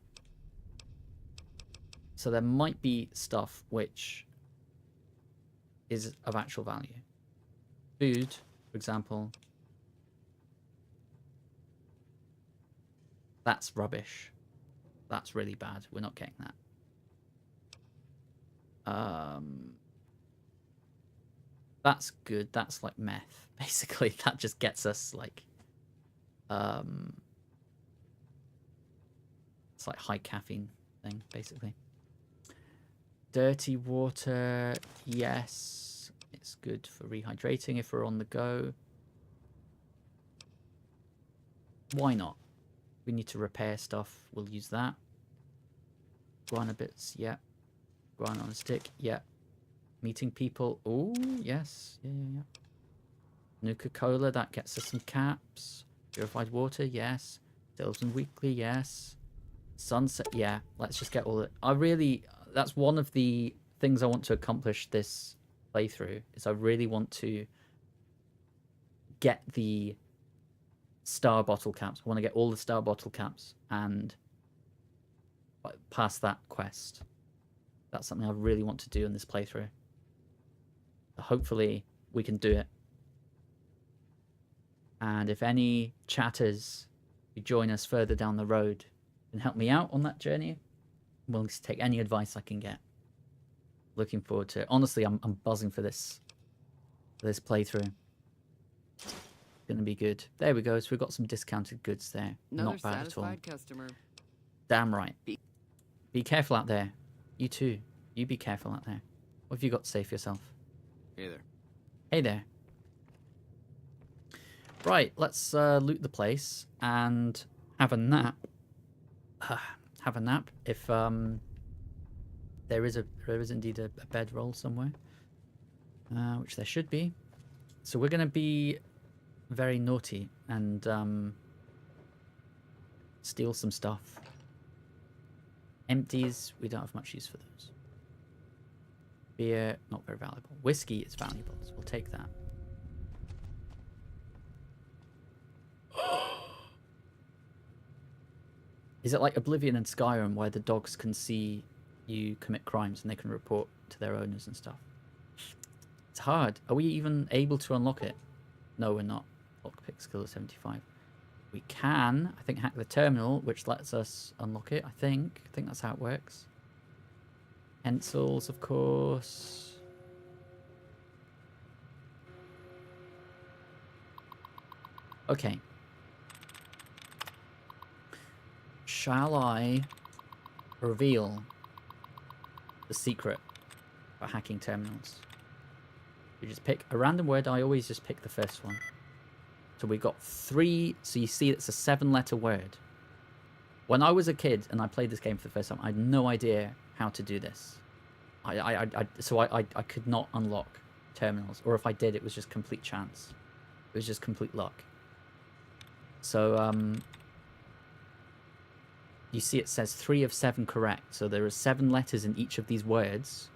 So there might be stuff which is of actual value. Food, for example. That's rubbish. That's really bad. We're not getting that. That's good. That's like meth. Basically, that just gets us like... it's like high caffeine thing, basically. Dirty water, yes. It's good for rehydrating if we're on the go. Why not? We need to repair stuff. We'll use that. Guana bits, yeah. Guana on a stick, yeah. Meeting people, oh, yes. Yeah. Nuka-Cola, that gets us some caps. Purified water, yes. Dilton Weekly, yes. Sunset, yeah. Let's just get all that. That's one of the things I want to accomplish this playthrough, is I really want to get the star bottle caps. I want to get all the star bottle caps and pass that quest. That's something I really want to do in this playthrough. Hopefully we can do it. And if any chatters who join us further down the road can help me out on that journey, I'm willing to take any advice I can get. Looking forward to it. Honestly, I'm buzzing for this playthrough. It's gonna be good. There we go. So we've got some discounted goods there. Another Not bad at all. satisfied customer. Damn right. Be careful out there. You too. You be careful out there. What have you got to say for yourself? Hey there. Hey there. Right, let's loot the place and have a nap. Have a nap if there is indeed a bedroll somewhere, which there should be. So we're going to be very naughty and steal some stuff. Empties, we don't have much use for those. Beer, not very valuable. Whiskey is valuable, so we'll take that. Is it like Oblivion and Skyrim where the dogs can see you commit crimes and they can report to their owners and stuff? It's hard. Are we even able to unlock it? No, we're not. Lockpick skill is 75. We can, I think, hack the terminal, which lets us unlock it, I think. I think that's how it works. Pencils, of course. Okay. Shall I reveal the secret for hacking terminals? You just pick a random word. I always just pick the first one. So we got 3. So you see it's a 7-letter word. When I was a kid and I played this game for the first time, I had no idea how to do this. So I could not unlock terminals. Or if I did, it was just complete chance. It was just complete luck. So, you see it says 3 of 7 correct. So there are 7 letters in each of these words.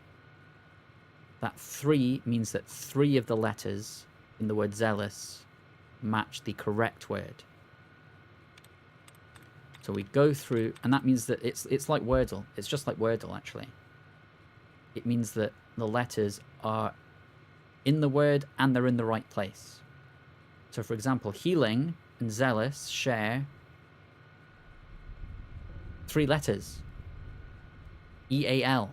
That 3 means that 3 of the letters in the word zealous match the correct word. So we go through, and that means that it's like Wordle. It's just like Wordle, actually. It means that the letters are in the word and they're in the right place. So, for example, healing and zealous share 3 letters. E-A-L.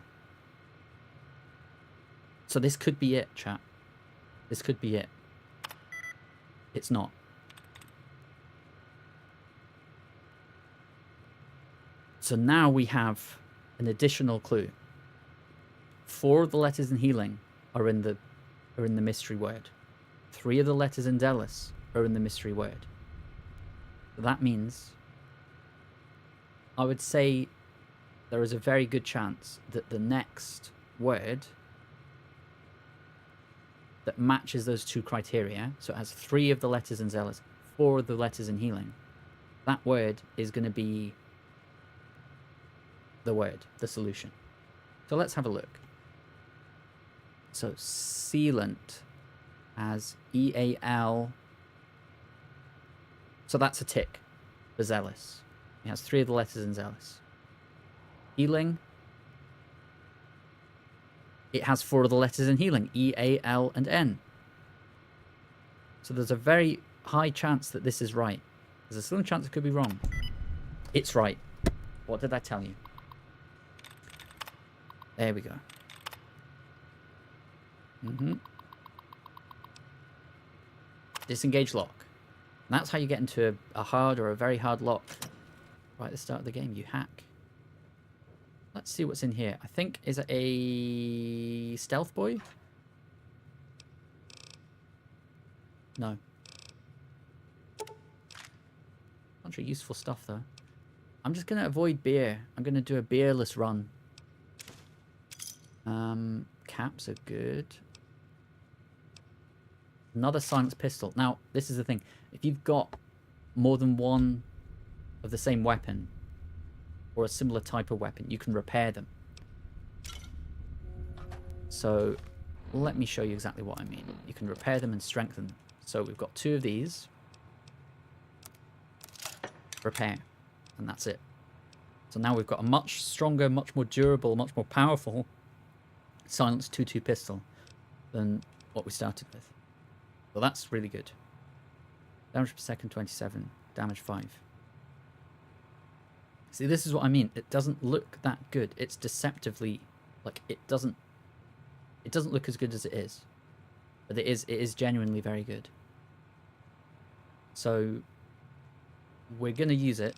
So this could be it, chat. This could be it. It's not. So now we have an additional clue. 4 of the letters in healing are in the mystery word. 3 of the letters in zealous are in the mystery word. So that means I would say there is a very good chance that the next word that matches those 2 criteria, so it has 3 of the letters in zealous, 4 of the letters in healing, that word is going to be the word, the solution. So let's have a look. So sealant has E-A-L. So that's a tick for zealous. It has 3 of the letters in zealous. Healing. It has 4 of the letters in healing. E-A-L and N. So there's a very high chance that this is right. There's a slim chance it could be wrong. It's right. What did I tell you? There we go. Disengage lock. And that's how you get into a hard or a very hard lock. Right at the start of the game, you hack. Let's see what's in here. I think, is it a stealth boy? No. Bunch of useful stuff, though. I'm just going to avoid beer. I'm going to do a beerless run. Caps are good. Another silenced pistol. Now, this is the thing. If you've got more than one of the same weapon, or a similar type of weapon, you can repair them. So, let me show you exactly what I mean. You can repair them and strengthen them. So, we've got 2 of these. Repair. And that's it. So now we've got a much stronger, much more durable, much more powerful silenced 2-2 pistol than what we started with. So that's really good. Damage per second 27, damage 5. See, this is what I mean. It doesn't look that good. It's deceptively, like, it doesn't look as good as it is. But it is genuinely very good. So we're going to use it.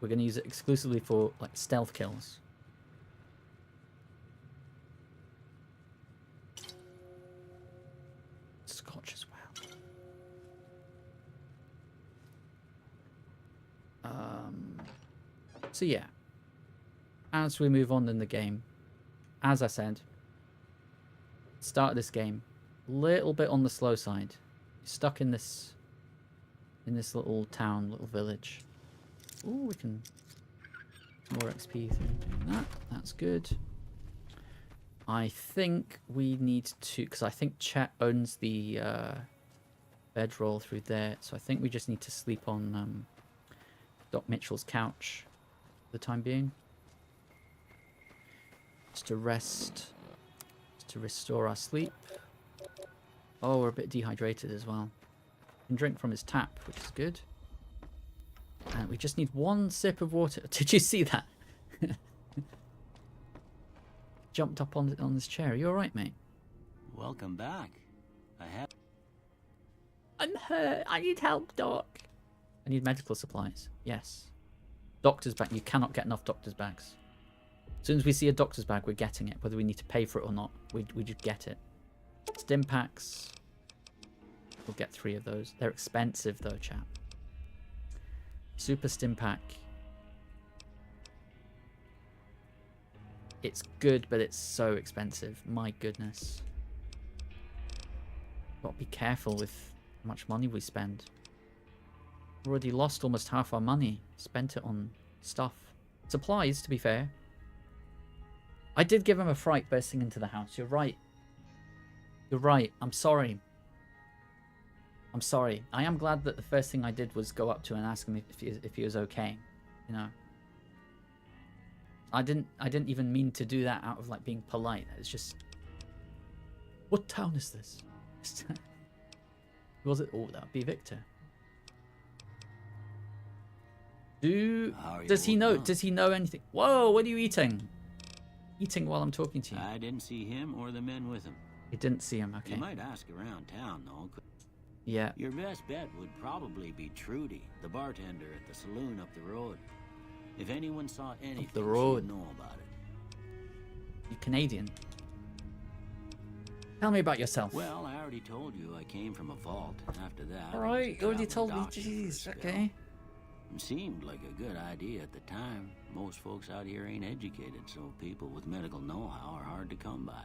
We're going to use it exclusively for, like, stealth kills. Scotch as well. So yeah, as we move on in the game, as I said, start of this game, a little bit on the slow side. You're stuck in this little town, little village. Ooh, we can more XP through doing that. That's good. I think we need to, because I think Chet owns the bedroll through there, so I think we just need to sleep on Doc Mitchell's couch for the time being. Just to rest, just to restore our sleep. Oh, we're a bit dehydrated as well. We can drink from his tap, which is good. And we just need 1 sip of water. Did you see that? Jumped up on this chair. Are you alright, mate? Welcome back. I'm hurt. I need help, Doc. I need medical supplies. Yes. Doctor's bag. You cannot get enough doctor's bags. As soon as we see a doctor's bag, we're getting it. Whether we need to pay for it or not, we just get it. Stim packs. We'll get 3 of those. They're expensive though, chap. Super stim pack. It's good, but it's so expensive. My goodness. Got to be careful with how much money we spend. Already lost almost half our money. Spent it on stuff. Supplies, to be fair. I did give him a fright bursting into the house. You're right. You're right. I'm sorry. I'm sorry. I am glad that the first thing I did was go up to him and ask him if he was okay. You know. I didn't even mean to do that out of like being polite. It's just, what town is this? Was it? Oh, that'd be Victor. Does he know? Does he know anything? Whoa! What are you eating? Eating while I'm talking to you. I didn't see him or the men with him. You didn't see him. Okay. You might ask around town, though. Yeah. Your best bet would probably be Trudy, the bartender at the saloon up the road. If anyone saw anything, up the road. she'd know about it. You Canadian. Tell me about yourself. Well, I already told you I came from a vault. After that, all right, you already told me. Jeez, okay. It seemed like a good idea at the time. Most folks out here ain't educated, so people with medical know-how are hard to come by.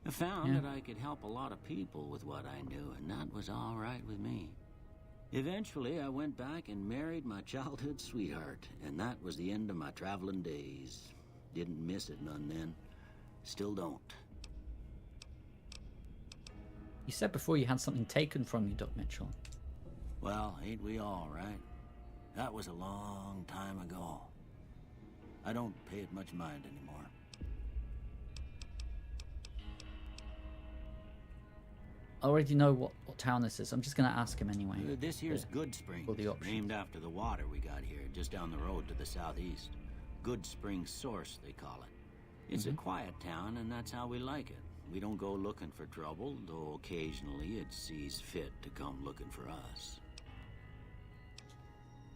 I found that I could help a lot of people with what I knew, and that was all right with me. Eventually, I went back and married my childhood sweetheart, and that was the end of my traveling days. Didn't miss it none then. Still don't. You said before you had something taken from you, Doc Mitchell. Well, ain't we all, right? That was a long time ago. I don't pay it much mind anymore. I already know what town this is. I'm just going to ask him anyway. This here's Good Springs, named after the water we got here, just down the road to the southeast. Good Springs Source, they call it. It's a quiet town, and that's how we like it. We don't go looking for trouble, though occasionally it sees fit to come looking for us.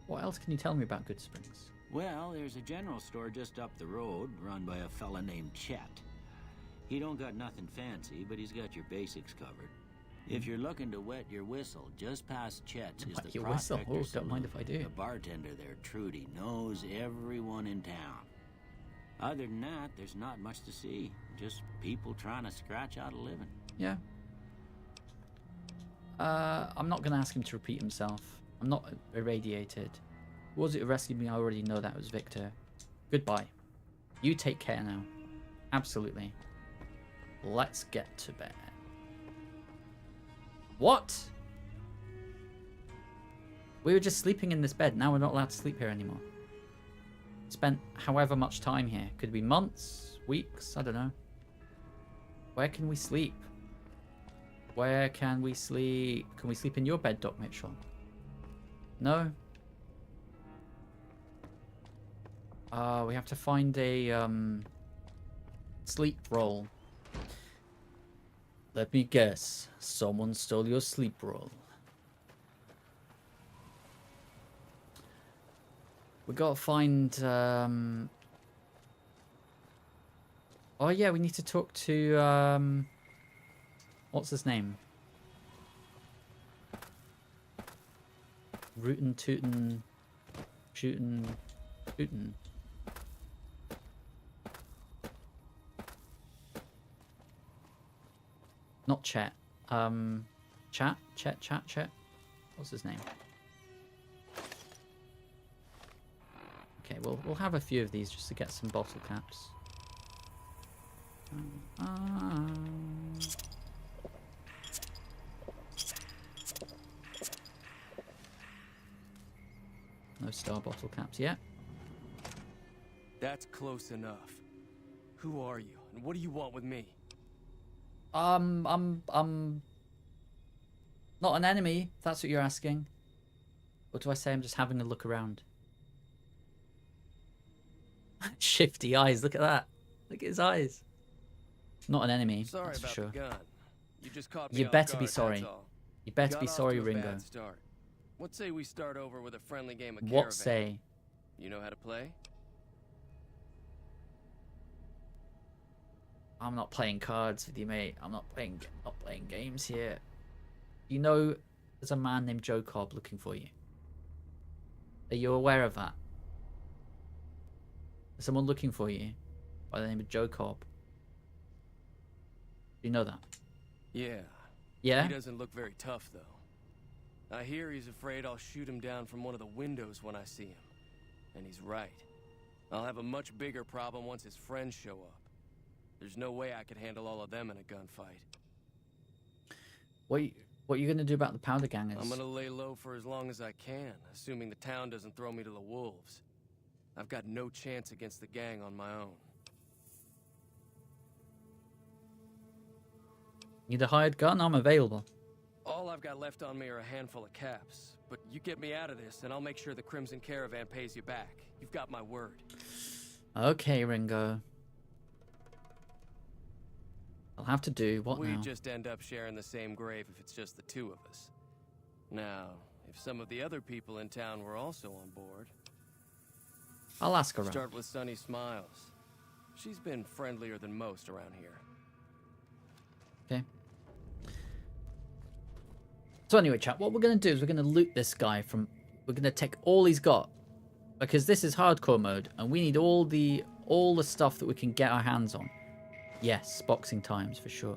What else can you tell me about Good Springs? Well, there's a general store just up the road, run by a fella named Chet. He don't got nothing fancy, but he's got your basics covered. If you're looking to wet your whistle, just past Chet's is the Prospector Oh, don't Saloon. mind if I do. The bartender there, Trudy, knows everyone in town. Other than that, there's not much to see. Just people trying to scratch out a living. Yeah. I'm not going to ask him to repeat himself. I'm not irradiated. Who was it who rescued me? I already know that was Victor. Goodbye. You take care now. Absolutely. Let's get to bed. What? We were just sleeping in this bed. Now we're not allowed to sleep here anymore. Spent however much time here. Could be months, weeks, I don't know. Where can we sleep? Where can we sleep? Can we sleep in your bed, Doc Mitchell? No? We have to find a sleep roll. Let me guess. Someone stole your sleep roll. We gotta find oh yeah, we need to talk to what's his name? Rootin' tootin' shootin' tootin'. Not Chet. Chet. What's his name? Okay, we'll have a few of these just to get some bottle caps. No star bottle caps yet. That's close enough. Who are you, and what do you want with me? I'm not an enemy, if that's what you're asking. Or do I say I'm just having a look around? Shifty eyes, look at that. Look at his eyes. Not an enemy, Sorry that's for about sure. the gun. You just caught me You off better guard, be sorry. that's all. You better Got be off sorry, to a Ringo. bad start. What say we start over with a friendly game of What Caravan? say? You know how to play? I'm not playing cards with you, mate. I'm not playing games here. You know there's a man named Joe Cobb looking for you. Are you aware of that? There's someone looking for you by the name of Joe Cobb. Do you know that? Yeah. Yeah? He doesn't look very tough, though. I hear he's afraid I'll shoot him down from one of the windows when I see him. And he's right. I'll have a much bigger problem once his friends show up. There's no way I could handle all of them in a gunfight. What are you gonna do about the powder gangers? I'm gonna lay low for as long as I can, assuming the town doesn't throw me to the wolves. I've got no chance against the gang on my own. Need a hired gun? I'm available. All I've got left on me are a handful of caps. But you get me out of this, and I'll make sure the Crimson Caravan pays you back. You've got my word. Okay, Ringo. I'll have to do what We now? just end up sharing the same grave if it's just the two of us. Now, if some of the other people in town were also on board... I'll ask around. Start with Sunny Smiles. She's been friendlier than most around here. Okay. So anyway, chat, what we're going to do is we're going to loot this guy from... We're going to take all he's got. Because this is hardcore mode, and we need all the stuff that we can get our hands on. Yes, boxing times, for sure.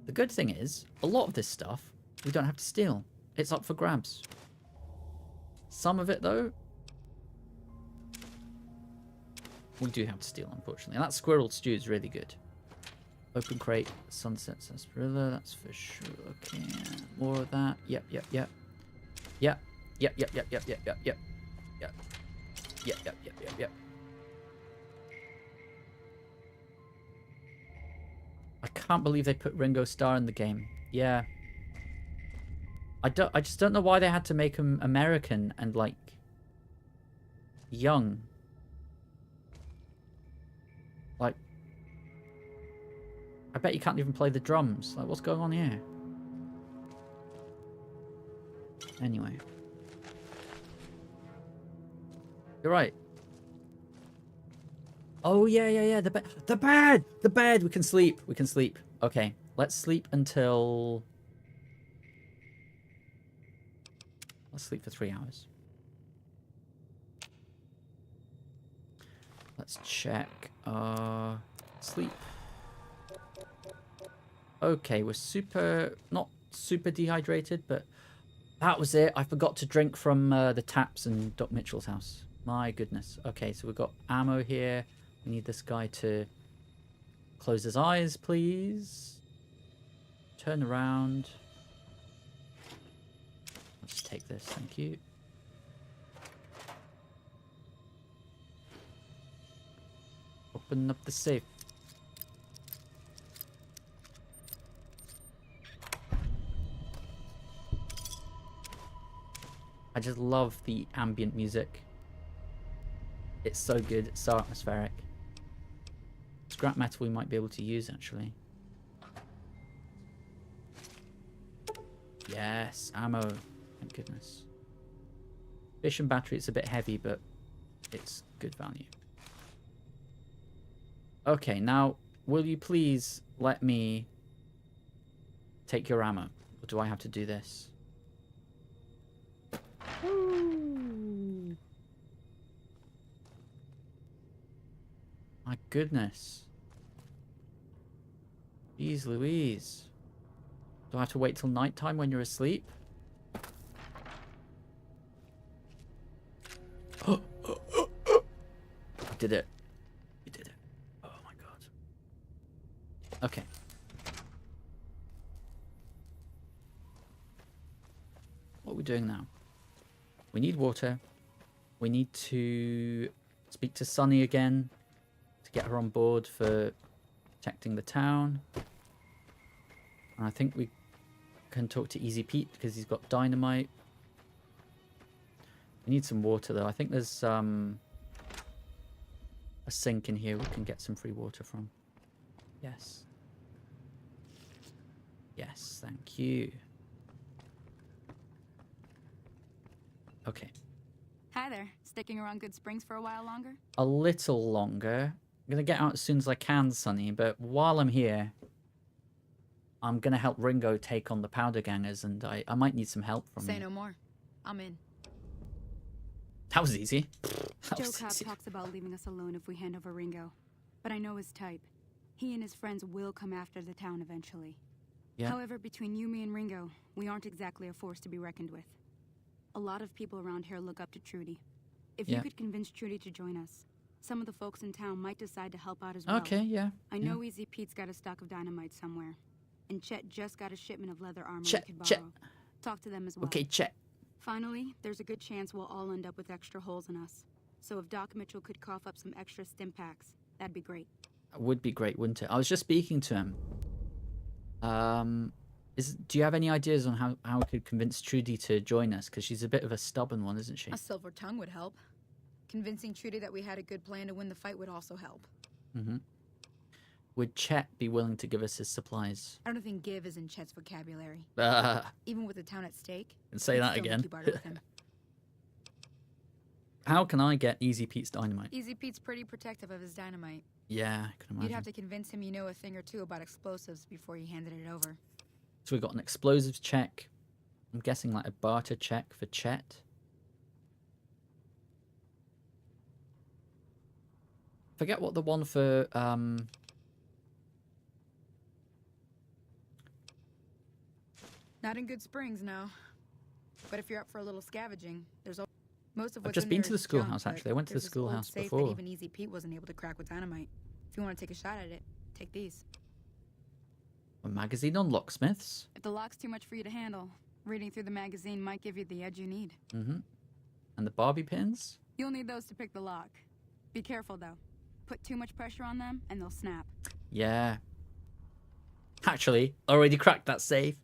The good thing is, a lot of this stuff, we don't have to steal. It's up for grabs. Some of it, though, we do have to steal, unfortunately. And that squirrel stew is really good. Open crate, sunset sarsaparilla, that's for sure. Okay, more of that. Yep. Yep. I can't believe they put Ringo Starr in the game. Yeah. I just don't know why they had to make him American and like young. Like, I bet you can't even play the drums. Like, what's going on here? Anyway. You're right. Oh, yeah. The bed! We can sleep. Okay, let's sleep until... Let's sleep for 3 hours. Let's check. Sleep. Okay, we're not super dehydrated, but that was it. I forgot to drink from the taps in Doc Mitchell's house. My goodness. Okay, so we've got ammo here. We need this guy to close his eyes, please. Turn around. Let's take this, thank you. Open up the safe. I just love the ambient music. It's so good, it's so atmospheric. Scrap metal we might be able to use, actually. Yes, ammo. Thank goodness. Fission battery, it's a bit heavy, but it's good value. Okay, now, will you please let me take your ammo? Or do I have to do this? Woo. My goodness. Jeez Louise. Do I have to wait till nighttime when you're asleep? You did it. You did it. Oh my god. Okay. What are we doing now? We need water. We need to speak to Sunny again to get her on board for protecting the town. And I think we can talk to Easy Pete because he's got dynamite. We need some water though. I think there's a sink in here we can get some free water from. Yes. Yes, thank you. Okay. Hi there. Sticking around Good Springs for a while longer? A little longer. I'm going to get out as soon as I can, Sonny, but while I'm here, I'm going to help Ringo take on the powder gangers, and I might need some help from Say you. no more. I'm in. That was easy. Joe Cobb talks about leaving us alone if we hand over Ringo, but I know his type. He and his friends will come after the town eventually. Yeah. However, between you, me, and Ringo, we aren't exactly a force to be reckoned with. A lot of people around here look up to Trudy. If you could convince Trudy to join us, Some of the folks in town might decide to help out as well. Okay, yeah. I know Easy Pete's got a stock of dynamite somewhere. And Chet just got a shipment of leather armor Chet, we could borrow. Chet. Talk to them as well. Okay, Chet. Finally, there's a good chance we'll all end up with extra holes in us. So if Doc Mitchell could cough up some extra stim packs, that'd be great. That would be great, wouldn't it? I was just speaking to him. Do you have any ideas on how we could convince Trudy to join us? Because she's a bit of a stubborn one, isn't she? A silver tongue would help. Convincing Trudy that we had a good plan to win the fight would also help. Mm-hmm. Would Chet be willing to give us his supplies? I don't think give is in Chet's vocabulary. Even with the town at stake. And say that again. How can I get Easy Pete's dynamite? Easy Pete's pretty protective of his dynamite. Yeah, I can imagine. You'd have to convince him you know a thing or two about explosives before you handed it over. So we got an explosives check. I'm guessing like a barter check for Chet. Forget what the one for Not in Good Springs, no. But if you're up for a little scavenging, there's most of I've what's just in been there to the is schoolhouse, junk, actually. I went to the there's this old schoolhouse safe before. That even Easy Pete wasn't able to crack with dynamite. If you want to take a shot at it, take these. A magazine on locksmiths. If the lock's too much for you to handle, reading through the magazine might give you the edge you need. Mm-hmm. And the Barbie pins? You'll need those to pick the lock. Be careful, though. Put too much pressure on them, and they'll snap. Yeah. Actually, already cracked that safe.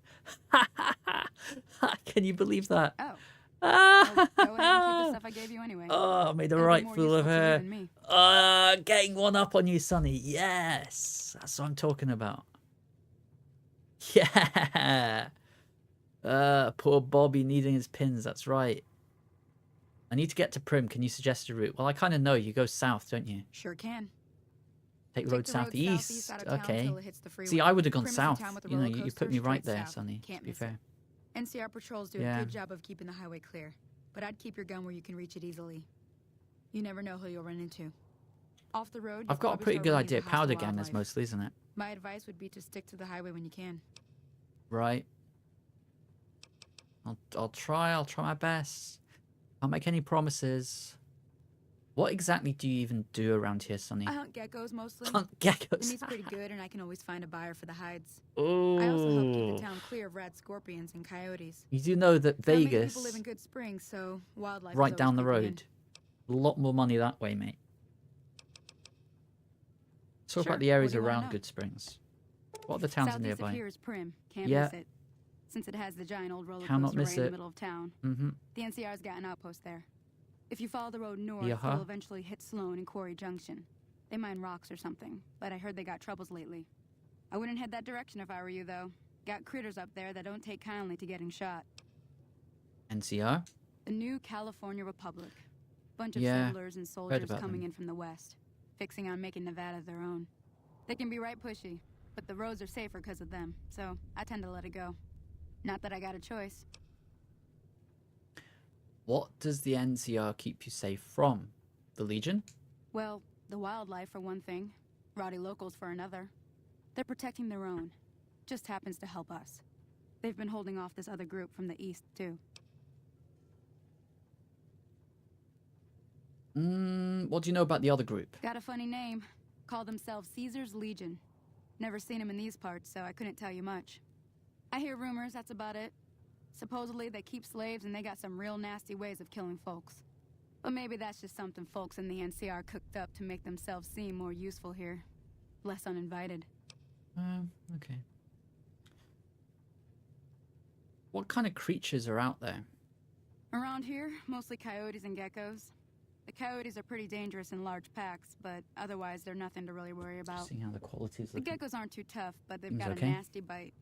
Can you believe that? Oh. Well, go ahead and keep the stuff I gave you anyway. Oh, I made a It'll be right more fool of useful to you her. than me. Getting one up on you, Sonny. Yes. That's what I'm talking about. Yeah. Poor Bobby needing his pins. That's right. I need to get to Prim. Can you suggest a route? Well, I kind of know. You go south, don't you? Sure can. Take the road southeast. Okay. See, I would have gone Prim is in south. town with a You know, roller you put me coaster right straight there, south. Sonny. Can't To be miss fair. NCR patrols do a good job of keeping the highway clear, but I'd keep your gun where you can reach it easily. You never know who you'll run into. Off the road, I've got a pretty good idea. Powder gangers mostly, isn't it? My advice would be to stick to the highway when you can. Right. I'll try my best. Can't make any promises. What exactly do you even do around here, Sonny? I hunt geckos mostly. Hunt geckos. The meat's pretty good, and I can always find a buyer for the hides. Ooh. I also help keep the town clear of rad scorpions and coyotes. You do know that Not many Vegas, people live in Good Springs, so wildlife right is down the always road, a lot more money that way, mate. Talk Sure. about the areas What do you wanna around know? Good Springs. What are the towns Southeast nearby? of here is Prim. Can't Yeah. miss it. Since it has the giant old roller Cannot coaster miss right in it. the middle of town. Mm-hmm. The NCR's got an outpost there. If you follow the road north, Yeah-huh. you'll eventually hit Sloan and Quarry Junction. They mine rocks or something, but I heard they got troubles lately. I wouldn't head that direction if I were you, though. Got critters up there that don't take kindly to getting shot. NCR? The new California Republic. Bunch of Yeah, settlers and heard soldiers about coming them. in from the west, fixing on making Nevada their own. They can be right pushy, but the roads are safer because of them, so I tend to let it go. Not that I got a choice. What does the NCR keep you safe from? The Legion? Well, the wildlife for one thing, rowdy locals for another. They're protecting their own. Just happens to help us. They've been holding off this other group from the east, too. What do you know about the other group? Got a funny name. Call themselves Caesar's Legion. Never seen them in these parts, so I couldn't tell you much. I hear rumors, that's about it. Supposedly they keep slaves and they got some real nasty ways of killing folks. But maybe that's just something folks in the NCR cooked up to make themselves seem more useful here. Less uninvited. Okay. What kind of creatures are out there? Around here, mostly coyotes and geckos. The coyotes are pretty dangerous in large packs, but otherwise they're nothing to really worry about. Seeing how the qualities The look. geckos aren't too tough, but they've Seems got okay. a nasty bite.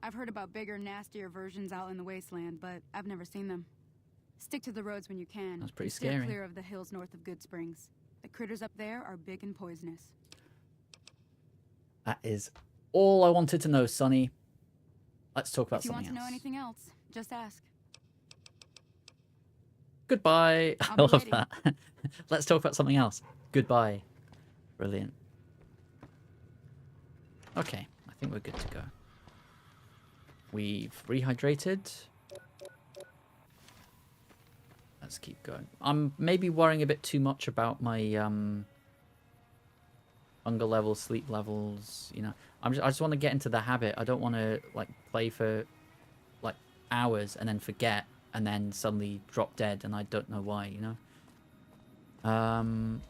I've heard about bigger, nastier versions out in the wasteland, but I've never seen them. Stick to the roads when you can. That's pretty and steer scary. clear of the hills north of Good Springs. The critters up there are big and poisonous. That is all I wanted to know, Sonny. Let's talk about If you want something to know else. anything else, just ask. Goodbye. I I'll be love waiting. that. Let's talk about something else. Goodbye. Brilliant. Okay, I think we're good to go. We've rehydrated. Let's keep going. I'm maybe worrying a bit too much about my hunger levels, sleep levels. You know, I just want to get into the habit. I don't want to like play for like hours and then forget and then suddenly drop dead and I don't know why. You know.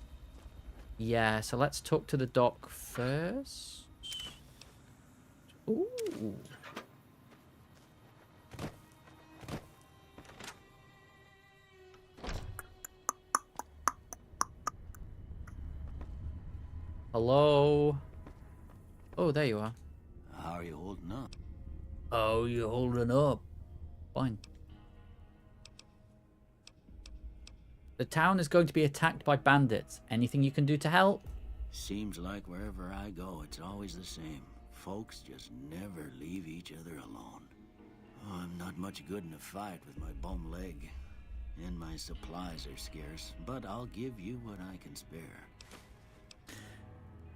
Yeah. So let's talk to the doc first. Ooh. Hello? Oh, there you are. How are you holding up? Oh, you're holding up. Fine. The town is going to be attacked by bandits. Anything you can do to help? Seems like wherever I go, it's always the same. Folks just never leave each other alone. Oh, I'm not much good in a fight with my bum leg. And my supplies are scarce, but I'll give you what I can spare.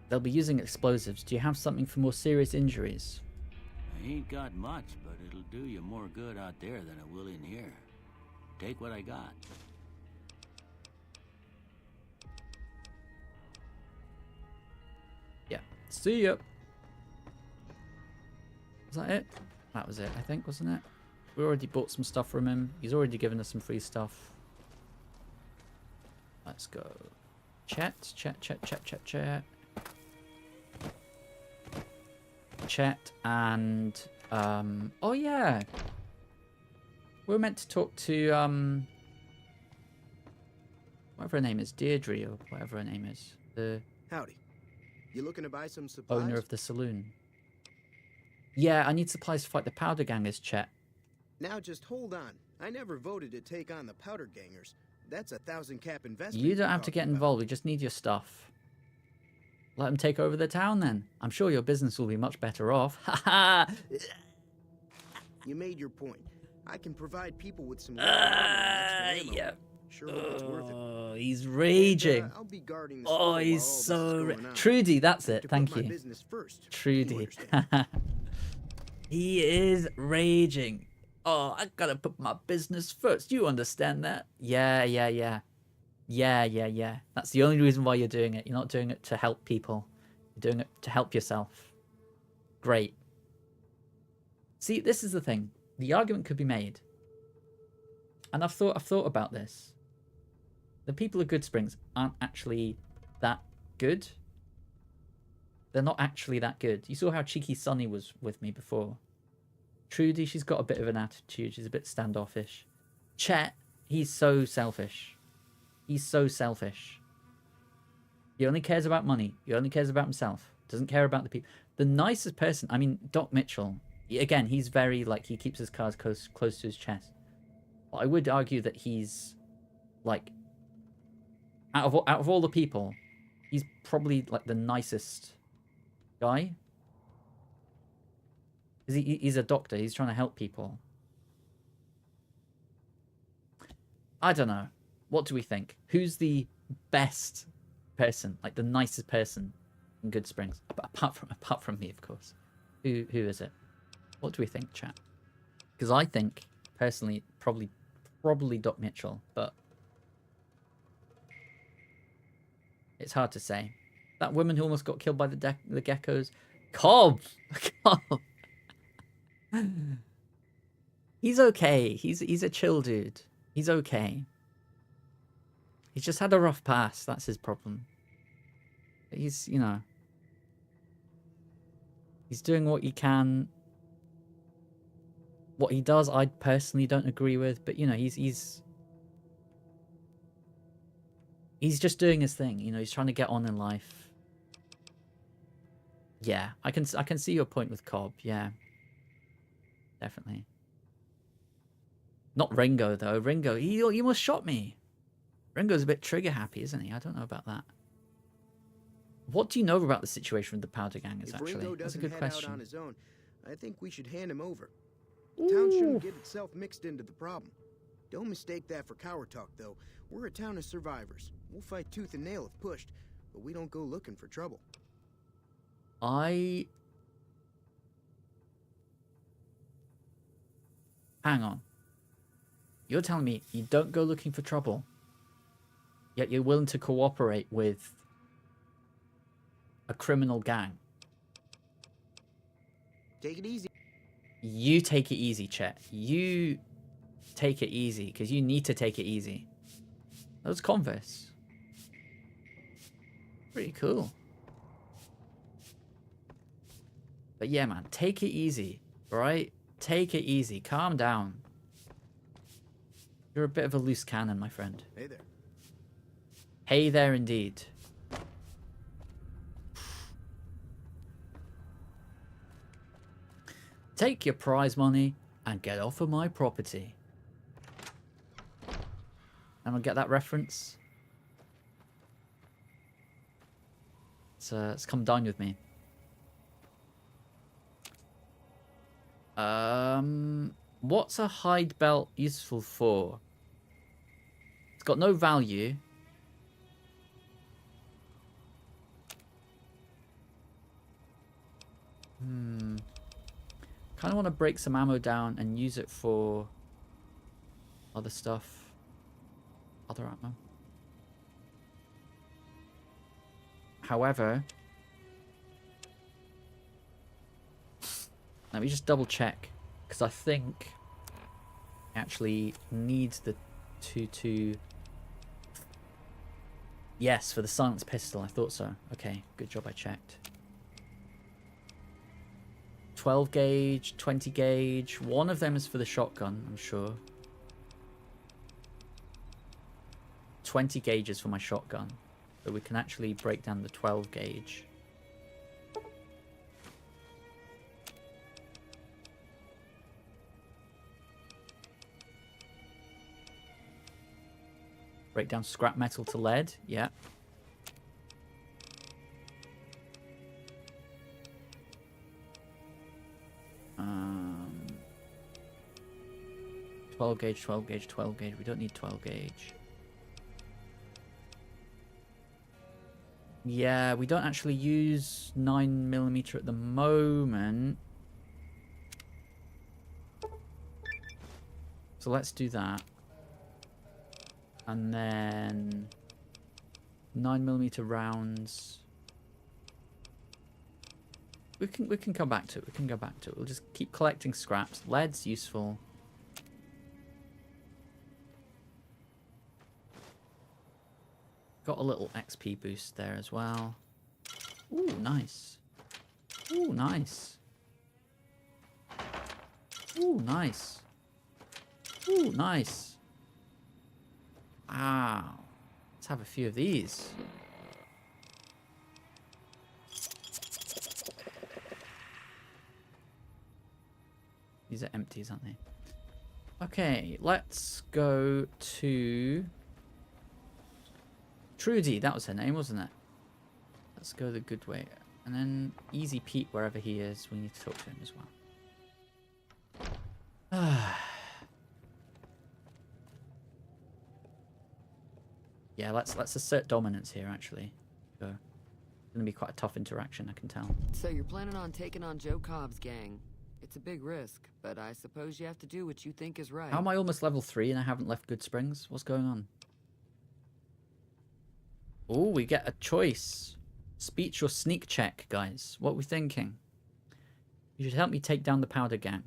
They'll be using explosives. Do you have something for more serious injuries? I ain't got much, but it'll do you more good out there than it will in here. Take what I got. Yeah. See ya. Was that it? That was it, I think, wasn't it? We already bought some stuff from him. He's already given us some free stuff. Let's go. Chat. Chet and oh yeah, we were meant to talk to whatever her name is, Deirdre or whatever her name is, the Howdy. You looking to buy some supplies? owner of the saloon. Yeah, I need supplies to fight the powder gangers, Chet. Now just hold on. I never voted to take on the powder gangers. That's a 1,000-cap investment. You don't have to get involved. We just need your stuff. Let them take over the town then. I'm sure your business will be much better off. Ha ha! You made your point. I can provide people with some extra ammo. Yeah. Sure hope it's worth it. He's raging. And, I'll be guarding the Oh, store he's while all so... this is going on. Trudy, that's it. To Thank put you. my business first. Trudy. He is raging. Oh, I gotta put my business first. You understand that? Yeah. That's the only reason why you're doing it. You're not doing it to help people. You're doing it to help yourself. Great. See, this is the thing. The argument could be made. And I've thought about this. The people of Good Springs aren't actually that good. They're not actually that good. You saw how cheeky Sonny was with me before. Trudy, she's got a bit of an attitude. She's a bit standoffish. Chet, he's so selfish. He's so selfish. He only cares about money. He only cares about himself. Doesn't care about the people. The nicest person, I mean, Doc Mitchell, again, he's very, like, he keeps his cards close to his chest. But I would argue that he's, like, out of all the people, he's probably, like, the nicest guy. He's a doctor. He's trying to help people. I don't know. What do we think? Who's the best person, like the nicest person in Good Springs, apart from me, of course? Who is it? What do we think, chat? Because I think personally, probably Doc Mitchell, but it's hard to say. That woman who almost got killed by the geckos, Cobb. He's okay. He's a chill dude. He's okay. He's just had a rough past. That's his problem. He's, you know, he's doing what he can. What he does, I personally don't agree with, but you know, he's just doing his thing. You know, he's trying to get on in life. Yeah, I can see your point with Cobb. Yeah, definitely. Not Ringo though. Ringo, he almost shot me. Ringo's a bit trigger happy, isn't he? I don't know about that. What do you know about the situation with the powder gangers? If Actually, Ringo that's a doesn't good head question. out on his own, I think we should hand him over. The town shouldn't get itself mixed into the problem. Don't mistake that for coward talk, though. We're a town of survivors. We'll fight tooth and nail if pushed, but we don't go looking for trouble. Hang on. You're telling me you don't go looking for trouble, yet you're willing to cooperate with a criminal gang. Take it easy. You take it easy, Chet. You take it easy, because you need to take it easy. Those Converse. Pretty cool. But yeah, man, take it easy, right? Take it easy. Calm down. You're a bit of a loose cannon, my friend. Hey there. Hey there, indeed. Take your prize money and get off of my property. Anyone get that reference? It's come down with me. What's a hide belt useful for? It's got no value. Kind of want to break some ammo down and use it for other stuff. Other ammo. However, let me just double check, because I think it actually needs the 2-2. Yes, for the silenced pistol. I thought so. Okay, good job I checked. 12 gauge, 20 gauge. One of them is for the shotgun, I'm sure. 20 gauges for my shotgun. But we can actually break down the 12 gauge. Break down scrap metal to lead. Yeah. 12 gauge, 12 gauge, 12 gauge. We don't need 12 gauge. Yeah, we don't actually use 9mm at the moment. So let's do that. And then 9mm rounds. We can come back to it. We can go back to it. We'll just keep collecting scraps. Lead's useful. Got a little XP boost there as well. Ooh, nice. Ooh, nice. Ooh, nice. Ooh, nice. Wow. Let's have a few of these. These are empties, aren't they? Okay, let's go to Trudy. That was her name, wasn't it? Let's go the good way. And then Easy Pete, wherever he is, we need to talk to him as well. Yeah, let's assert dominance here, actually. So, it's going to be quite a tough interaction, I can tell. So you're planning on taking on Joe Cobb's gang. It's a big risk, but I suppose you have to do what you think is right. How am I almost level 3 and I haven't left Good Springs? What's going on? Oh, we get a choice. Speech or sneak check, guys. What are we thinking? You should help me take down the powder gang.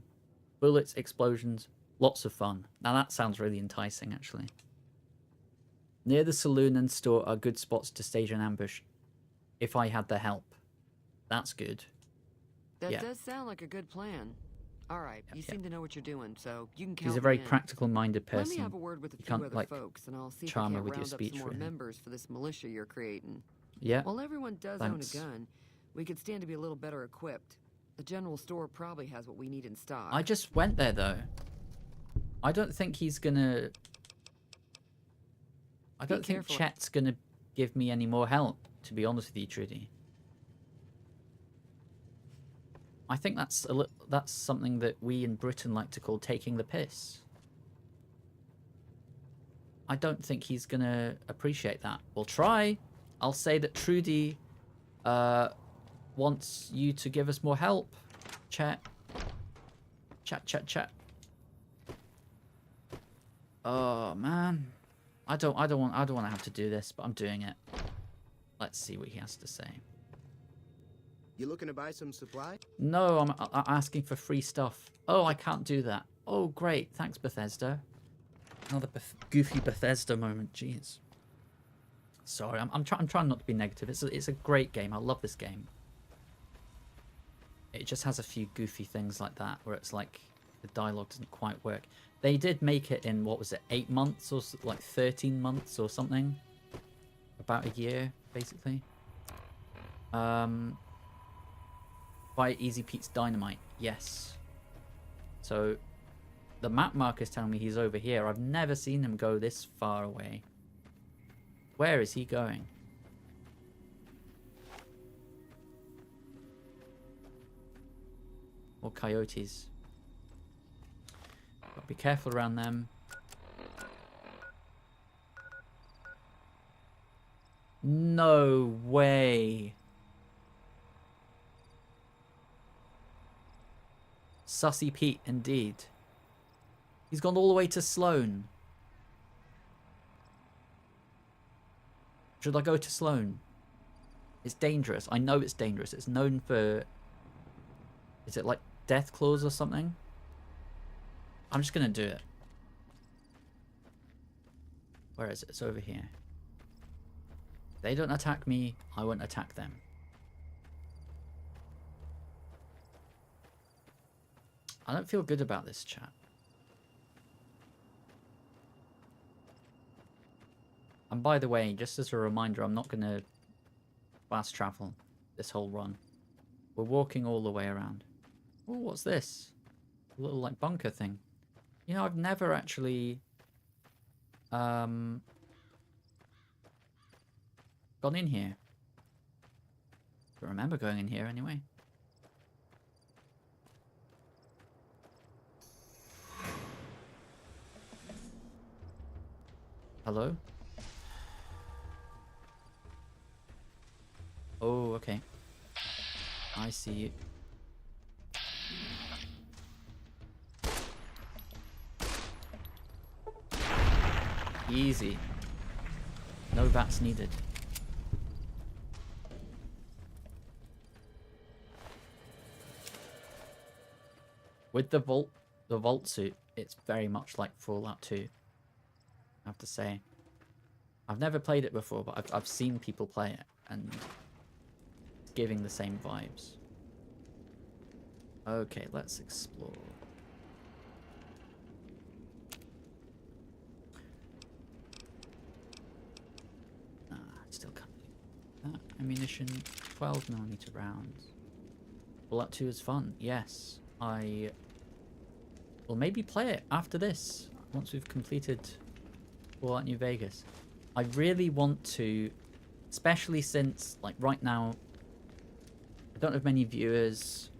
Bullets, explosions, lots of fun. Now that sounds really enticing, actually. Near the saloon and store are good spots to stage an ambush if I had the help. That's good. That does sound like a good plan. All right, you seem to know what you're doing, so you can count. He's a very me in. practical-minded person. Let me have a word with a You few can't, other like, folks, and I'll see if I charm can her with your round up speech, some more really. members for this militia you're creating. Yeah. While everyone does Thanks. own a gun, we could stand to be a little better equipped. The general store probably has what we need in stock. I just went there, though. I don't think he's gonna... I don't think careful. Chet's gonna give me any more help, to be honest with you, Trudy. I think that's something that we in Britain like to call taking the piss. I don't think he's gonna appreciate that. We'll try. I'll say that Trudy wants you to give us more help. Chet. Chat, chat, chat. Oh man, I don't want to have to do this, but I'm doing it. Let's see what he has to say. You looking to buy some supply? No, I'm asking for free stuff. Oh, I can't do that. Oh, great. Thanks, Bethesda. Another goofy Bethesda moment. Jeez. Sorry, I'm trying not to be negative. It's a great game. I love this game. It just has a few goofy things like that, where it's like the dialogue doesn't quite work. They did make it in, what was it, 8 months or like 13 months or something? About a year, basically. By Easy Pete's Dynamite, yes. So the map marker's telling me he's over here. I've never seen him go this far away. Where is he going? Or coyotes. Gotta be careful around them. No way. Sussy Pete, indeed. He's gone all the way to Sloan. Should I go to Sloan? It's dangerous. I know it's dangerous. It's known for... Is it like death claws or something? I'm just gonna do it. Where is it? It's over here. They don't attack me, I won't attack them. I don't feel good about this, chat. And by the way, just as a reminder, I'm not gonna fast travel this whole run. We're walking all the way around. Oh, what's this? A little like bunker thing. You know, I've never actually gone in here. I remember going in here anyway. Hello? Oh, okay. I see you. Easy. No VATs needed. With the vault suit, it's very much like Fallout 2. I have to say. I've never played it before, but I've seen people play it, and it's giving the same vibes. Okay, let's explore. Still can't do that. Ammunition, 12mm rounds. Fallout 2 is fun, yes. I will maybe play it after this, once we've completed Fallout New Vegas. I really want to, especially since, like, right now, I don't have many viewers.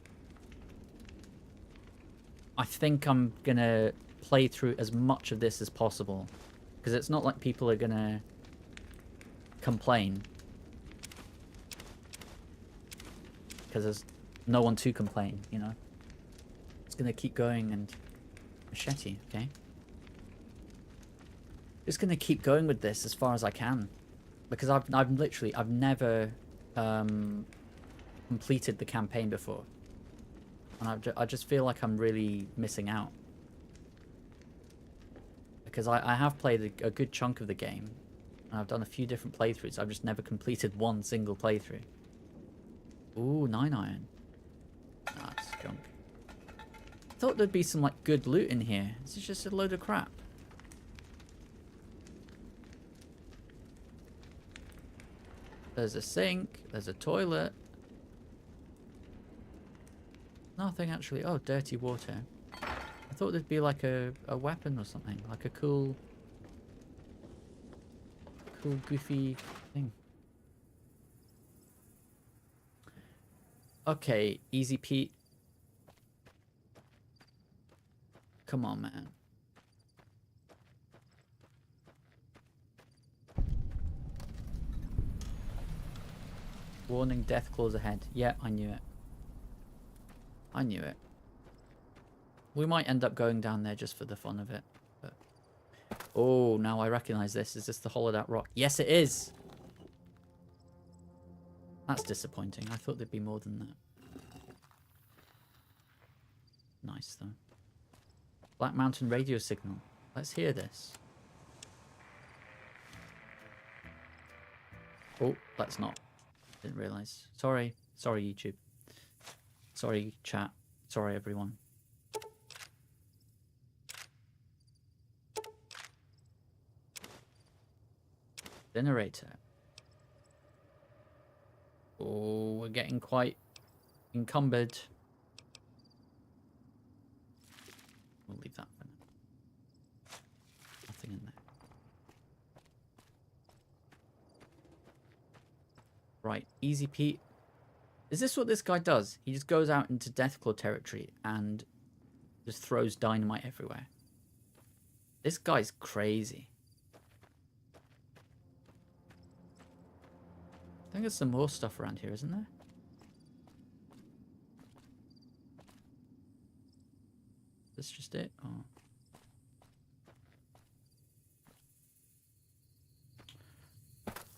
I think I'm gonna play through as much of this as possible, because it's not like people are gonna complain, because there's no one to complain, you know. It's gonna keep going. And machete, okay, just gonna keep going with this as far as I can, because I've never completed the campaign before, and I just feel like I'm really missing out, because I have played a good chunk of the game. I've done a few different playthroughs. I've just never completed one single playthrough. Ooh, 9-iron. Nah, it's junk. I thought there'd be some, like, good loot in here. This is just a load of crap. There's a sink. There's a toilet. Nothing, actually. Oh, dirty water. I thought there'd be, like, a weapon or something. Like a cool goofy thing. Okay, Easy Pete. Come on, man. Warning, death claws ahead. Yeah, I knew it. I knew it. We might end up going down there just for the fun of it. But Oh, now I recognize this. Is this the hollowed out rock? Yes, it is. That's disappointing. I thought there'd be more than that. Nice, though. Black Mountain radio signal. Let's hear this. Oh, let's not. Didn't realize. Sorry. Sorry, YouTube. Sorry, chat. Sorry, everyone. Generator. Oh, we're getting quite encumbered. We'll leave that for now. Nothing in there. Right, Easy Pete. Is this what this guy does? He just goes out into Deathclaw territory and just throws dynamite everywhere. This guy's crazy. I think there's some more stuff around here, isn't there? Is this just it? Oh.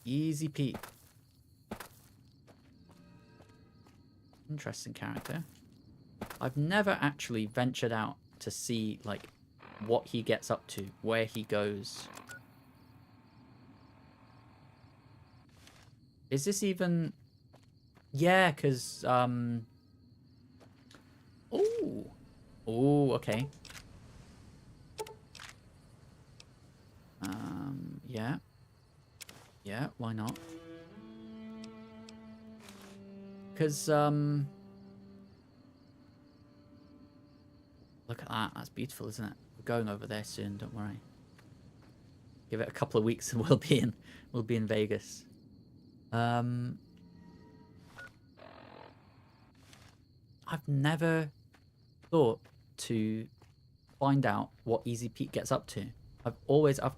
Easy Pete. Interesting character. I've never actually ventured out to see, like, what he gets up to, where he goes. Is this even... Yeah, because, Oh! Oh, okay. Yeah. Yeah, why not? Because, look at that. That's beautiful, isn't it? We're going over there soon, don't worry. Give it a couple of weeks and we'll be in Vegas. I've never thought to find out what Easy Pete gets up to. I've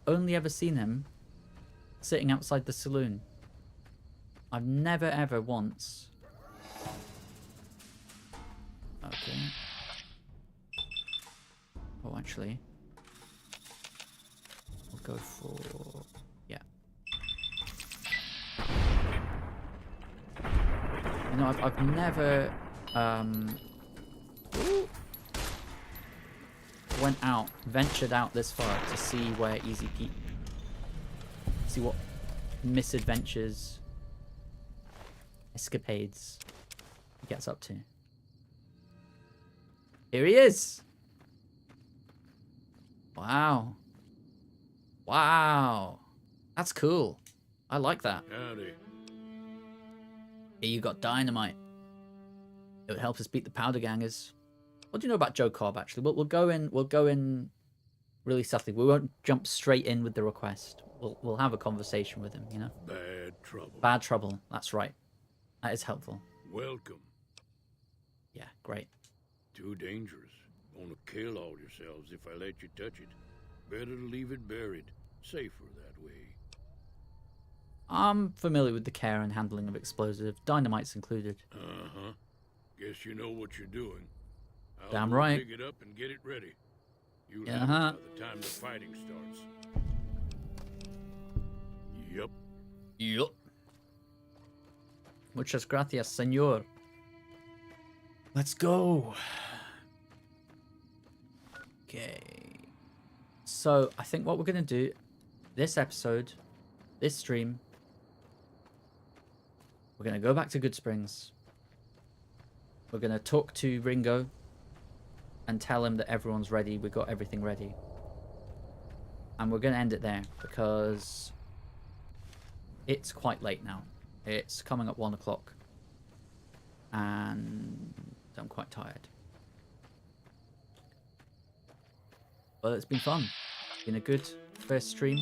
only ever seen him sitting outside the saloon. I've never ever once. Okay. Oh, actually, we'll go for, yeah. You know, I've never ventured out this far to see where Easy Pete, see what misadventures, escapades he gets up to. Here he is. Wow. Wow. That's cool. I like that. Howdy. Here you got dynamite. It would help us beat the powder gangers. What do you know about Joe Cobb, actually? We'll go in really subtly. We won't jump straight in with the request. We'll have a conversation with him, you know? Bad trouble. Bad trouble. That's right. That is helpful. Welcome. Yeah, great. Too dangerous. Gonna kill all yourselves if I let you touch it. Better to leave it buried. Safer that way. I'm familiar with the care and handling of explosives, dynamite's included. Uh-huh. Guess you know what you're doing. I'll Damn go right. Pick it up and get it ready. You'll Uh-huh. have it by the time the fighting starts. Yup. Yup. Muchas gracias, señor. Let's go. Okay. So, I think what we're going to do, this episode, this stream, we're going to go back to Good Springs. We're going to talk to Ringo and tell him that everyone's ready. We got everything ready. And we're going to end it there because it's quite late now. It's coming up 1 o'clock. And I'm quite tired. But it's been fun. It's been a good first stream.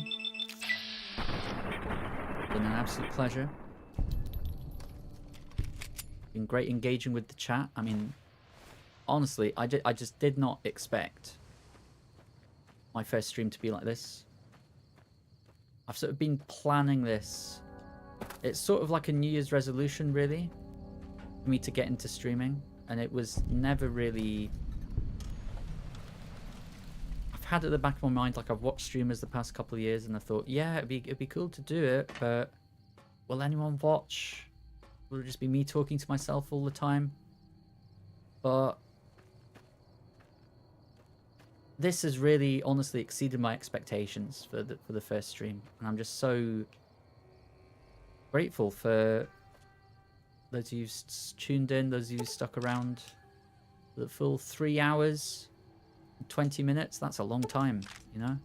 Been an absolute pleasure. Been great engaging with the chat. I mean, honestly, I just did not expect my first stream to be like this. I've sort of been planning this. It's sort of like a New Year's resolution, really, for me to get into streaming. And it was never really... had at the back of my mind, like I've watched streamers the past couple of years, and I thought, yeah, it'd be cool to do it, but will anyone watch? Will it just be me talking to myself all the time? But this has really, honestly, exceeded my expectations for the first stream, and I'm just so grateful for those of you tuned in, those of you stuck around for the full 3 hours, 20 minutes. That's a long time, you know.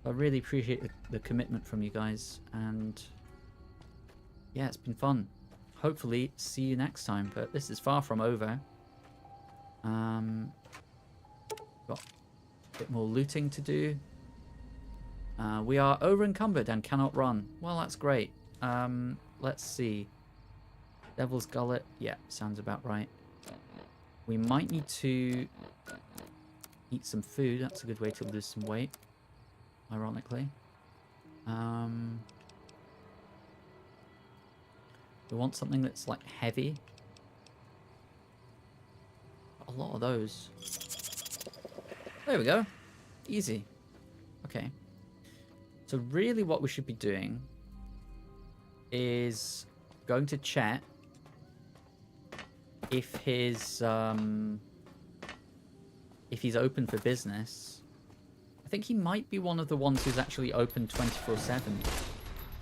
I really appreciate the commitment from you guys, and yeah, it's been fun. Hopefully, see you next time. But this is far from over. Got a bit more looting to do. We are over encumbered and cannot run. Well, that's great. Let's see. Devil's Gullet. Yeah, sounds about right. We might need to eat some food. That's a good way to lose some weight, ironically. We want something that's like heavy. A lot of those. There we go. Easy. Okay. So really what we should be doing is going to chat if he's open for business. I think he might be one of the ones who's actually open 24/7.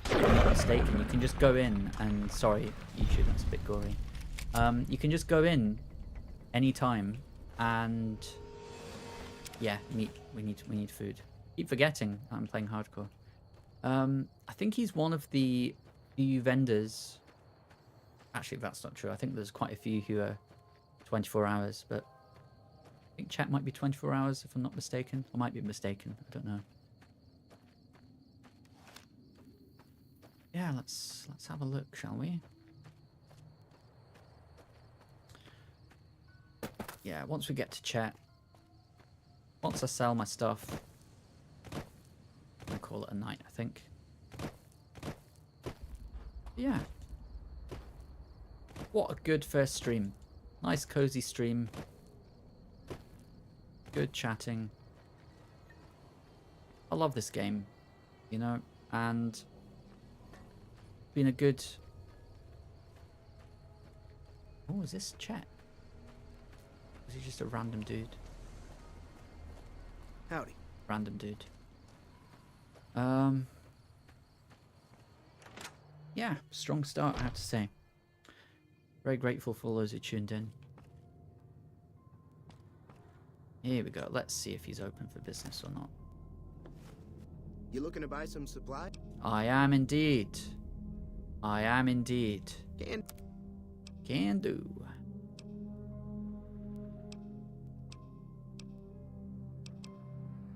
If I'm not mistaken. You can just go in and, sorry, YouTube, that's a bit gory. You can just go in anytime and yeah, we need food. Keep forgetting I'm playing hardcore. I think he's one of the few vendors. Actually, that's not true. I think there's quite a few who are 24 hours, but I think chat might be 24 hours if I'm not mistaken. I might be mistaken. I don't know. Yeah, let's have a look, shall we? Yeah, once we get to chat, once I sell my stuff, I'll call it a night, I think. Yeah. What a good first stream. Nice cozy stream. Good chatting. I love this game, you know, and been a good... Oh, is this chat? Is he just a random dude? Howdy. Random dude. Yeah, strong start, I have to say. Very grateful for all those who tuned in. Here we go. Let's see if he's open for business or not. You looking to buy some supply? I am indeed. I am indeed. Can do.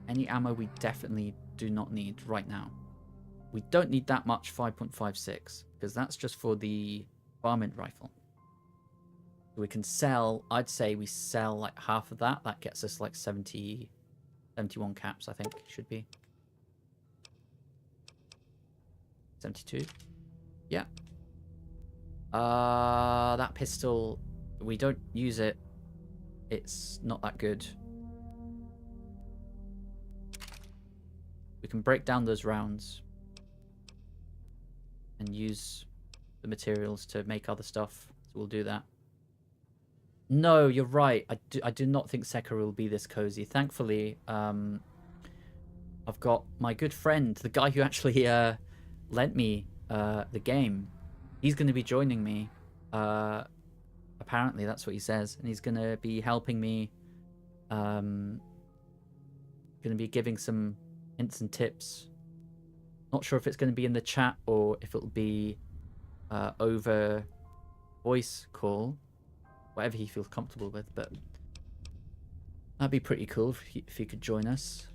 Any ammo we definitely do not need right now. We don't need that much 5.56 because that's just for the varmint rifle. We can sell, I'd say we sell like half of that. That gets us like 71 caps, I think it should be. 72. Yeah. That pistol, we don't use it. It's not that good. We can break down those rounds and use the materials to make other stuff. So we'll do that. No, you're right. I do not think Sekiro will be this cozy. Thankfully, I've got my good friend, the guy who actually lent me the game. He's going to be joining me. Apparently, that's what he says. And he's going to be helping me. Going to be giving some hints and tips. Not sure if it's going to be in the chat or if it'll be over voice call. Whatever he feels comfortable with, but that'd be pretty cool if he could join us.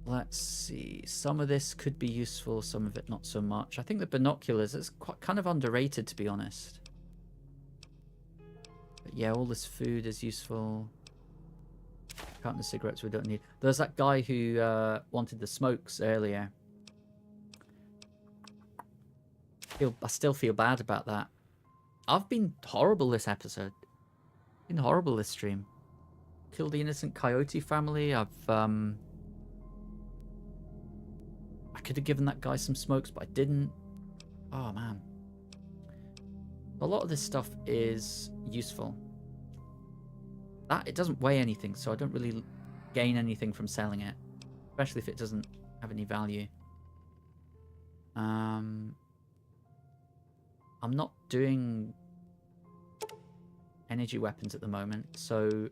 Let's see. Some of this could be useful, some of it not so much. I think the binoculars is kind of underrated, to be honest. But yeah, all this food is useful. Carton of cigarettes we don't need. There's that guy who wanted the smokes earlier. I still feel bad about that. I've been horrible this episode. Been horrible this stream. kill the innocent coyote family. I could have given that guy some smokes, but I didn't. Oh man. A lot of this stuff is useful. That it doesn't weigh anything, so I don't really gain anything from selling it, especially if it doesn't have any value. I'm not doing energy weapons at the moment, so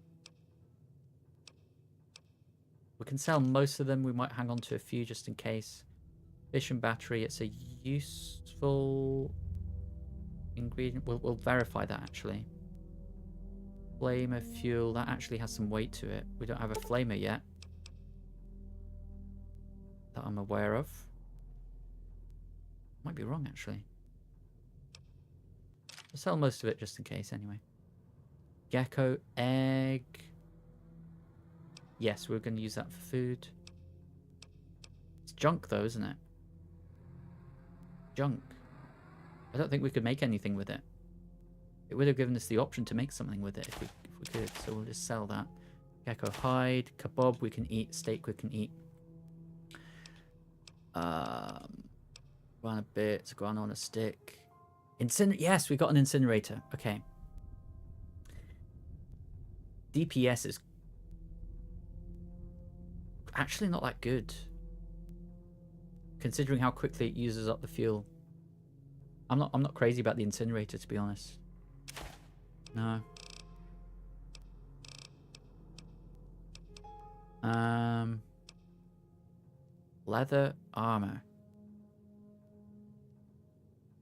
we can sell most of them. We might hang on to a few just in case. Fission battery, it's a useful ingredient. We'll verify that actually. Flamer fuel, that actually has some weight to it. We don't have a flamer yet that I'm aware of. Might be wrong actually. We'll sell most of it just in case anyway. Gecko egg. Yes, we're going to use that for food. It's junk though, isn't it? Junk. I don't think we could make anything with it. It would have given us the option to make something with it if we could, so we'll just sell that. Gecko hide, kebab we can eat, steak we can eat. Guana bits, guana on a stick. Yes, we got an incinerator. Okay. DPS is actually not that good, considering how quickly it uses up the fuel. I'm not crazy about the incinerator, to be honest. No. Leather armor.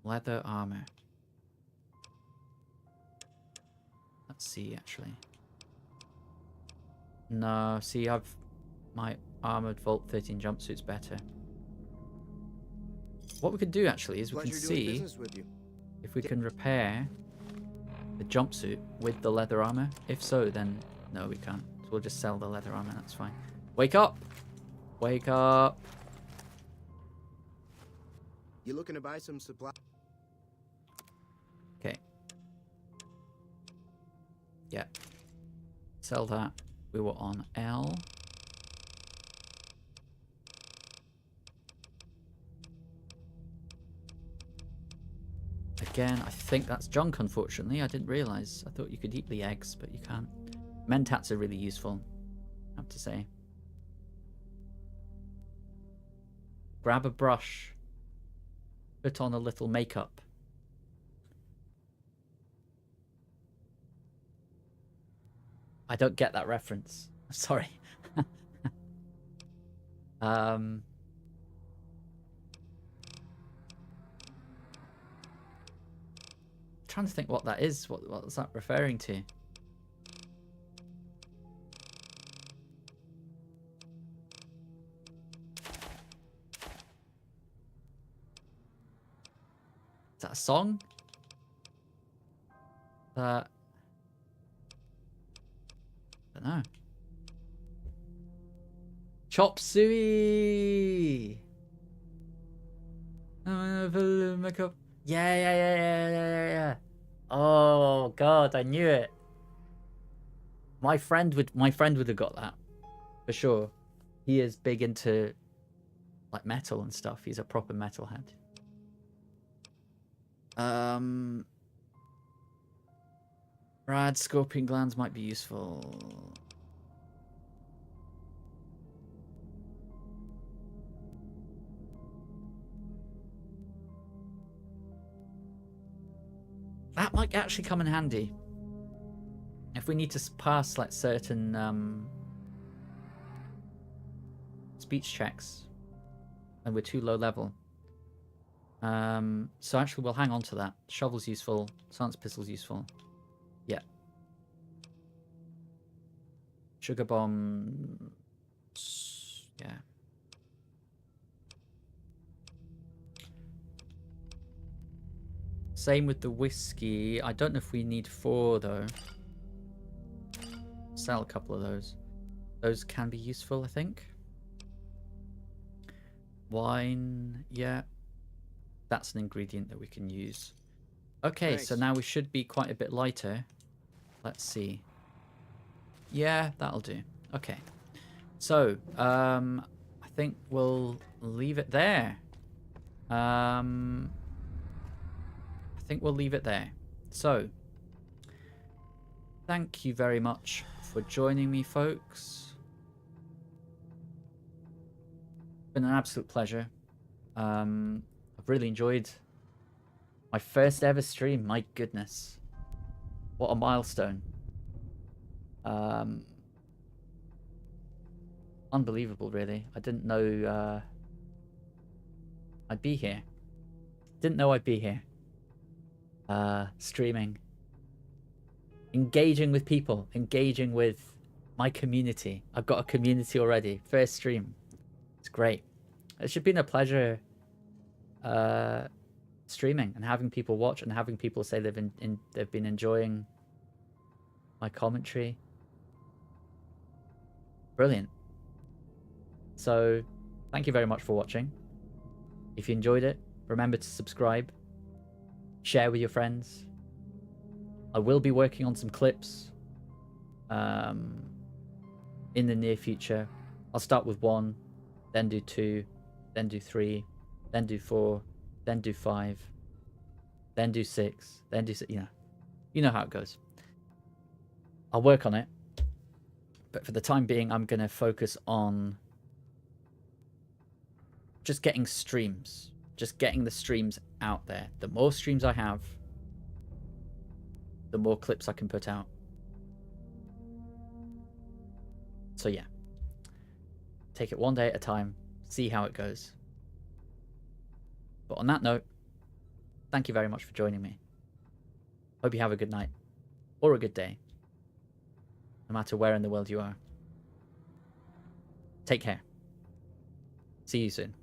Leather armor. Let's see, actually. No, see, my armored Vault 13 jumpsuit's better. What we could do actually is we can see if we can repair the jumpsuit with the leather armor. If so, then no, we can't. So we'll just sell the leather armor. That's fine. Wake up! Wake up! You looking to buy some supply? Okay. Yeah. Sell that. We were on L. Again, I think that's junk, unfortunately. I didn't realize. I thought you could eat the eggs, but you can't. Mentats are really useful, I have to say. Grab a brush. Put on a little makeup. I don't get that reference. Sorry. Trying to think what that is. What's that referring to? Is that a song? I don't know. Chop suey. Makeup. Yeah. Oh god, I knew it. My friend would have got that for sure. He is big into like metal and stuff. He's a proper metalhead. Rad scorpion glands might be useful. That might actually come in handy if we need to pass like certain speech checks and we're too low level. So actually we'll hang on to that. Shovel's useful, silence pistol's useful. Yeah. Sugar bomb. Yeah. Same with the whiskey. I don't know if we need 4 though. Sell a couple of those. Those can be useful, I think. Wine, yeah. That's an ingredient that we can use. Okay, Thanks. so now we should be quite a bit lighter. Let's see. Yeah, that'll do. Okay. So, I think we'll leave it there. I think we'll leave it there. So, thank you very much for joining me, folks. It's been an absolute pleasure. I've really enjoyed my first ever stream. My goodness. What a milestone. Unbelievable, really. I didn't know I'd be here. Didn't know I'd be here. Streaming. Engaging with people. Engaging with my community. I've got a community already. First stream. It's great. It's just been a pleasure streaming and having people watch and having people say they've been enjoying my commentary. Brilliant. So, thank you very much for watching. If you enjoyed it, remember to subscribe, share with your friends. I will be working on some clips in the near future. I'll start with 1, then do 2, then do 3, then do 4, then do 5, then do 6, then do 6, you know how it goes. I'll work on it, but for the time being, I'm going to focus on just getting streams, just getting the streams out there. The more streams I have, the more clips I can put out. So yeah, take it one day at a time, see how it goes. But on that note, thank you very much for joining me. Hope you have a good night or a good day, no matter where in the world you are. Take care. See you soon.